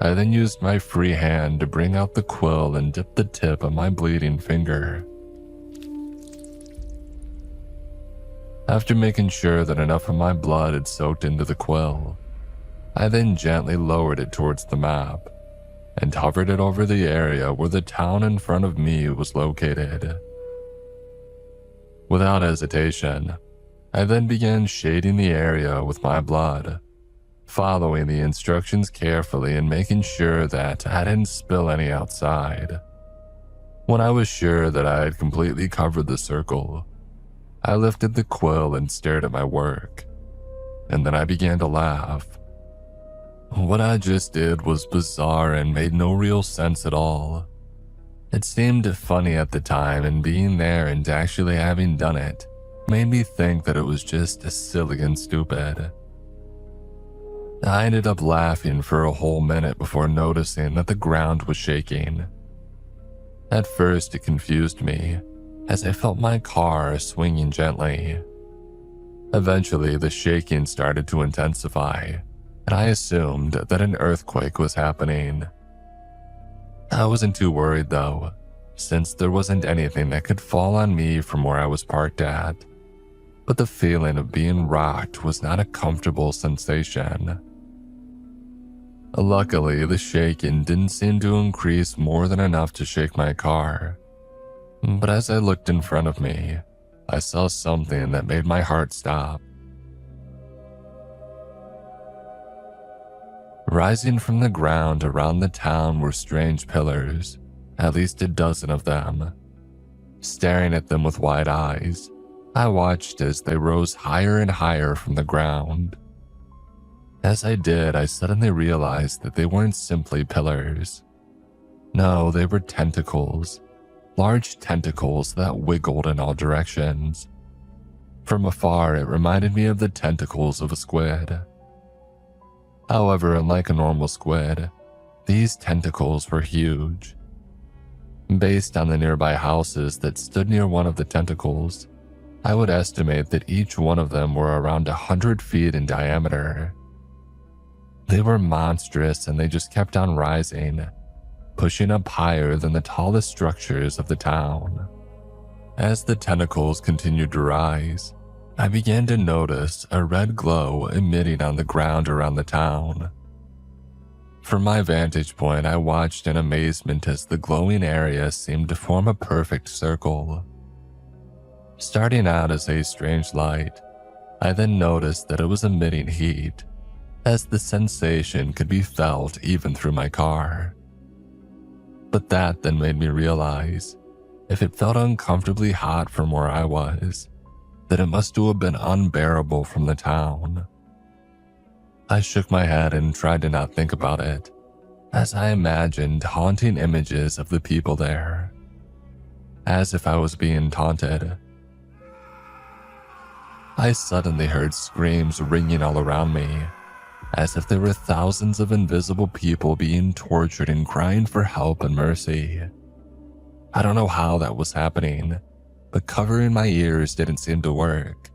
I then used my free hand to bring out the quill and dip the tip of my bleeding finger. After making sure that enough of my blood had soaked into the quill, I then gently lowered it towards the map and hovered it over the area where the town in front of me was located. Without hesitation, I then began shading the area with my blood, following the instructions carefully and making sure that I didn't spill any outside. When I was sure that I had completely covered the circle, I lifted the quill and stared at my work, and then I began to laugh. What I just did was bizarre and made no real sense at all. It seemed funny at the time, and being there and actually having done it made me think that it was just silly and stupid. I ended up laughing for a whole minute before noticing that the ground was shaking. At first it confused me, as I felt my car swinging gently. Eventually the shaking started to intensify, and I assumed that an earthquake was happening. I wasn't too worried though, since there wasn't anything that could fall on me from where I was parked at, but the feeling of being rocked was not a comfortable sensation. Luckily, the shaking didn't seem to increase more than enough to shake my car, but as I looked in front of me, I saw something that made my heart stop. Rising from the ground around the town were strange pillars, at least a dozen of them. Staring at them with wide eyes, I watched as they rose higher and higher from the ground. As I did, I suddenly realized that they weren't simply pillars. No, they were tentacles, large tentacles that wiggled in all directions. From afar, it reminded me of the tentacles of a squid. However, unlike a normal squid, these tentacles were huge. Based on the nearby houses that stood near one of the tentacles, I would estimate that each one of them were around 100 feet in diameter. They were monstrous, and they just kept on rising, pushing up higher than the tallest structures of the town. As the tentacles continued to rise, I began to notice a red glow emitting on the ground around the town. From my vantage point, I watched in amazement as the glowing area seemed to form a perfect circle. Starting out as a strange light, I then noticed that it was emitting heat, as the sensation could be felt even through my car. But that then made me realize, if it felt uncomfortably hot from where I was, that it must have been unbearable from the town. I shook my head and tried to not think about it, as I imagined haunting images of the people there, as if I was being taunted. I suddenly heard screams ringing all around me, as if there were thousands of invisible people being tortured and crying for help and mercy. I don't know how that was happening, but covering my ears didn't seem to work.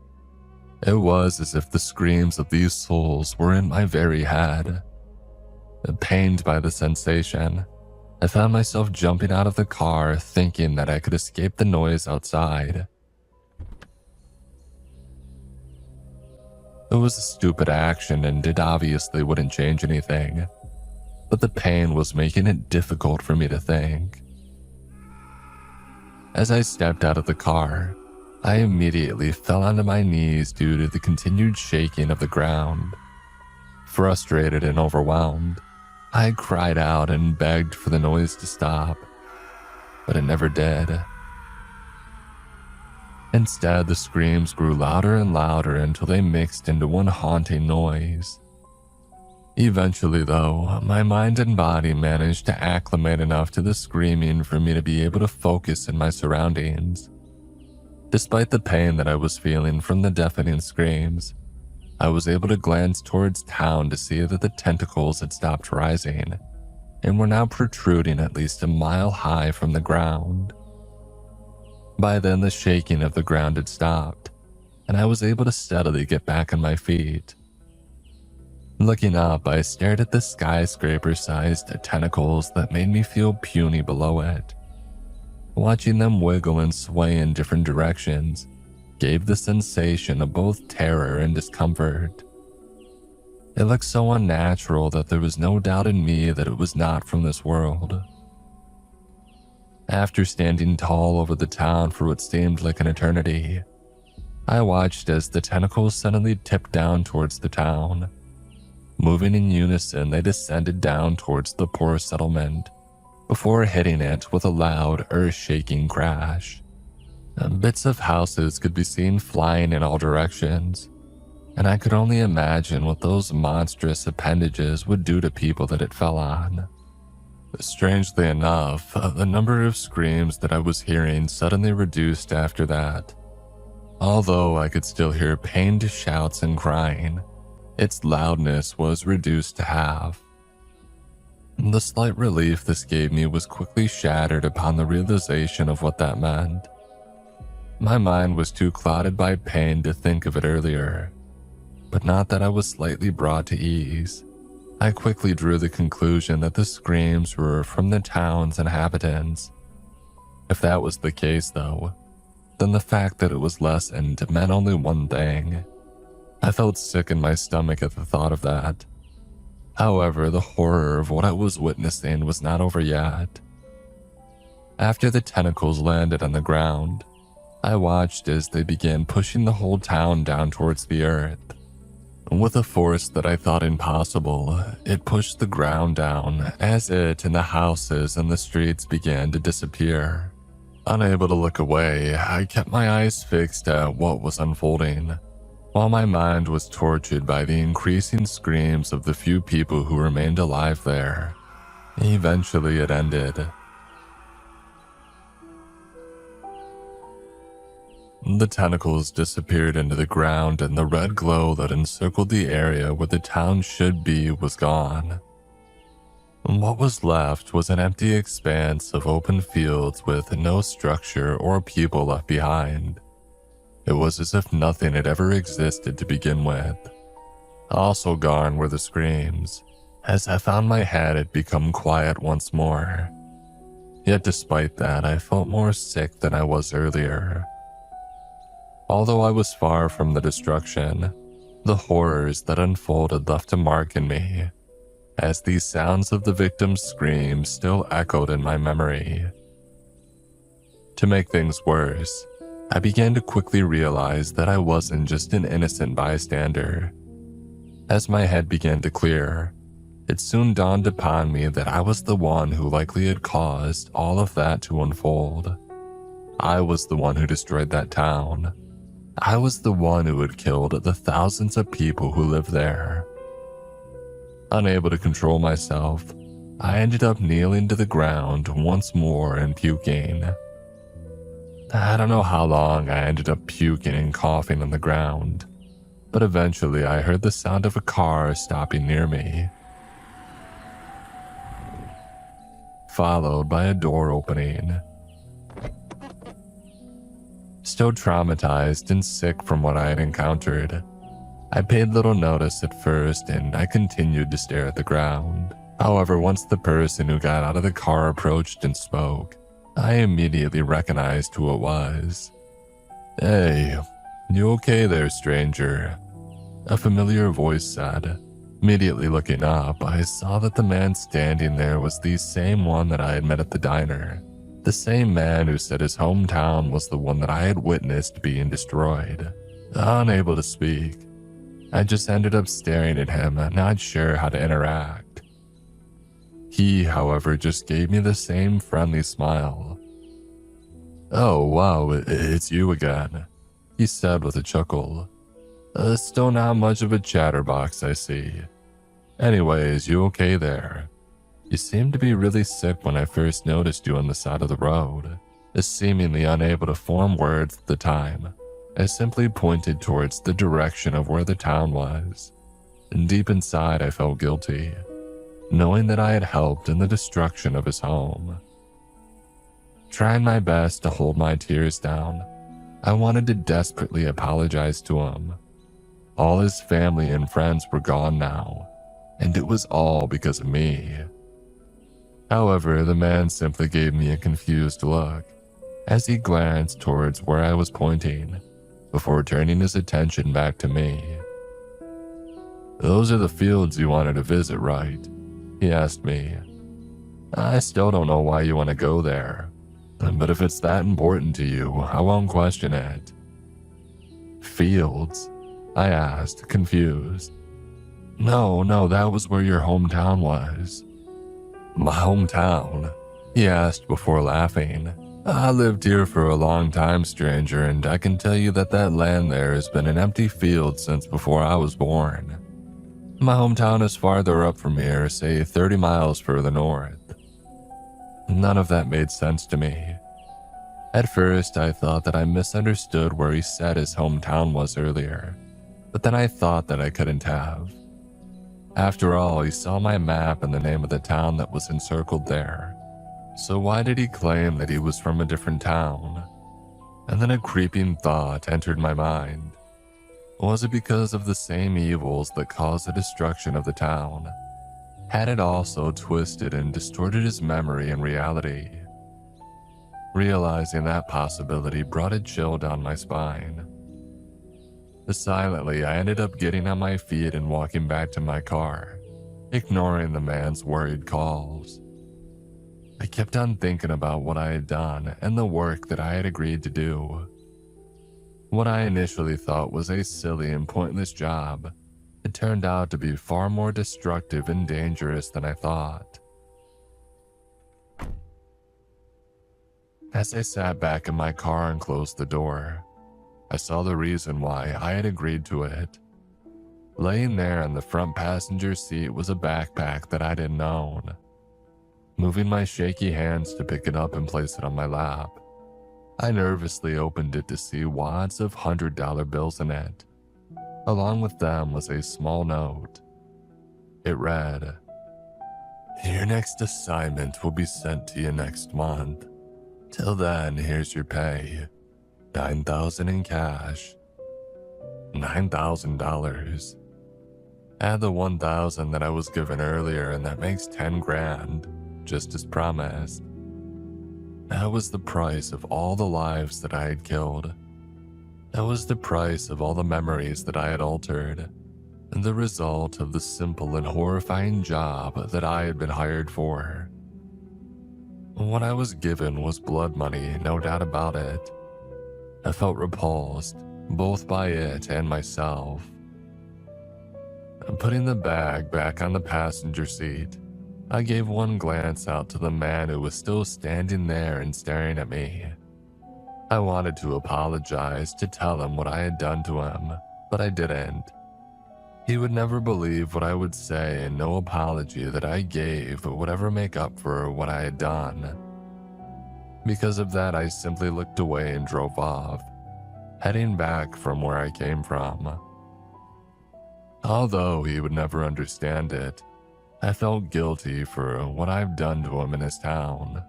It was as if the screams of these souls were in my very head. Pained by the sensation, I found myself jumping out of the car thinking that I could escape the noise outside. It was a stupid action and it obviously wouldn't change anything, but the pain was making it difficult for me to think. As I stepped out of the car, I immediately fell onto my knees due to the continued shaking of the ground. Frustrated and overwhelmed, I cried out and begged for the noise to stop, but it never did. Instead, the screams grew louder and louder until they mixed into one haunting noise. Eventually, though, my mind and body managed to acclimate enough to the screaming for me to be able to focus in my surroundings. Despite the pain that I was feeling from the deafening screams, I was able to glance towards town to see that the tentacles had stopped rising and were now protruding at least a mile high from the ground. By then, the shaking of the ground had stopped, and I was able to steadily get back on my feet. Looking up, I stared at the skyscraper-sized tentacles that made me feel puny below it. Watching them wiggle and sway in different directions gave the sensation of both terror and discomfort. It looked so unnatural that there was no doubt in me that it was not from this world. After standing tall over the town for what seemed like an eternity, I watched as the tentacles suddenly tipped down towards the town. Moving in unison, they descended down towards the poor settlement, before hitting it with a loud, earth-shaking crash. Bits of houses could be seen flying in all directions, and I could only imagine what those monstrous appendages would do to people that it fell on. Strangely enough, the number of screams that I was hearing suddenly reduced after that. Although I could still hear pained shouts and crying, its loudness was reduced to half. The slight relief this gave me was quickly shattered upon the realization of what that meant. My mind was too clouded by pain to think of it earlier, but not that I was slightly brought to ease. I quickly drew the conclusion that the screams were from the town's inhabitants. If that was the case, though, then the fact that it was lessened meant only one thing. I felt sick in my stomach at the thought of that. However, the horror of what I was witnessing was not over yet. After the tentacles landed on the ground, I watched as they began pushing the whole town down towards the earth. With a force that I thought impossible, it pushed the ground down as it and the houses and the streets began to disappear. Unable to look away, I kept my eyes fixed at what was unfolding, while my mind was tortured by the increasing screams of the few people who remained alive there. Eventually it ended. The tentacles disappeared into the ground and the red glow that encircled the area where the town should be was gone. What was left was an empty expanse of open fields with no structure or people left behind. It was as if nothing had ever existed to begin with. Also gone were the screams. As I found my head had become quiet once more. Yet despite that, I felt more sick than I was earlier. Although I was far from the destruction, the horrors that unfolded left a mark in me, as these sounds of the victim's screams still echoed in my memory. To make things worse, I began to quickly realize that I wasn't just an innocent bystander. As my head began to clear, it soon dawned upon me that I was the one who likely had caused all of that to unfold. I was the one who destroyed that town. I was the one who had killed the thousands of people who lived there. Unable to control myself, I ended up kneeling to the ground once more and puking. I don't know how long I ended up puking and coughing on the ground, but eventually I heard the sound of a car stopping near me, followed by a door opening. Still traumatized and sick from what I had encountered, I paid little notice at first and I continued to stare at the ground. However, once the person who got out of the car approached and spoke, I immediately recognized who it was. "Hey, you okay there, stranger?" a familiar voice said. Immediately looking up, I saw that the man standing there was the same one that I had met at the diner. The same man who said his hometown was the one that I had witnessed being destroyed. Unable to speak, I just ended up staring at him, not sure how to interact. He, however, just gave me the same friendly smile. "Oh wow, it's you again," he said with a chuckle. "Still not much of a chatterbox, I see. Anyways, you okay there? You seemed to be really sick when I first noticed you on the side of the road. Seemingly unable to form words at the time, I simply pointed towards the direction of where the town was. And deep inside, I felt guilty, knowing that I had helped in the destruction of his home. Trying my best to hold my tears down, I wanted to desperately apologize to him. All his family and friends were gone now, and it was all because of me. However, the man simply gave me a confused look as he glanced towards where I was pointing before turning his attention back to me. "Those are the fields you wanted to visit, right?" he asked me. "I still don't know why you want to go there, but if it's that important to you, I won't question it." "Fields?" I asked, confused. No, that was where your hometown was." "My hometown?" he asked before laughing. "I lived here for a long time, stranger, and I can tell you that that land there has been an empty field since before I was born. My hometown is farther up from here, say 30 miles further north." None of that made sense to me. At first, I thought that I misunderstood where he said his hometown was earlier, but then I thought that I couldn't have. After all, he saw my map and the name of the town that was encircled there. So why did he claim that he was from a different town? And then a creeping thought entered my mind. Was it because of the same evils that caused the destruction of the town? Had it also twisted and distorted his memory and reality? Realizing that possibility brought a chill down my spine. Silently, I ended up getting on my feet and walking back to my car, ignoring the man's worried calls. I kept on thinking about what I had done and the work that I had agreed to do. What I initially thought was a silly and pointless job, it turned out to be far more destructive and dangerous than I thought. As I sat back in my car and closed the door, I saw the reason why I had agreed to it. Laying there in the front passenger seat was a backpack that I didn't own. Moving my shaky hands to pick it up and place it on my lap, I nervously opened it to see wads of $100 bills in it. Along with them was a small note. It read, "Your next assignment will be sent to you next month. Till then, here's your pay. $9,000 in cash." $9,000. Add the $1,000 that I was given earlier and that makes 10 grand, just as promised. That was the price of all the lives that I had killed. That was the price of all the memories that I had altered, and the result of the simple and horrifying job that I had been hired for. What I was given was blood money, no doubt about it. I felt repulsed, both by it and myself. Putting the bag back on the passenger seat, I gave one glance out to the man who was still standing there and staring at me. I wanted to apologize, to tell him what I had done to him, but I didn't. He would never believe what I would say, and no apology that I gave would ever make up for what I had done. Because of that, I simply looked away and drove off, heading back from where I came from. Although he would never understand it, I felt guilty for what I've done to him in his town.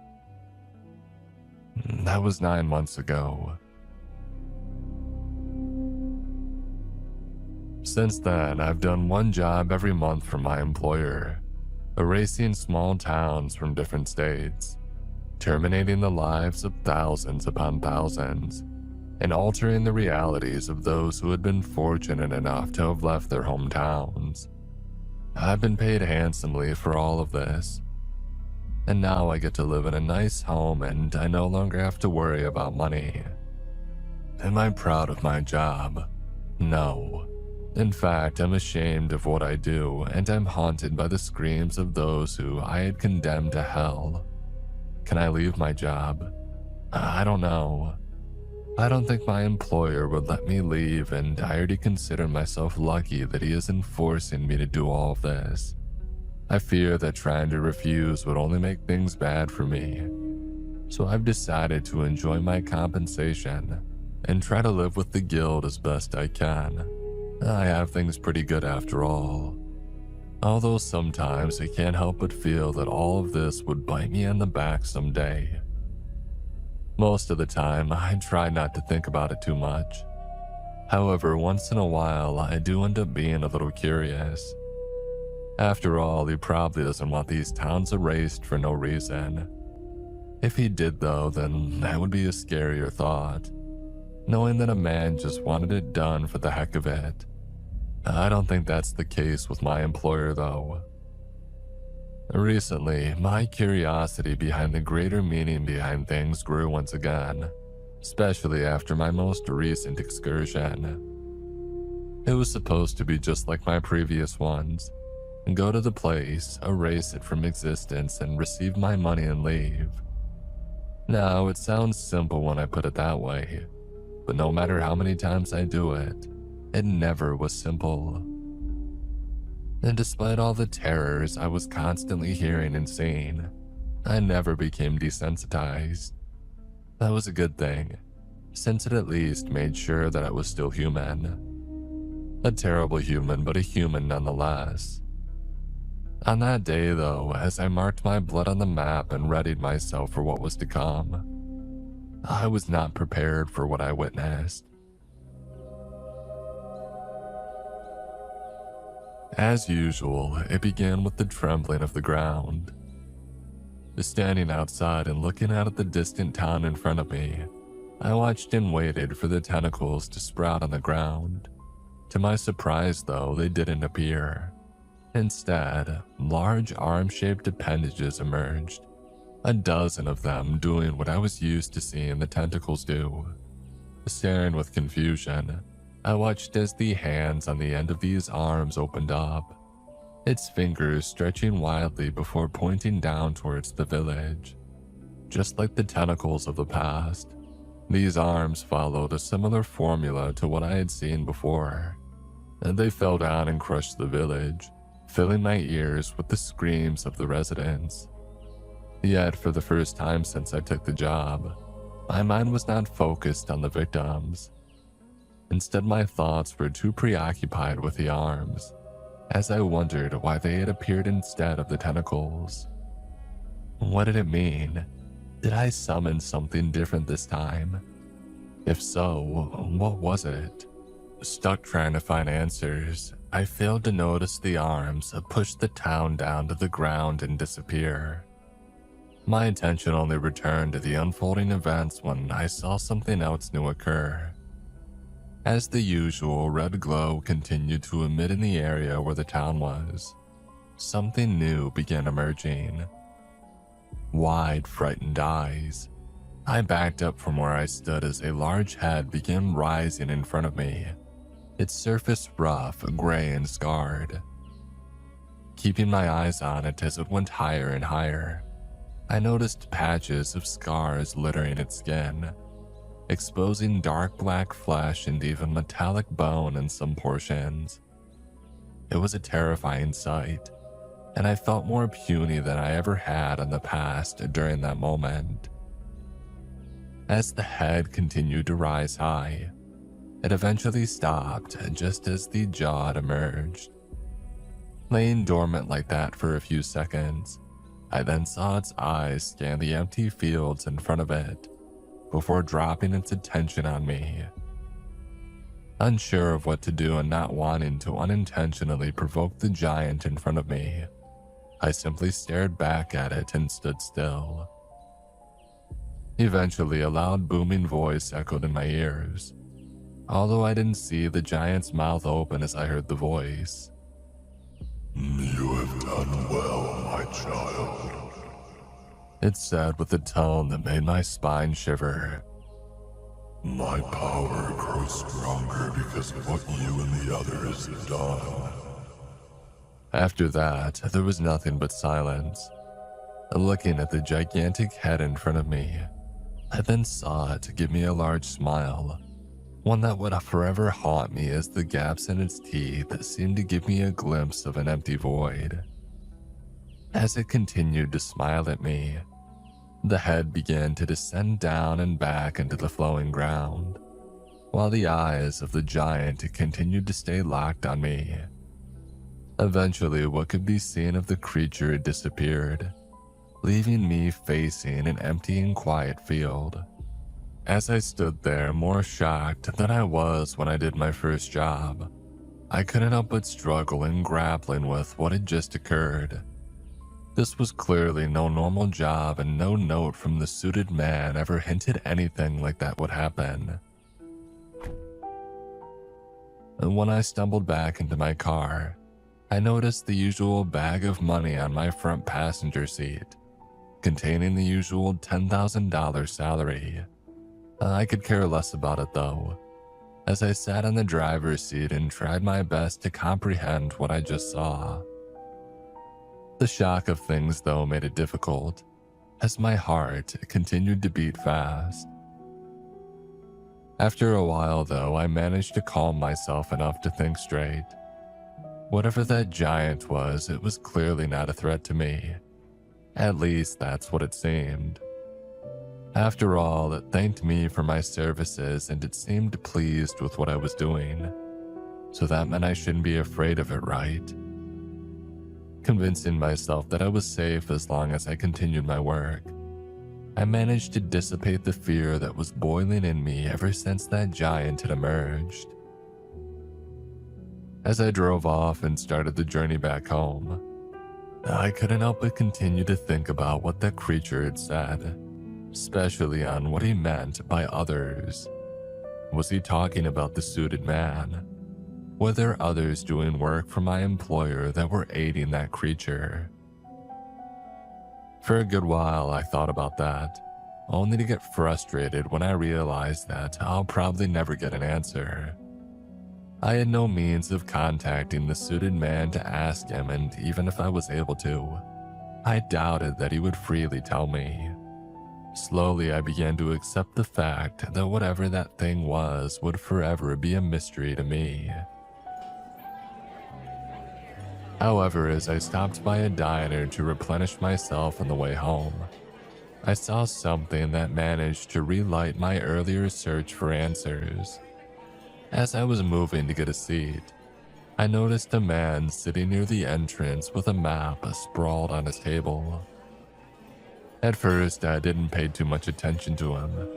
That was 9 months ago. Since then, I've done one job every month for my employer, erasing small towns from different states, terminating the lives of thousands upon thousands, and altering the realities of those who had been fortunate enough to have left their hometowns. I've been paid handsomely for all of this, and now I get to live in a nice home and I no longer have to worry about money. Am I proud of my job? No. In fact, I'm ashamed of what I do, and I'm haunted by the screams of those who I had condemned to hell. Can I leave my job? I don't know. I don't think my employer would let me leave, and I already consider myself lucky that he isn't forcing me to do all of this. I fear that trying to refuse would only make things bad for me. So I've decided to enjoy my compensation and try to live with the guilt as best I can. I have things pretty good after all. Although sometimes I can't help but feel that all of this would bite me in the back someday. Most of the time, I try not to think about it too much. However, once in a while, I do end up being a little curious. After all, he probably doesn't want these towns erased for no reason. If he did though, then that would be a scarier thought, knowing that a man just wanted it done for the heck of it. I don't think that's the case with my employer though. Recently, my curiosity behind the greater meaning behind things grew once again, especially after my most recent excursion. It was supposed to be just like my previous ones, and go to the place, erase it from existence, and receive my money and leave. Now, it sounds simple when I put it that way, but no matter how many times I do it, it never was simple. And despite all the terrors I was constantly hearing and seeing, I never became desensitized. That was a good thing, since it at least made sure that I was still human. A terrible human, but a human nonetheless. On that day though, as I marked my blood on the map and readied myself for what was to come, I was not prepared for what I witnessed. As usual, it began with the trembling of the ground. Standing outside and looking out at the distant town in front of me, I watched and waited for the tentacles to sprout on the ground. To my surprise though, they didn't appear. Instead, large arm-shaped appendages emerged, a dozen of them doing what I was used to seeing the tentacles do. Staring with confusion, I watched as the hands on the end of these arms opened up, its fingers stretching wildly before pointing down towards the village. Just like the tentacles of the past, these arms followed a similar formula to what I had seen before, and they fell down and crushed the village, filling my ears with the screams of the residents. Yet, for the first time since I took the job, my mind was not focused on the victims. Instead, my thoughts were too preoccupied with the arms, as I wondered why they had appeared instead of the tentacles. What did it mean? Did I summon something different this time? If so, what was it? Stuck trying to find answers, I failed to notice the arms push the town down to the ground and disappear. My attention only returned to the unfolding events when I saw something else new occur. As the usual red glow continued to emit in the area where the town was, something new began emerging. Wide, frightened eyes. I backed up from where I stood as a large head began rising in front of me, its surface rough, gray, and scarred. Keeping my eyes on it as it went higher and higher, I noticed patches of scars littering its skin, exposing dark black flesh and even metallic bone in some portions. It was a terrifying sight, and I felt more puny than I ever had in the past during that moment. As the head continued to rise high, it eventually stopped just as the jaw emerged. Laying dormant like that for a few seconds, I then saw its eyes scan the empty fields in front of it, before dropping its attention on me. Unsure of what to do and not wanting to unintentionally provoke the giant in front of me, I simply stared back at it and stood still. Eventually, a loud booming voice echoed in my ears, although I didn't see the giant's mouth open as I heard the voice. You have done well, my child. It said with a tone that made my spine shiver. My power grows stronger because of what you and the others have done. After that, there was nothing but silence. Looking at the gigantic head in front of me, I then saw it give me a large smile, one that would forever haunt me as the gaps in its teeth seemed to give me a glimpse of an empty void. As it continued to smile at me, the head began to descend down and back into the flowing ground, while the eyes of the giant continued to stay locked on me. Eventually, what could be seen of the creature disappeared, leaving me facing an empty and quiet field. As I stood there, more shocked than I was when I did my first job, I couldn't help but struggle in grappling with what had just occurred. This was clearly no normal job, and no note from the suited man ever hinted anything like that would happen. And when I stumbled back into my car, I noticed the usual bag of money on my front passenger seat, containing the usual $10,000 salary. I could care less about it though, as I sat in the driver's seat and tried my best to comprehend what I just saw. The shock of things though made it difficult, as my heart continued to beat fast. After a while though, I managed to calm myself enough to think straight. Whatever that giant was, it was clearly not a threat to me. At least that's what it seemed. After all, it thanked me for my services and it seemed pleased with what I was doing. So that meant I shouldn't be afraid of it, right? Convincing myself that I was safe as long as I continued my work, I managed to dissipate the fear that was boiling in me ever since that giant had emerged. As I drove off and started the journey back home, I couldn't help but continue to think about what that creature had said, especially on what he meant by others. Was he talking about the suited man? Were there others doing work for my employer that were aiding that creature? For a good while, I thought about that, only to get frustrated when I realized that I'll probably never get an answer. I had no means of contacting the suited man to ask him, and even if I was able to, I doubted that he would freely tell me. Slowly, I began to accept the fact that whatever that thing was would forever be a mystery to me. However, as I stopped by a diner to replenish myself on the way home, I saw something that managed to relight my earlier search for answers. As I was moving to get a seat, I noticed a man sitting near the entrance with a map sprawled on his table. At first, I didn't pay too much attention to him,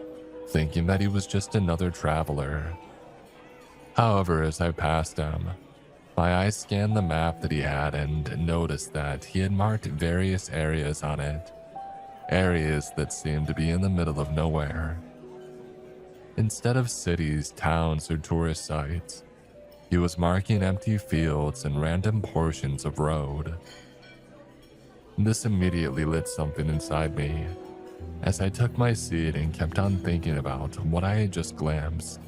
thinking that he was just another traveler. However, as I passed him, my eyes scanned the map that he had and noticed that he had marked various areas on it, areas that seemed to be in the middle of nowhere. Instead of cities, towns, or tourist sites, he was marking empty fields and random portions of road. This immediately lit something inside me, as I took my seat and kept on thinking about what I had just glimpsed.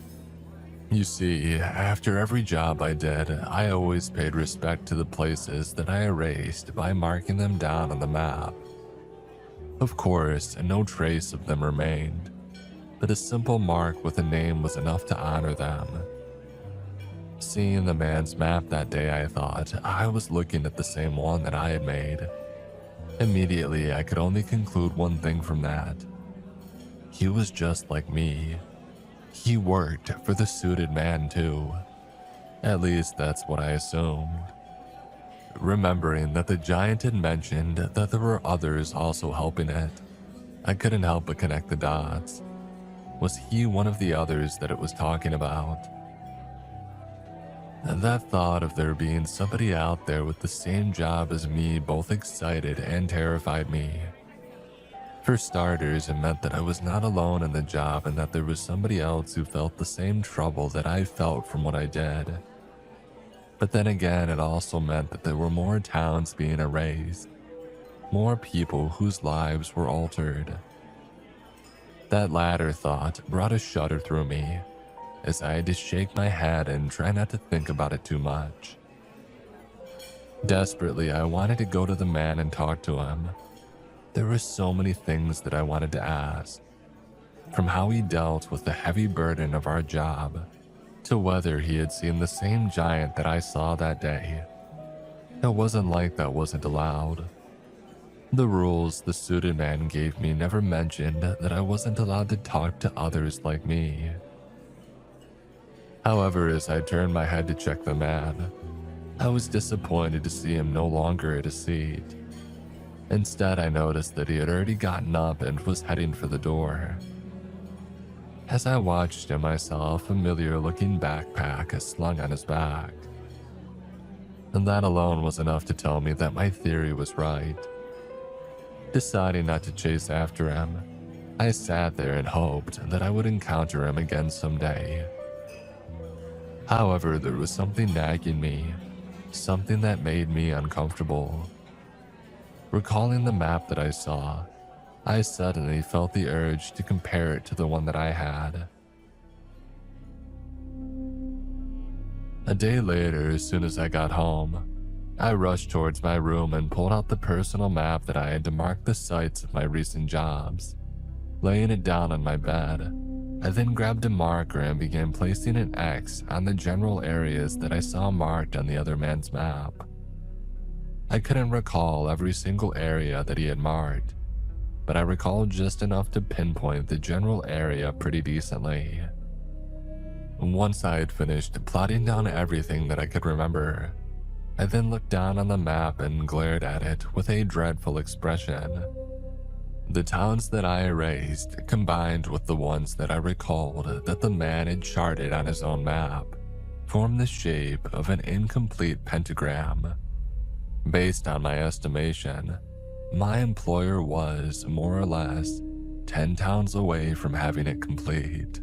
You see, after every job I did, I always paid respect to the places that I erased by marking them down on the map. Of course, no trace of them remained, but a simple mark with a name was enough to honor them. Seeing the man's map that day, I thought I was looking at the same one that I had made. Immediately, I could only conclude one thing from that. He was just like me. He worked for the suited man too. At least that's what I assumed. Remembering that the giant had mentioned that there were others also helping it, I couldn't help but connect the dots. Was he one of the others that it was talking about? And that thought of there being somebody out there with the same job as me both excited and terrified me. For starters, it meant that I was not alone in the job and that there was somebody else who felt the same trouble that I felt from what I did. But then again, it also meant that there were more towns being erased, more people whose lives were altered. That latter thought brought a shudder through me, as I had to shake my head and try not to think about it too much. Desperately, I wanted to go to the man and talk to him. There were so many things that I wanted to ask, from how he dealt with the heavy burden of our job, to whether he had seen the same giant that I saw that day. It wasn't like that wasn't allowed. The rules the suited man gave me never mentioned that I wasn't allowed to talk to others like me. However, as I turned my head to check the man, I was disappointed to see him no longer at his seat. Instead, I noticed that he had already gotten up and was heading for the door. As I watched him, I saw a familiar-looking backpack slung on his back. And that alone was enough to tell me that my theory was right. Deciding not to chase after him, I sat there and hoped that I would encounter him again someday. However, there was something nagging me, something that made me uncomfortable. Recalling the map that I saw, I suddenly felt the urge to compare it to the one that I had. A day later, as soon as I got home, I rushed towards my room and pulled out the personal map that I had to mark the sites of my recent jobs. Laying it down on my bed, I then grabbed a marker and began placing an X on the general areas that I saw marked on the other man's map. I couldn't recall every single area that he had marked, but I recalled just enough to pinpoint the general area pretty decently. Once I had finished plotting down everything that I could remember, I then looked down on the map and glared at it with a dreadful expression. The towns that I erased, combined with the ones that I recalled that the man had charted on his own map, formed the shape of an incomplete pentagram. Based on my estimation, my employer was, more or less, 10 towns away from having it complete.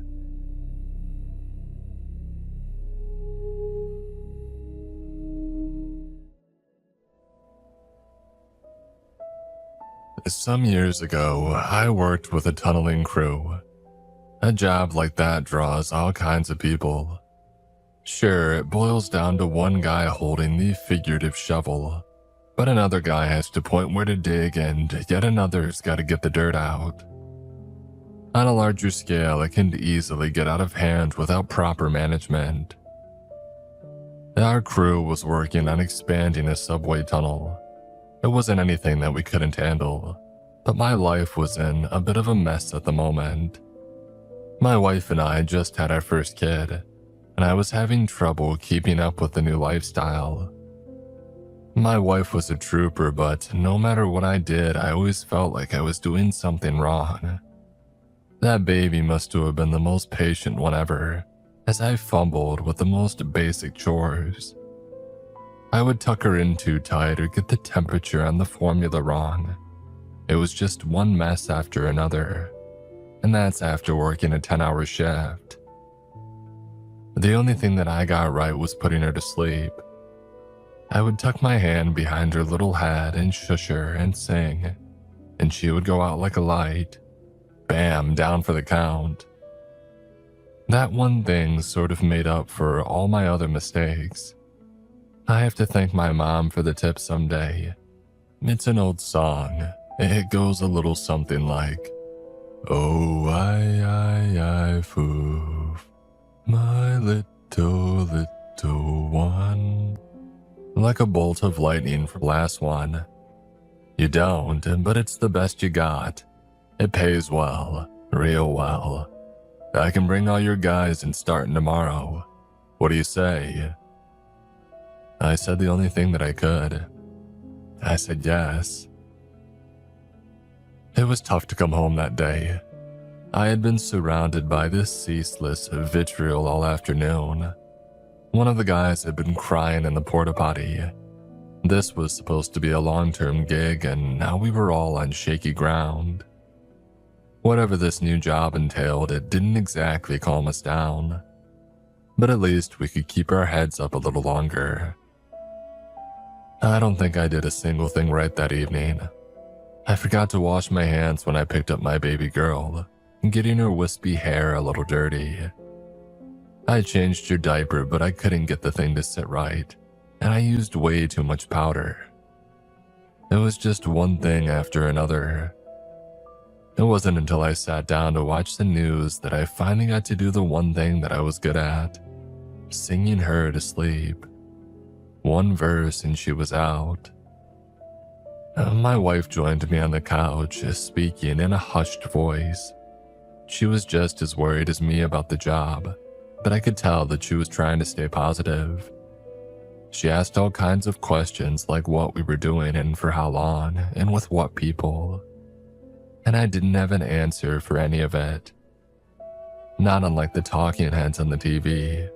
Some years ago, I worked with a tunneling crew. A job like that draws all kinds of people. Sure, it boils down to one guy holding the figurative shovel, but another guy has to point where to dig and yet another's got to get the dirt out. On a larger scale, it can easily get out of hand without proper management. Our crew was working on expanding a subway tunnel. It wasn't anything that we couldn't handle, but my life was in a bit of a mess at the moment. My wife and I just had our first kid, and I was having trouble keeping up with the new lifestyle. My wife was a trooper, but no matter what I did, I always felt like I was doing something wrong. That baby must have been the most patient one ever, as I fumbled with the most basic chores. I would tuck her in too tight or get the temperature on the formula wrong. It was just one mess after another, and that's after working a 10-hour shift. The only thing that I got right was putting her to sleep. I would tuck my hand behind her little head and shush her and sing, and she would go out like a light. Bam, down for the count. That one thing sort of made up for all my other mistakes. I have to thank my mom for the tip someday. It's an old song. It goes a little something like, "Oh, I, foof, my little one." Like a bolt of lightning from last one. You don't, but it's the best you got. It pays well, real well. I can bring all your guys and starting tomorrow. What do you say? I said the only thing that I could. I said yes. It was tough to come home that day. I had been surrounded by this ceaseless vitriol all afternoon. One of the guys had been crying in the porta potty. This was supposed to be a long-term gig, and now we were all on shaky ground. Whatever this new job entailed, it didn't exactly calm us down. But at least we could keep our heads up a little longer. I don't think I did a single thing right that evening. I forgot to wash my hands when I picked up my baby girl, getting her wispy hair a little dirty. I changed her diaper, but I couldn't get the thing to sit right, and I used way too much powder. It was just one thing after another. It wasn't until I sat down to watch the news that I finally got to do the one thing that I was good at, singing her to sleep. One verse and she was out. My wife joined me on the couch, speaking in a hushed voice. She was just as worried as me about the job, but I could tell that she was trying to stay positive. She asked all kinds of questions like what we were doing and for how long and with what people. And I didn't have an answer for any of it. Not unlike the talking heads on the TV.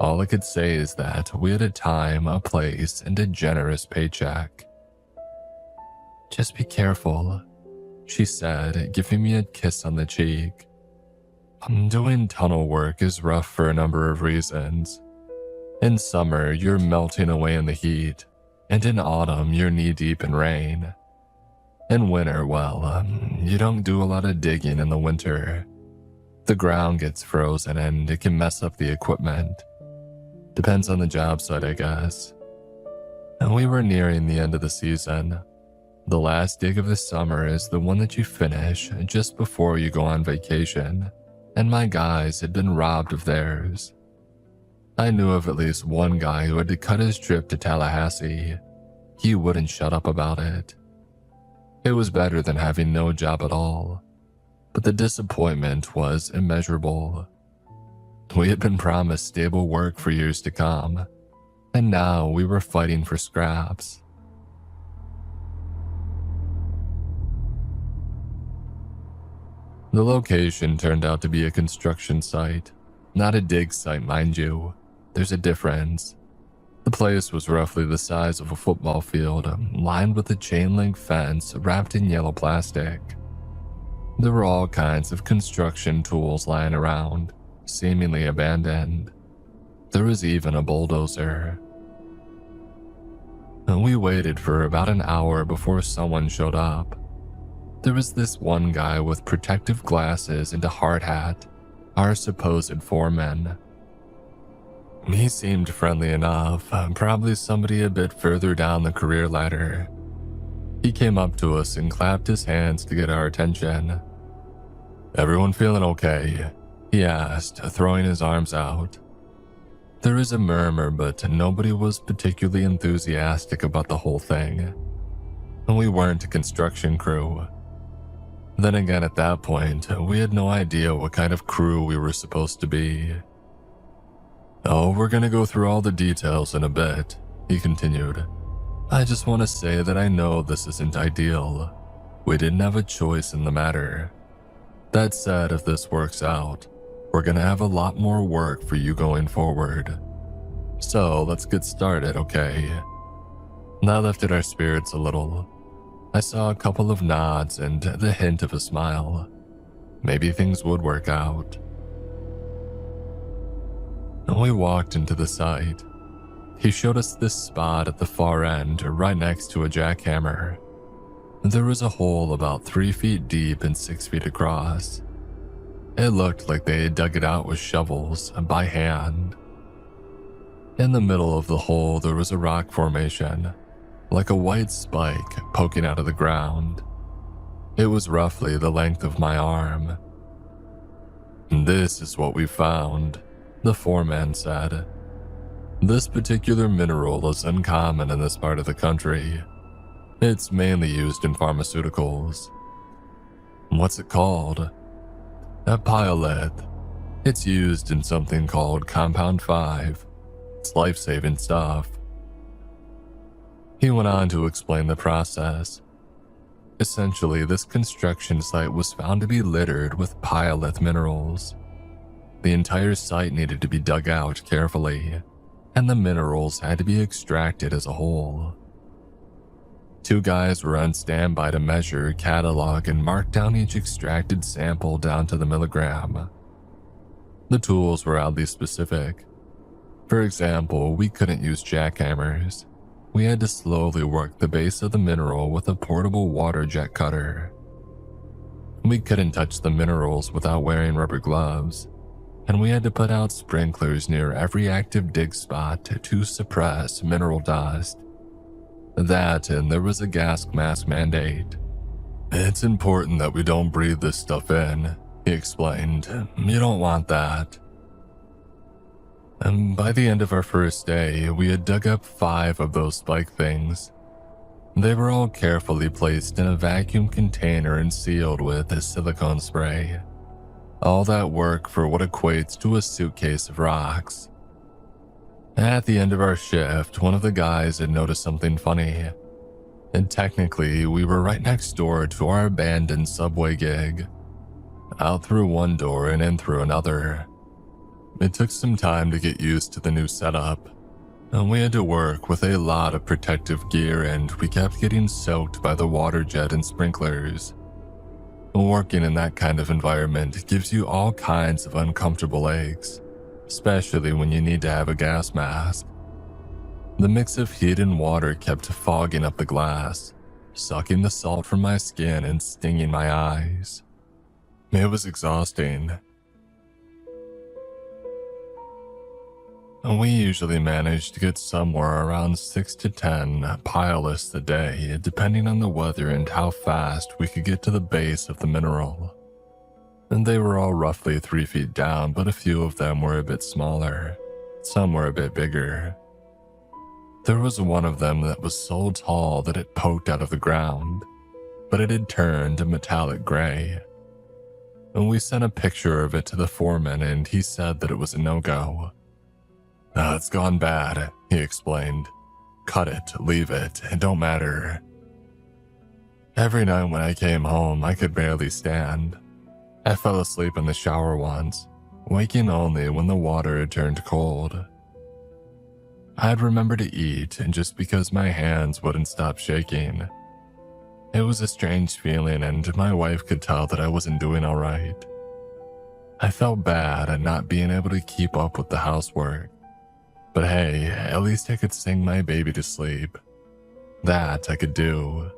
All I could say is that we had a time, a place, and a generous paycheck. "Just be careful," she said, giving me a kiss on the cheek. Doing tunnel work is rough for a number of reasons. In summer, you're melting away in the heat, and in autumn, you're knee-deep in rain. In winter, well, you don't do a lot of digging in the winter. The ground gets frozen and it can mess up the equipment. Depends on the job site, I guess. And we were nearing the end of the season. The last dig of the summer is the one that you finish just before you go on vacation, and my guys had been robbed of theirs. I knew of at least one guy who had to cut his trip to Tallahassee. He wouldn't shut up about it. It was better than having no job at all, but the disappointment was immeasurable. We had been promised stable work for years to come, and now we were fighting for scraps. The location turned out to be a construction site, not a dig site, mind you. There's a difference. The place was roughly the size of a football field, lined with a chain-link fence wrapped in yellow plastic. There were all kinds of construction tools lying around, seemingly abandoned. There was even a bulldozer. We waited for about an hour before someone showed up. There was this one guy with protective glasses and a hard hat, our supposed foreman. He seemed friendly enough, probably somebody a bit further down the career ladder. He came up to us and clapped his hands to get our attention. "Everyone feeling okay?" he asked, throwing his arms out. There was a murmur, but nobody was particularly enthusiastic about the whole thing. And we weren't a construction crew. Then again, at that point, we had no idea what kind of crew we were supposed to be. "Oh, we're gonna go through all the details in a bit," he continued. "I just want to say that I know this isn't ideal. We didn't have a choice in the matter. That said, if this works out, we're gonna have a lot more work for you going forward. So let's get started, okay?" That lifted our spirits a little. I saw a couple of nods and the hint of a smile. Maybe things would work out. We walked into the site. He showed us this spot at the far end, right next to a jackhammer. There was a hole about 3 feet deep and 6 feet across. It looked like they had dug it out with shovels, by hand. In the middle of the hole, there was a rock formation, like a white spike poking out of the ground. It was roughly the length of my arm. "This is what we found," the foreman said. "This particular mineral is uncommon in this part of the country. It's mainly used in pharmaceuticals." "What's it called?" "A pyrolith. It's used in something called Compound 5. It's life-saving stuff." He went on to explain the process. Essentially, this construction site was found to be littered with pyrolith minerals. The entire site needed to be dug out carefully, and the minerals had to be extracted as a whole. 2 guys were on standby to measure, catalog, and mark down each extracted sample down to the milligram. The tools were oddly specific. For example, we couldn't use jackhammers. We had to slowly work the base of the mineral with a portable water jet cutter. We couldn't touch the minerals without wearing rubber gloves, and we had to put out sprinklers near every active dig spot to suppress mineral dust. That, and there was a gas mask mandate. "It's important that we don't breathe this stuff in," he explained. "You don't want that." And by the end of our first day, we had dug up 5 of those spike things. They were all carefully placed in a vacuum container and sealed with a silicone spray. All that work for what equates to a suitcase of rocks. At the end of our shift, one of the guys had noticed something funny. And technically, we were right next door to our abandoned subway gig. Out through one door and in through another. It took some time to get used to the new setup, and we had to work with a lot of protective gear, and we kept getting soaked by the water jet and sprinklers. Working in that kind of environment gives you all kinds of uncomfortable aches, especially when you need to have a gas mask. The mix of heat and water kept fogging up the glass, sucking the salt from my skin and stinging my eyes. It was exhausting. We usually managed to get somewhere around 6 to 10 pile-lists a day, depending on the weather and how fast we could get to the base of the mineral. And they were all roughly 3 feet down, but a few of them were a bit smaller. Some were a bit bigger. There was one of them that was so tall that it poked out of the ground, but it had turned a metallic gray. And we sent a picture of it to the foreman, and he said that it was a no-go. It's gone bad, he explained. Cut it, leave it, it don't matter. Every night when I came home, I could barely stand. I fell asleep in the shower once, waking only when the water had turned cold. I'd remember to eat, and just because my hands wouldn't stop shaking. It was a strange feeling, and my wife could tell that I wasn't doing all right. I felt bad at not being able to keep up with the housework. But hey, at least I could sing my baby to sleep. That I could do.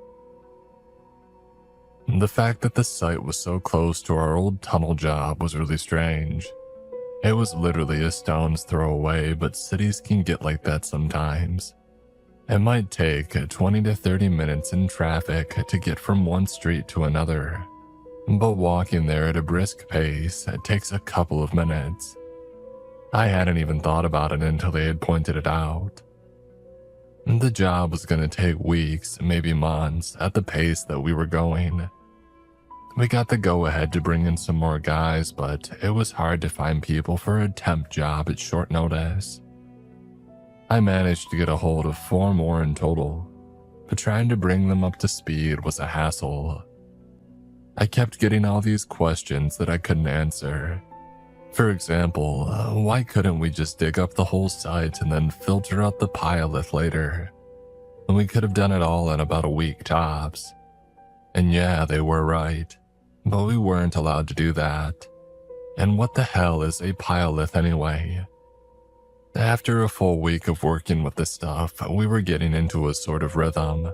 The fact that the site was so close to our old tunnel job was really strange. It was literally a stone's throw away, but cities can get like that sometimes. It might take 20 to 30 minutes in traffic to get from one street to another, but walking there at a brisk pace takes a couple of minutes. I hadn't even thought about it until they had pointed it out. The job was going to take weeks, maybe months, at the pace that we were going. We got the go-ahead to bring in some more guys, but it was hard to find people for a temp job at short notice. I managed to get a hold of 4 more in total, but trying to bring them up to speed was a hassle. I kept getting all these questions that I couldn't answer. For example, why couldn't we just dig up the whole site and then filter out the pile-lith later? We could have done it all in about a week tops. And yeah, they were right, but we weren't allowed to do that. And what the hell is a pile-lith anyway? After a full week of working with this stuff, we were getting into a sort of rhythm.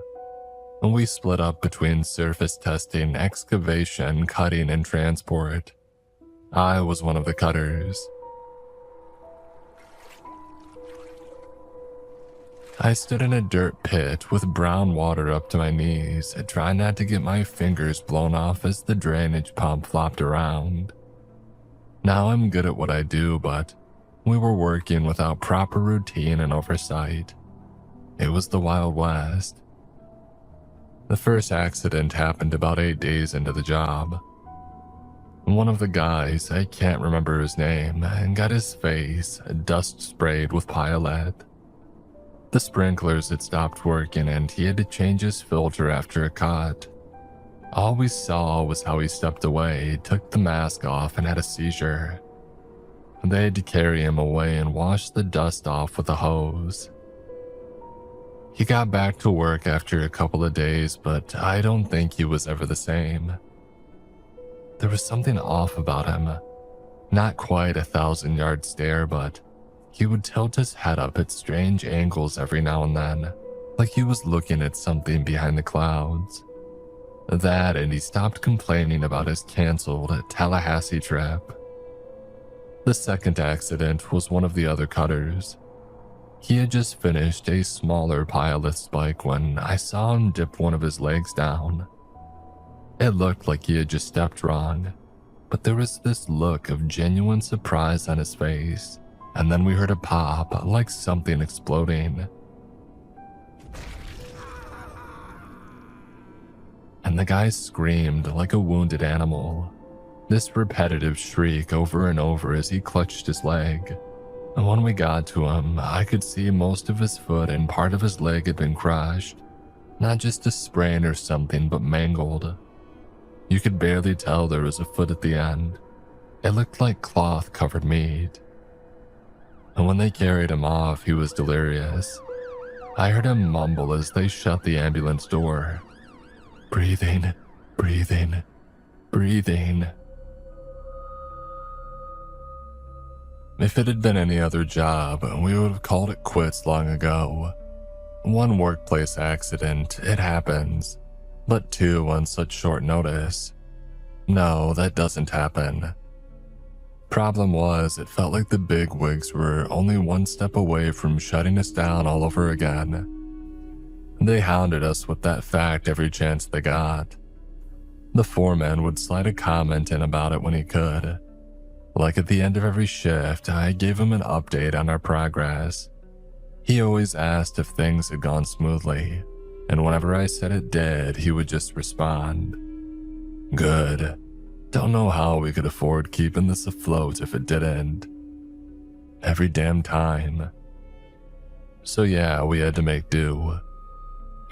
We split up between surface testing, excavation, cutting, and transport. I was one of the cutters. I stood in a dirt pit with brown water up to my knees, trying not to get my fingers blown off as the drainage pump flopped around. Now I'm good at what I do, but we were working without proper routine and oversight. It was the Wild West. The first accident happened about 8 days into the job. One of the guys, I can't remember his name, got his face dust sprayed with pile-lith. The sprinklers had stopped working and he had to change his filter after a cut. All we saw was how he stepped away, took the mask off, and had a seizure. They had to carry him away and wash the dust off with a hose. He got back to work after a couple of days, but I don't think he was ever the same. There was something off about him. Not quite a 1,000-yard stare, but he would tilt his head up at strange angles every now and then, like he was looking at something behind the clouds. That, and he stopped complaining about his canceled Tallahassee trip. The second accident was one of the other cutters. He had just finished a smaller pile-lith spike when I saw him dip one of his legs down. It looked like he had just stepped wrong, but there was this look of genuine surprise on his face, and then we heard a pop like something exploding. and the guy screamed like a wounded animal. This repetitive shriek over and over as he clutched his leg. And when we got to him, I could see most of his foot and part of his leg had been crushed. Not just a sprain or something, but mangled. You could barely tell there was a foot at the end. It looked like cloth-covered meat. And when they carried him off, he was delirious. I heard him mumble as they shut the ambulance door. Breathing, breathing, breathing. If it had been any other job, we would have called it quits long ago. One workplace accident, it happens. But two on such short notice. No, that doesn't happen. Problem was, it felt like the bigwigs were only one step away from shutting us down all over again. They hounded us with that fact every chance they got. The foreman would slide a comment in about it when he could. Like at the end of every shift, I gave him an update on our progress. He always asked if things had gone smoothly, and whenever I said it did, he would just respond, "Good. Don't know how we could afford keeping this afloat if it didn't." Every damn time. So yeah, we had to make do.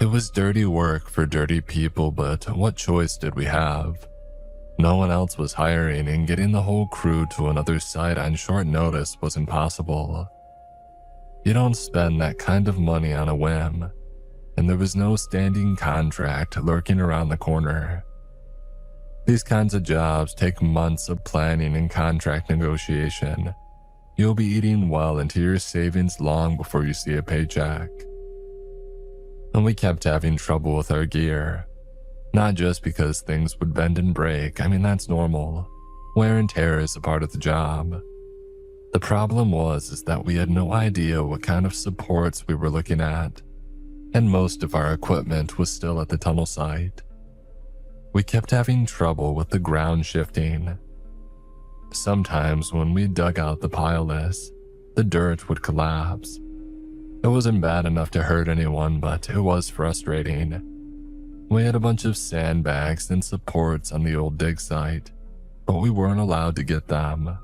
It was dirty work for dirty people, but what choice did we have? No one else was hiring, and getting the whole crew to another site on short notice was impossible. You don't spend that kind of money on a whim, and there was no standing contract lurking around the corner. These kinds of jobs take months of planning and contract negotiation. You'll be eating well into your savings long before you see a paycheck. And we kept having trouble with our gear. Not just because things would bend and break, I mean that's normal. Wear and tear is a part of the job. The problem is that we had no idea what kind of supports we were looking at, and most of our equipment was still at the tunnel site. We kept having trouble with the ground shifting. Sometimes when we dug out the pile list, the dirt would collapse. It wasn't bad enough to hurt anyone, but it was frustrating. We had a bunch of sandbags and supports on the old dig site, but we weren't allowed to get them.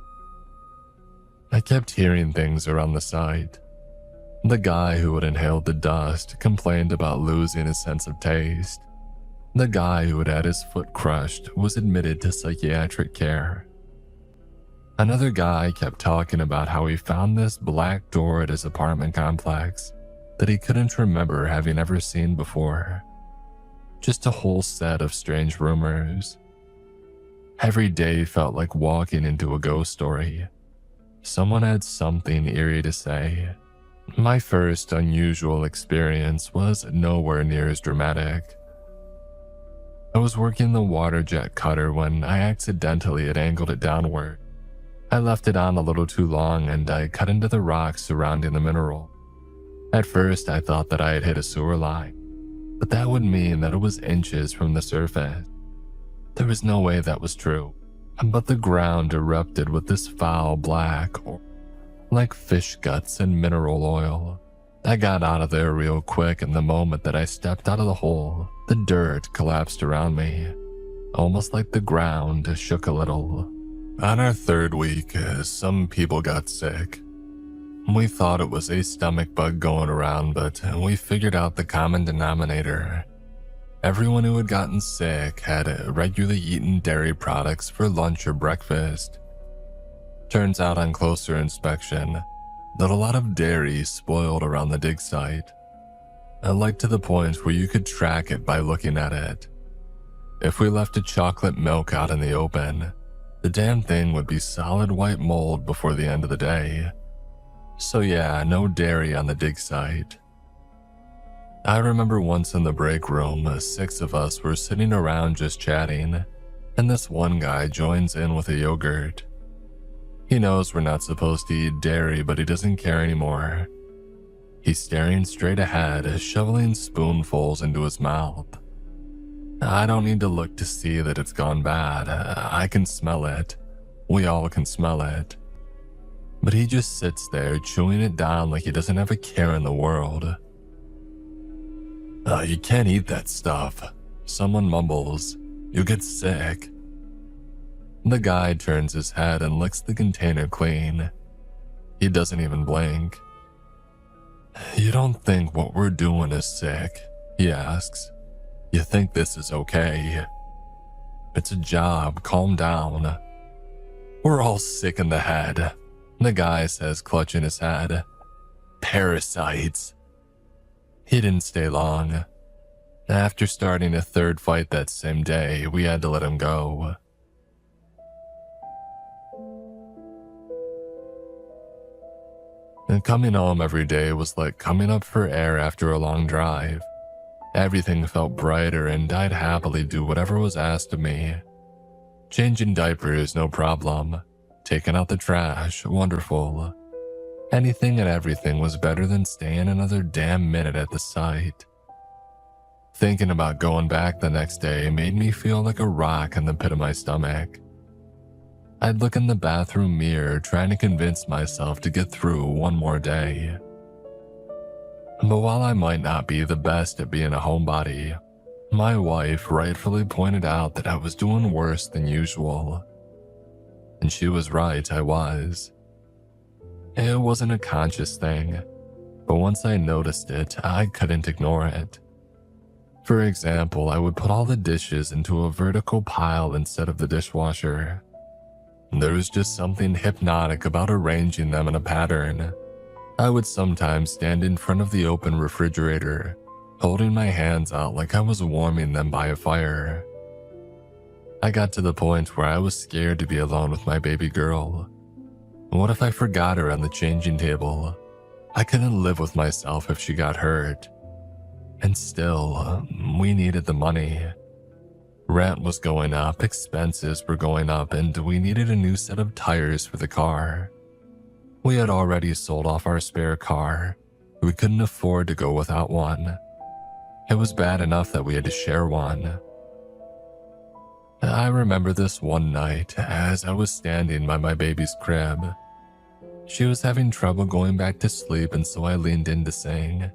I kept hearing things around the site. The guy who had inhaled the dust complained about losing his sense of taste. The guy who had had his foot crushed was admitted to psychiatric care. Another guy kept talking about how he found this black door at his apartment complex that he couldn't remember having ever seen before. Just a whole set of strange rumors. Every day felt like walking into a ghost story. Someone had something eerie to say. My first unusual experience was nowhere near as dramatic. I was working the water jet cutter when I accidentally had angled it downward. I left it on a little too long and I cut into the rocks surrounding the mineral. At first I thought that I had hit a sewer line, but that would mean that it was inches from the surface. There was no way that was true, but the ground erupted with this foul black, like fish guts and mineral oil. I got out of there real quick, and the moment that I stepped out of the hole, the dirt collapsed around me, almost like the ground shook a little. On our third week, some people got sick. We thought it was a stomach bug going around, but we figured out the common denominator. Everyone who had gotten sick had regularly eaten dairy products for lunch or breakfast. Turns out on closer inspection that a lot of dairy spoiled around the dig site, like to the point where you could track it by looking at it. If we left a chocolate milk out in the open, the damn thing would be solid white mold before the end of the day. So yeah, no dairy on the dig site. I remember once in the break room, 6 of us were sitting around just chatting, and this one guy joins in with a yogurt. He knows we're not supposed to eat dairy, but he doesn't care anymore. He's staring straight ahead, shoveling spoonfuls into his mouth. I don't need to look to see that it's gone bad. I can smell it. We all can smell it. But he just sits there chewing it down like he doesn't have a care in the world. You can't eat that stuff. Someone mumbles, "You get sick." The guy turns his head and licks the container clean. He doesn't even blink. "You don't think what we're doing is sick?" he asks. "You think this is okay? It's a job, calm down." "We're all sick in the head," the guy says, clutching his head. "Parasites." He didn't stay long. After starting a third fight that same day, we had to let him go. And coming home every day was like coming up for air after a long drive. Everything felt brighter and I'd happily do whatever was asked of me. Changing diapers, no problem. Taking out the trash, wonderful. Anything and everything was better than staying another damn minute at the site. Thinking about going back the next day made me feel like a rock in the pit of my stomach. I'd look in the bathroom mirror trying to convince myself to get through one more day. But while I might not be the best at being a homebody, my wife rightfully pointed out that I was doing worse than usual. And she was right, I was. It wasn't a conscious thing, but once I noticed it, I couldn't ignore it. For example, I would put all the dishes into a vertical pile instead of the dishwasher. There was just something hypnotic about arranging them in a pattern. I would sometimes stand in front of the open refrigerator, holding my hands out like I was warming them by a fire. I got to the point where I was scared to be alone with my baby girl. What if I forgot her on the changing table? I couldn't live with myself if she got hurt. And still, we needed the money. Rent was going up, expenses were going up, and we needed a new set of tires for the car. We had already sold off our spare car. We couldn't afford to go without one. It was bad enough that we had to share one. I remember this one night as I was standing by my baby's crib. She was having trouble going back to sleep, and so I leaned in to sing.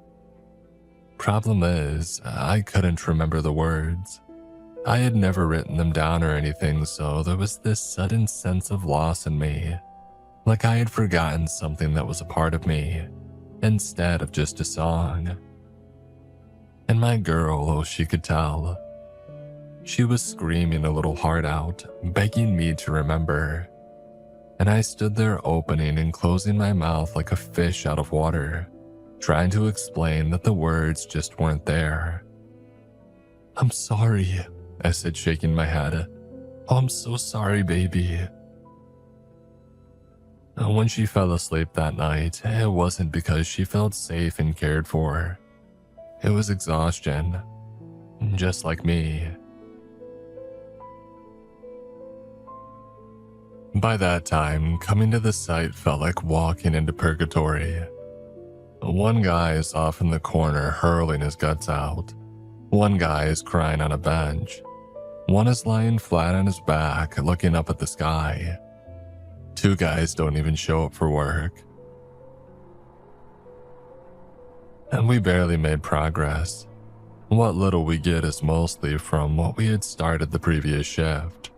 Problem is, I couldn't remember the words. I had never written them down or anything, so there was this sudden sense of loss in me, like I had forgotten something that was a part of me, instead of just a song. And my girl, oh, she could tell. She was screaming a little heart out, begging me to remember. And I stood there opening and closing my mouth like a fish out of water, trying to explain that the words just weren't there. "I'm sorry," I said, shaking my head. "Oh, I'm so sorry, baby." When she fell asleep that night, it wasn't because she felt safe and cared for. It was exhaustion, just like me. By that time, coming to the site felt like walking into purgatory. One guy is off in the corner hurling his guts out. One guy is crying on a bench. One is lying flat on his back, looking up at the sky. Two guys don't even show up for work. And we barely made progress. What little we get is mostly from what we had started the previous shift.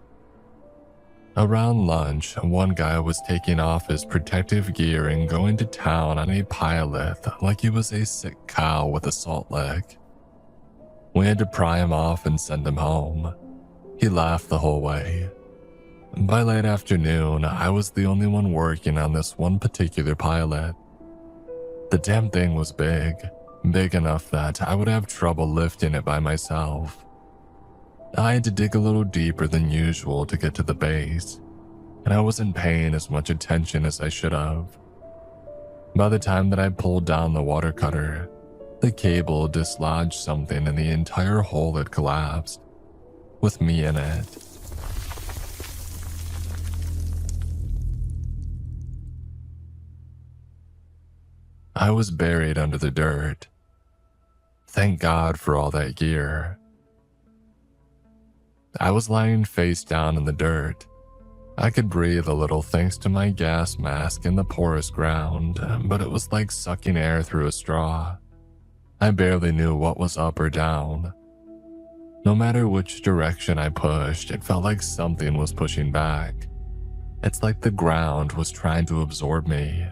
Around lunch, one guy was taking off his protective gear and going to town on a pilot like he was a sick cow with a salt lick. We had to pry him off and send him home. He laughed the whole way. By late afternoon, I was the only one working on this one particular pilot. The damn thing was big enough that I would have trouble lifting it by myself. I had to dig a little deeper than usual to get to the base, and I wasn't paying as much attention as I should have. By the time that I pulled down the water cutter, the cable dislodged something and the entire hole had collapsed, with me in it. I was buried under the dirt. Thank God for all that gear. I was lying face down in the dirt. I could breathe a little thanks to my gas mask in the porous ground, but it was like sucking air through a straw. I barely knew what was up or down. No matter which direction I pushed, it felt like something was pushing back. It's like the ground was trying to absorb me.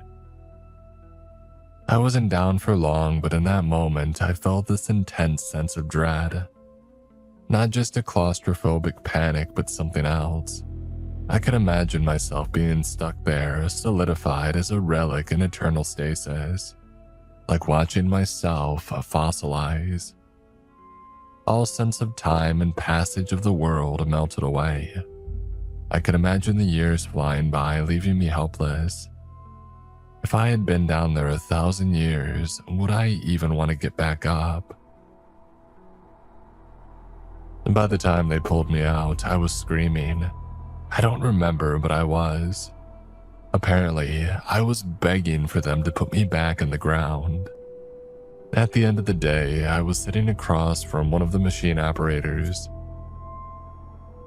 I wasn't down for long, but in that moment, I felt this intense sense of dread. Not just a claustrophobic panic, but something else. I could imagine myself being stuck there, solidified as a relic in eternal stasis, like watching myself fossilize. All sense of time and passage of the world melted away. I could imagine the years flying by, leaving me helpless. If I had been down there 1,000 years, would I even want to get back up? And by the time they pulled me out, I was screaming. I don't remember, but I was. Apparently, I was begging for them to put me back in the ground. At the end of the day, I was sitting across from one of the machine operators.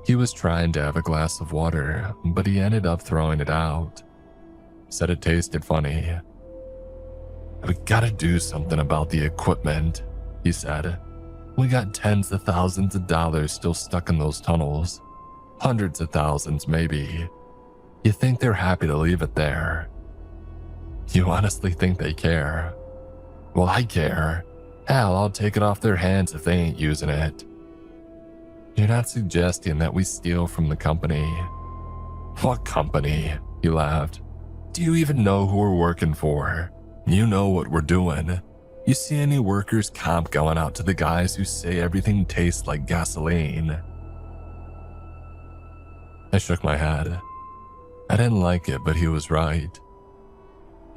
He was trying to have a glass of water, but he ended up throwing it out. Said it tasted funny. "We gotta do something about the equipment," he said. "We got tens of thousands of dollars still stuck in those tunnels. Hundreds of thousands, maybe. You think they're happy to leave it there? You honestly think they care? Well, I care. Hell, I'll take it off their hands if they ain't using it." "You're not suggesting that we steal from the company?" "What company?" He laughed. "Do you even know who we're working for? You know what we're doing. You see any workers' comp going out to the guys who say everything tastes like gasoline?" I shook my head. I didn't like it, but he was right.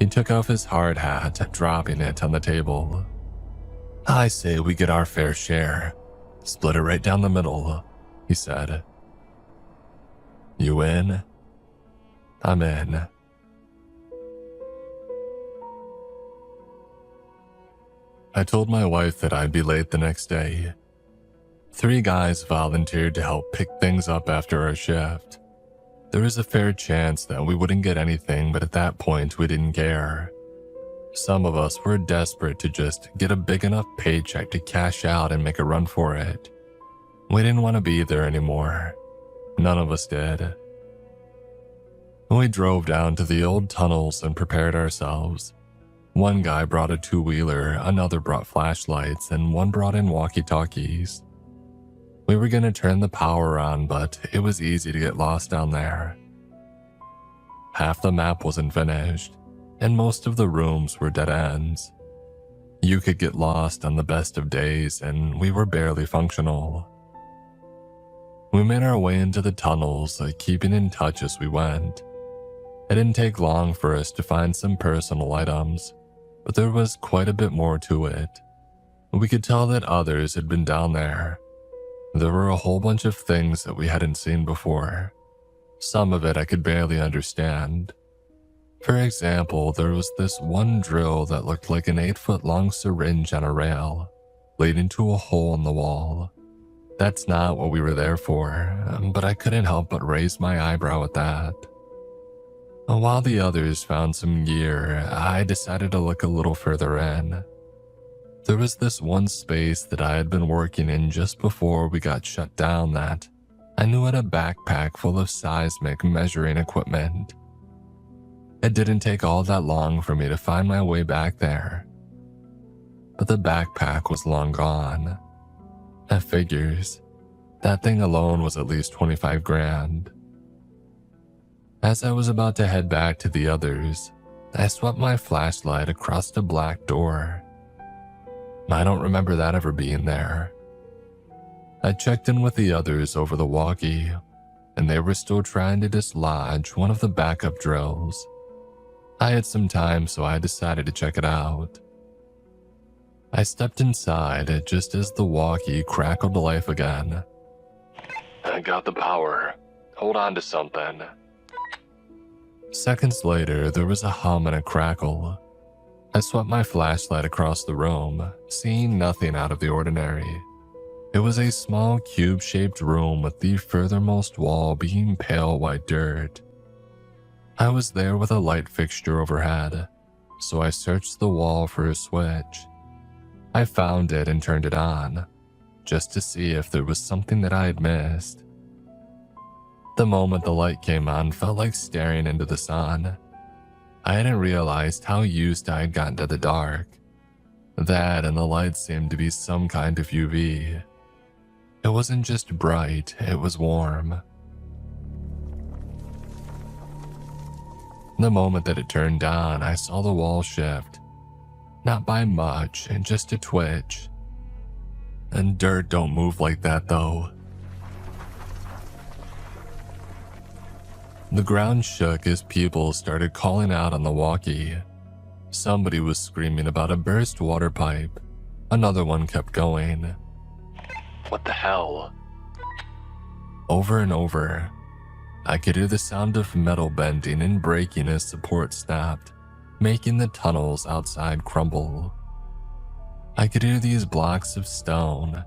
He took off his hard hat, dropping it on the table. "I say we get our fair share. Split it right down the middle," he said. "You in?" "I'm in." I told my wife that I'd be late the next day. 3 guys volunteered to help pick things up after our shift. There was a fair chance that we wouldn't get anything, but at that point we didn't care. Some of us were desperate to just get a big enough paycheck to cash out and make a run for it. We didn't want to be there anymore. None of us did. We drove down to the old tunnels and prepared ourselves. One guy brought a 2-wheeler, another brought flashlights, and one brought in walkie-talkies. We were going to turn the power on, but it was easy to get lost down there. Half the map wasn't finished, and most of the rooms were dead ends. You could get lost on the best of days, and we were barely functional. We made our way into the tunnels, keeping in touch as we went. It didn't take long for us to find some personal items, but there was quite a bit more to it. We could tell that others had been down there. There were a whole bunch of things that we hadn't seen before. Some of it I could barely understand. For example, there was this one drill that looked like an 8-foot-long syringe on a rail, leading to a hole in the wall. That's not what we were there for, but I couldn't help but raise my eyebrow at that. While the others found some gear, I decided to look a little further in. There was this one space that I had been working in just before we got shut down that I knew had a backpack full of seismic measuring equipment. It didn't take all that long for me to find my way back there. But the backpack was long gone. That figures. That thing alone was at least 25 grand. As I was about to head back to the others, I swept my flashlight across the black door. I don't remember that ever being there. I checked in with the others over the walkie, and they were still trying to dislodge one of the backup drills. I had some time, so I decided to check it out. I stepped inside just as the walkie crackled to life again. "I got the power. Hold on to something." Seconds later, there was a hum and a crackle. I swept my flashlight across the room, seeing nothing out of the ordinary. It was a small cube-shaped room with the furthermost wall being pale white dirt. I was there with a light fixture overhead, so I searched the wall for a switch. I found it and turned it on, just to see if there was something that I had missed. The moment the light came on felt like staring into the sun. I hadn't realized how used I had gotten to the dark. That and the light seemed to be some kind of UV. It wasn't just bright, it was warm. The moment that it turned on, I saw the wall shift. Not by much, just a twitch. And dirt don't move like that though. The ground shook as people started calling out on the walkie. Somebody was screaming about a burst water pipe. Another one kept going. What the hell? Over and over. I could hear the sound of metal bending and breaking as support snapped, making the tunnels outside crumble. I could hear these blocks of stone,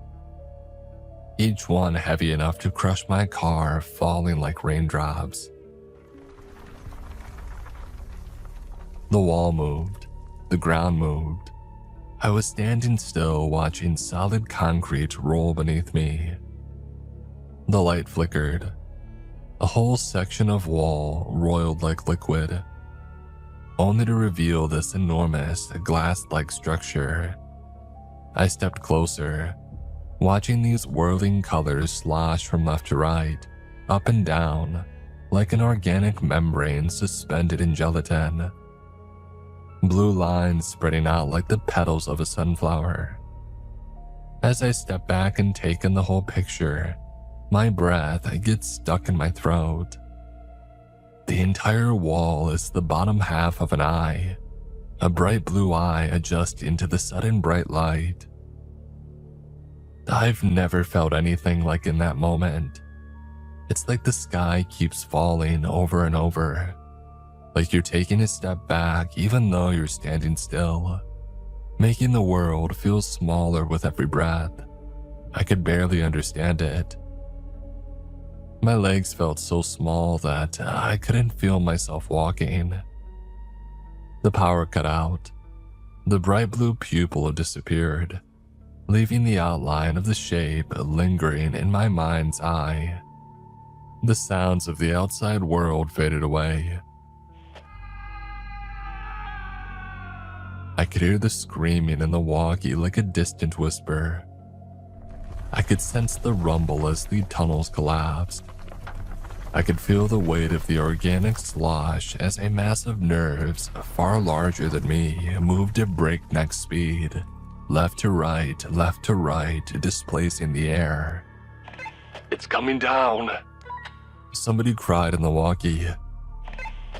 each one heavy enough to crush my car, falling like raindrops. The wall moved. The ground moved. I was standing still, watching solid concrete roll beneath me. The light flickered. A whole section of wall roiled like liquid, only to reveal this enormous glass-like structure. I stepped closer, watching these whirling colors slosh from left to right, up and down, like an organic membrane suspended in gelatin. Blue lines spreading out like the petals of a sunflower. As I step back and take in the whole picture, my breath gets stuck in my throat. The entire wall is the bottom half of an eye, a bright blue eye adjusting to the sudden bright light. I've never felt anything like in that moment. It's like the sky keeps falling over and over, like you're taking a step back even though you're standing still, making the world feel smaller with every breath. I could barely understand it. My legs felt so small that I couldn't feel myself walking. The power cut out. The bright blue pupil disappeared, leaving the outline of the shape lingering in my mind's eye. The sounds of the outside world faded away. I could hear the screaming in the walkie like a distant whisper. I could sense the rumble as the tunnels collapsed. I could feel the weight of the organic slosh as a mass of nerves far larger than me moved at breakneck speed, left to right, displacing the air. It's coming down! Somebody cried in the walkie.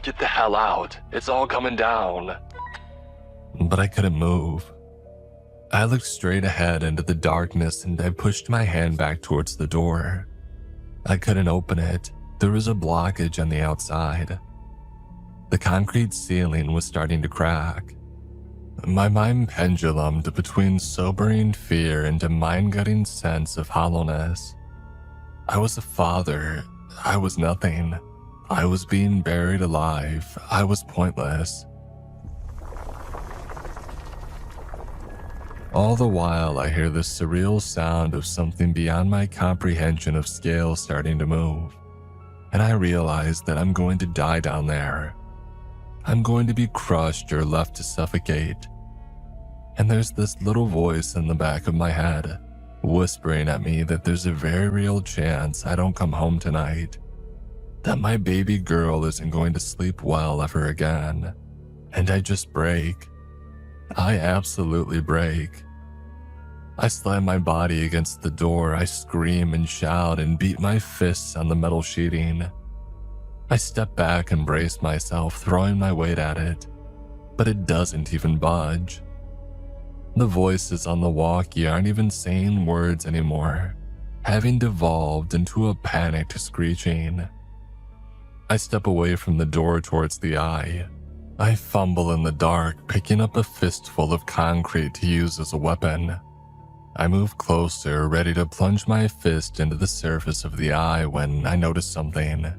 Get the hell out, it's all coming down. But I couldn't move. I looked straight ahead into the darkness and I pushed my hand back towards the door. I couldn't open it. There was a blockage on the outside. The concrete ceiling was starting to crack. My mind pendulumed between sobering fear and a mind-gutting sense of hollowness. I was a father. I was nothing. I was being buried alive. I was pointless. All the while, I hear the surreal sound of something beyond my comprehension of scale starting to move. And I realize that I'm going to die down there. I'm going to be crushed or left to suffocate. And there's this little voice in the back of my head, whispering at me that there's a very real chance I don't come home tonight. That my baby girl isn't going to sleep well ever again. And I just break. I absolutely break. I slam my body against the door, I scream and shout and beat my fists on the metal sheeting. I step back and brace myself, throwing my weight at it, but it doesn't even budge. The voices on the walkie aren't even saying words anymore, having devolved into a panicked screeching. I step away from the door towards the eye. I fumble in the dark, picking up a fistful of concrete to use as a weapon. I move closer, ready to plunge my fist into the surface of the eye when I notice something.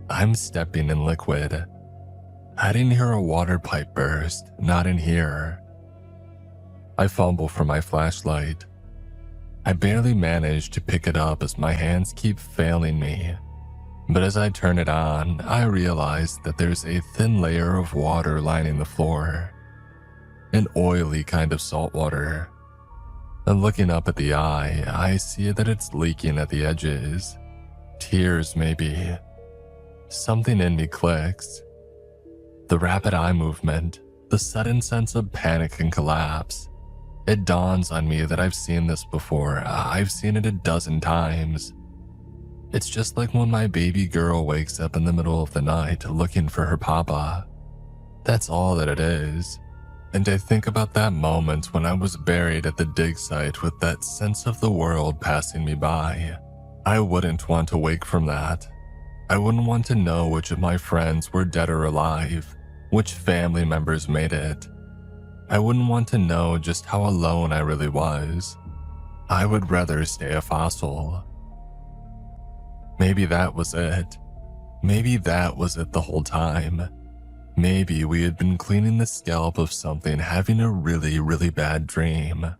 I'm stepping in liquid. I didn't hear a water pipe burst, not in here. I fumble for my flashlight. I barely manage to pick it up as my hands keep failing me. But as I turn it on, I realize that there's a thin layer of water lining the floor. An oily kind of salt water. And looking up at the eye, I see that it's leaking at the edges. Tears, maybe. Something in me clicks. The rapid eye movement, the sudden sense of panic and collapse. It dawns on me that I've seen this before. I've seen it a dozen times. It's just like when my baby girl wakes up in the middle of the night looking for her papa. That's all that it is. And I think about that moment when I was buried at the dig site with that sense of the world passing me by. I wouldn't want to wake from that. I wouldn't want to know which of my friends were dead or alive, which family members made it. I wouldn't want to know just how alone I really was. I would rather stay a fossil. Maybe that was it. Maybe that was it the whole time. Maybe we had been cleaning the scalp of something having a really, really bad dream.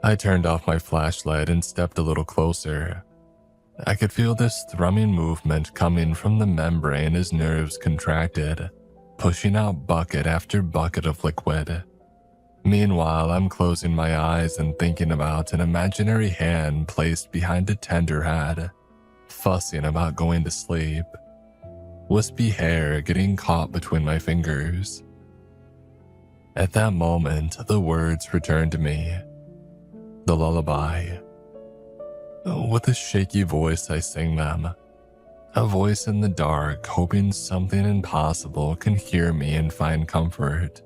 I turned off my flashlight and stepped a little closer. I could feel this thrumming movement coming from the membrane as nerves contracted, pushing out bucket after bucket of liquid. Meanwhile, I'm closing my eyes and thinking about an imaginary hand placed behind a tender head, fussing about going to sleep. Wispy hair getting caught between my fingers. At that moment, the words returned to me. The lullaby. With a shaky voice, I sing them. A voice in the dark, hoping something impossible can hear me and find comfort.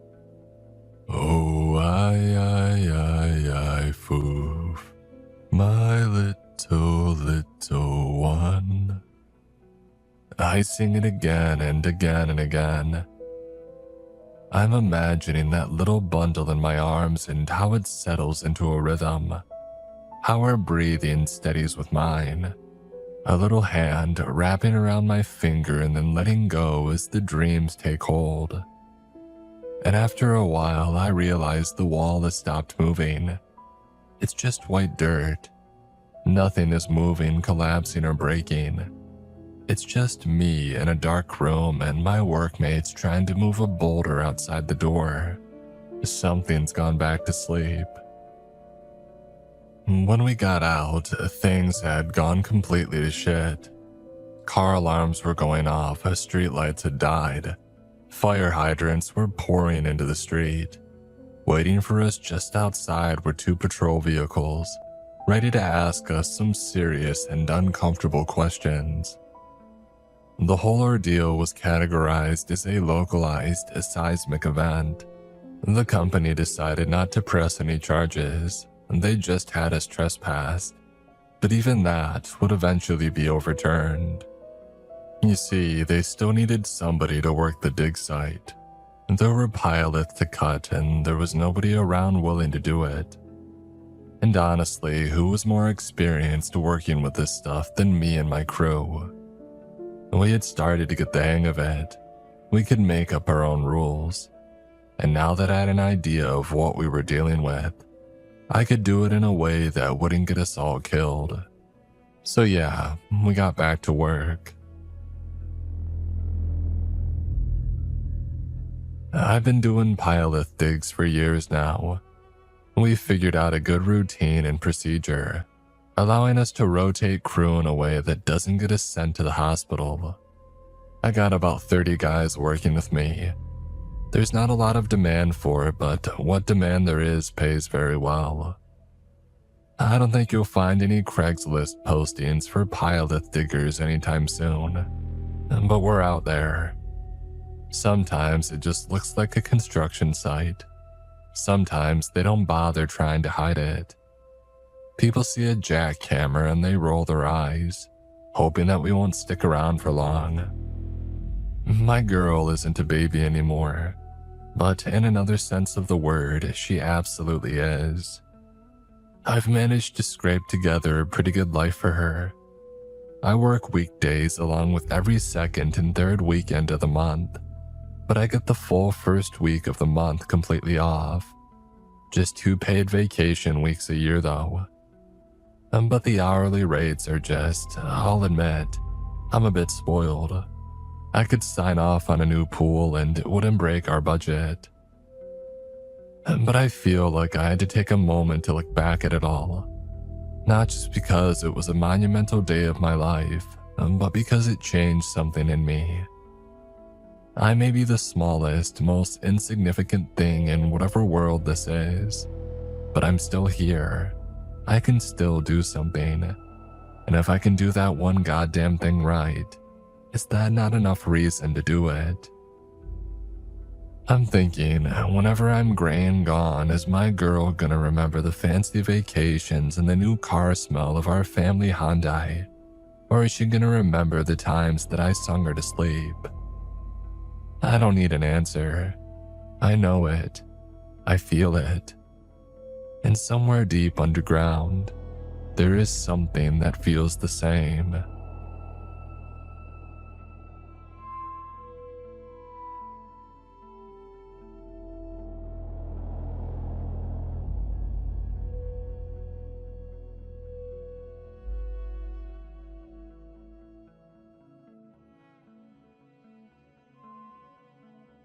Oh, I, foof, my little one. I sing it again and again and again. I'm imagining that little bundle in my arms and how it settles into a rhythm. How her breathing steadies with mine. A little hand wrapping around my finger and then letting go as the dreams take hold. And after a while, I realize the wall has stopped moving. It's just white dirt. Nothing is moving, collapsing, or breaking. It's just me in a dark room and my workmates trying to move a boulder outside the door. Something's gone back to sleep. When we got out, things had gone completely to shit. Car alarms were going off, streetlights had died. Fire hydrants were pouring into the street. Waiting for us just outside were 2 patrol vehicles, ready to ask us some serious and uncomfortable questions. The whole ordeal was categorized as a localized seismic event. The company decided not to press any charges. They just had us trespassed. But even that would eventually be overturned. You see, they still needed somebody to work the dig site. There were pylons to cut and there was nobody around willing to do it. And honestly, who was more experienced working with this stuff than me and my crew? We had started to get the hang of it. We could make up our own rules. And now that I had an idea of what we were dealing with, I could do it in a way that wouldn't get us all killed. So yeah, we got back to work. I've been doing pylith digs for years now. We figured out a good routine and procedure, allowing us to rotate crew in a way that doesn't get us sent to the hospital. I got about 30 guys working with me. There's not a lot of demand for it, but what demand there is pays very well. I don't think you'll find any Craigslist postings for pylith diggers anytime soon, but we're out there. Sometimes it just looks like a construction site. Sometimes they don't bother trying to hide it. People see a jackhammer and they roll their eyes, hoping that we won't stick around for long. My girl isn't a baby anymore, but in another sense of the word, she absolutely is. I've managed to scrape together a pretty good life for her. I work weekdays along with every second and third weekend of the month, but I get the full first week of the month completely off. Just 2 paid vacation weeks a year though. But the hourly rates are just, I'll admit, I'm a bit spoiled. I could sign off on a new pool and it wouldn't break our budget. But I feel like I had to take a moment to look back at it all. Not just because it was a monumental day of my life, but because it changed something in me. I may be the smallest, most insignificant thing in whatever world this is, but I'm still here. I can still do something. And if I can do that one goddamn thing right, is that not enough reason to do it? I'm thinking, whenever I'm gray and gone, is my girl gonna remember the fancy vacations and the new car smell of our family Hyundai? Or is she gonna remember the times that I sung her to sleep? I don't need an answer. I know it. I feel it. And somewhere deep underground, there is something that feels the same.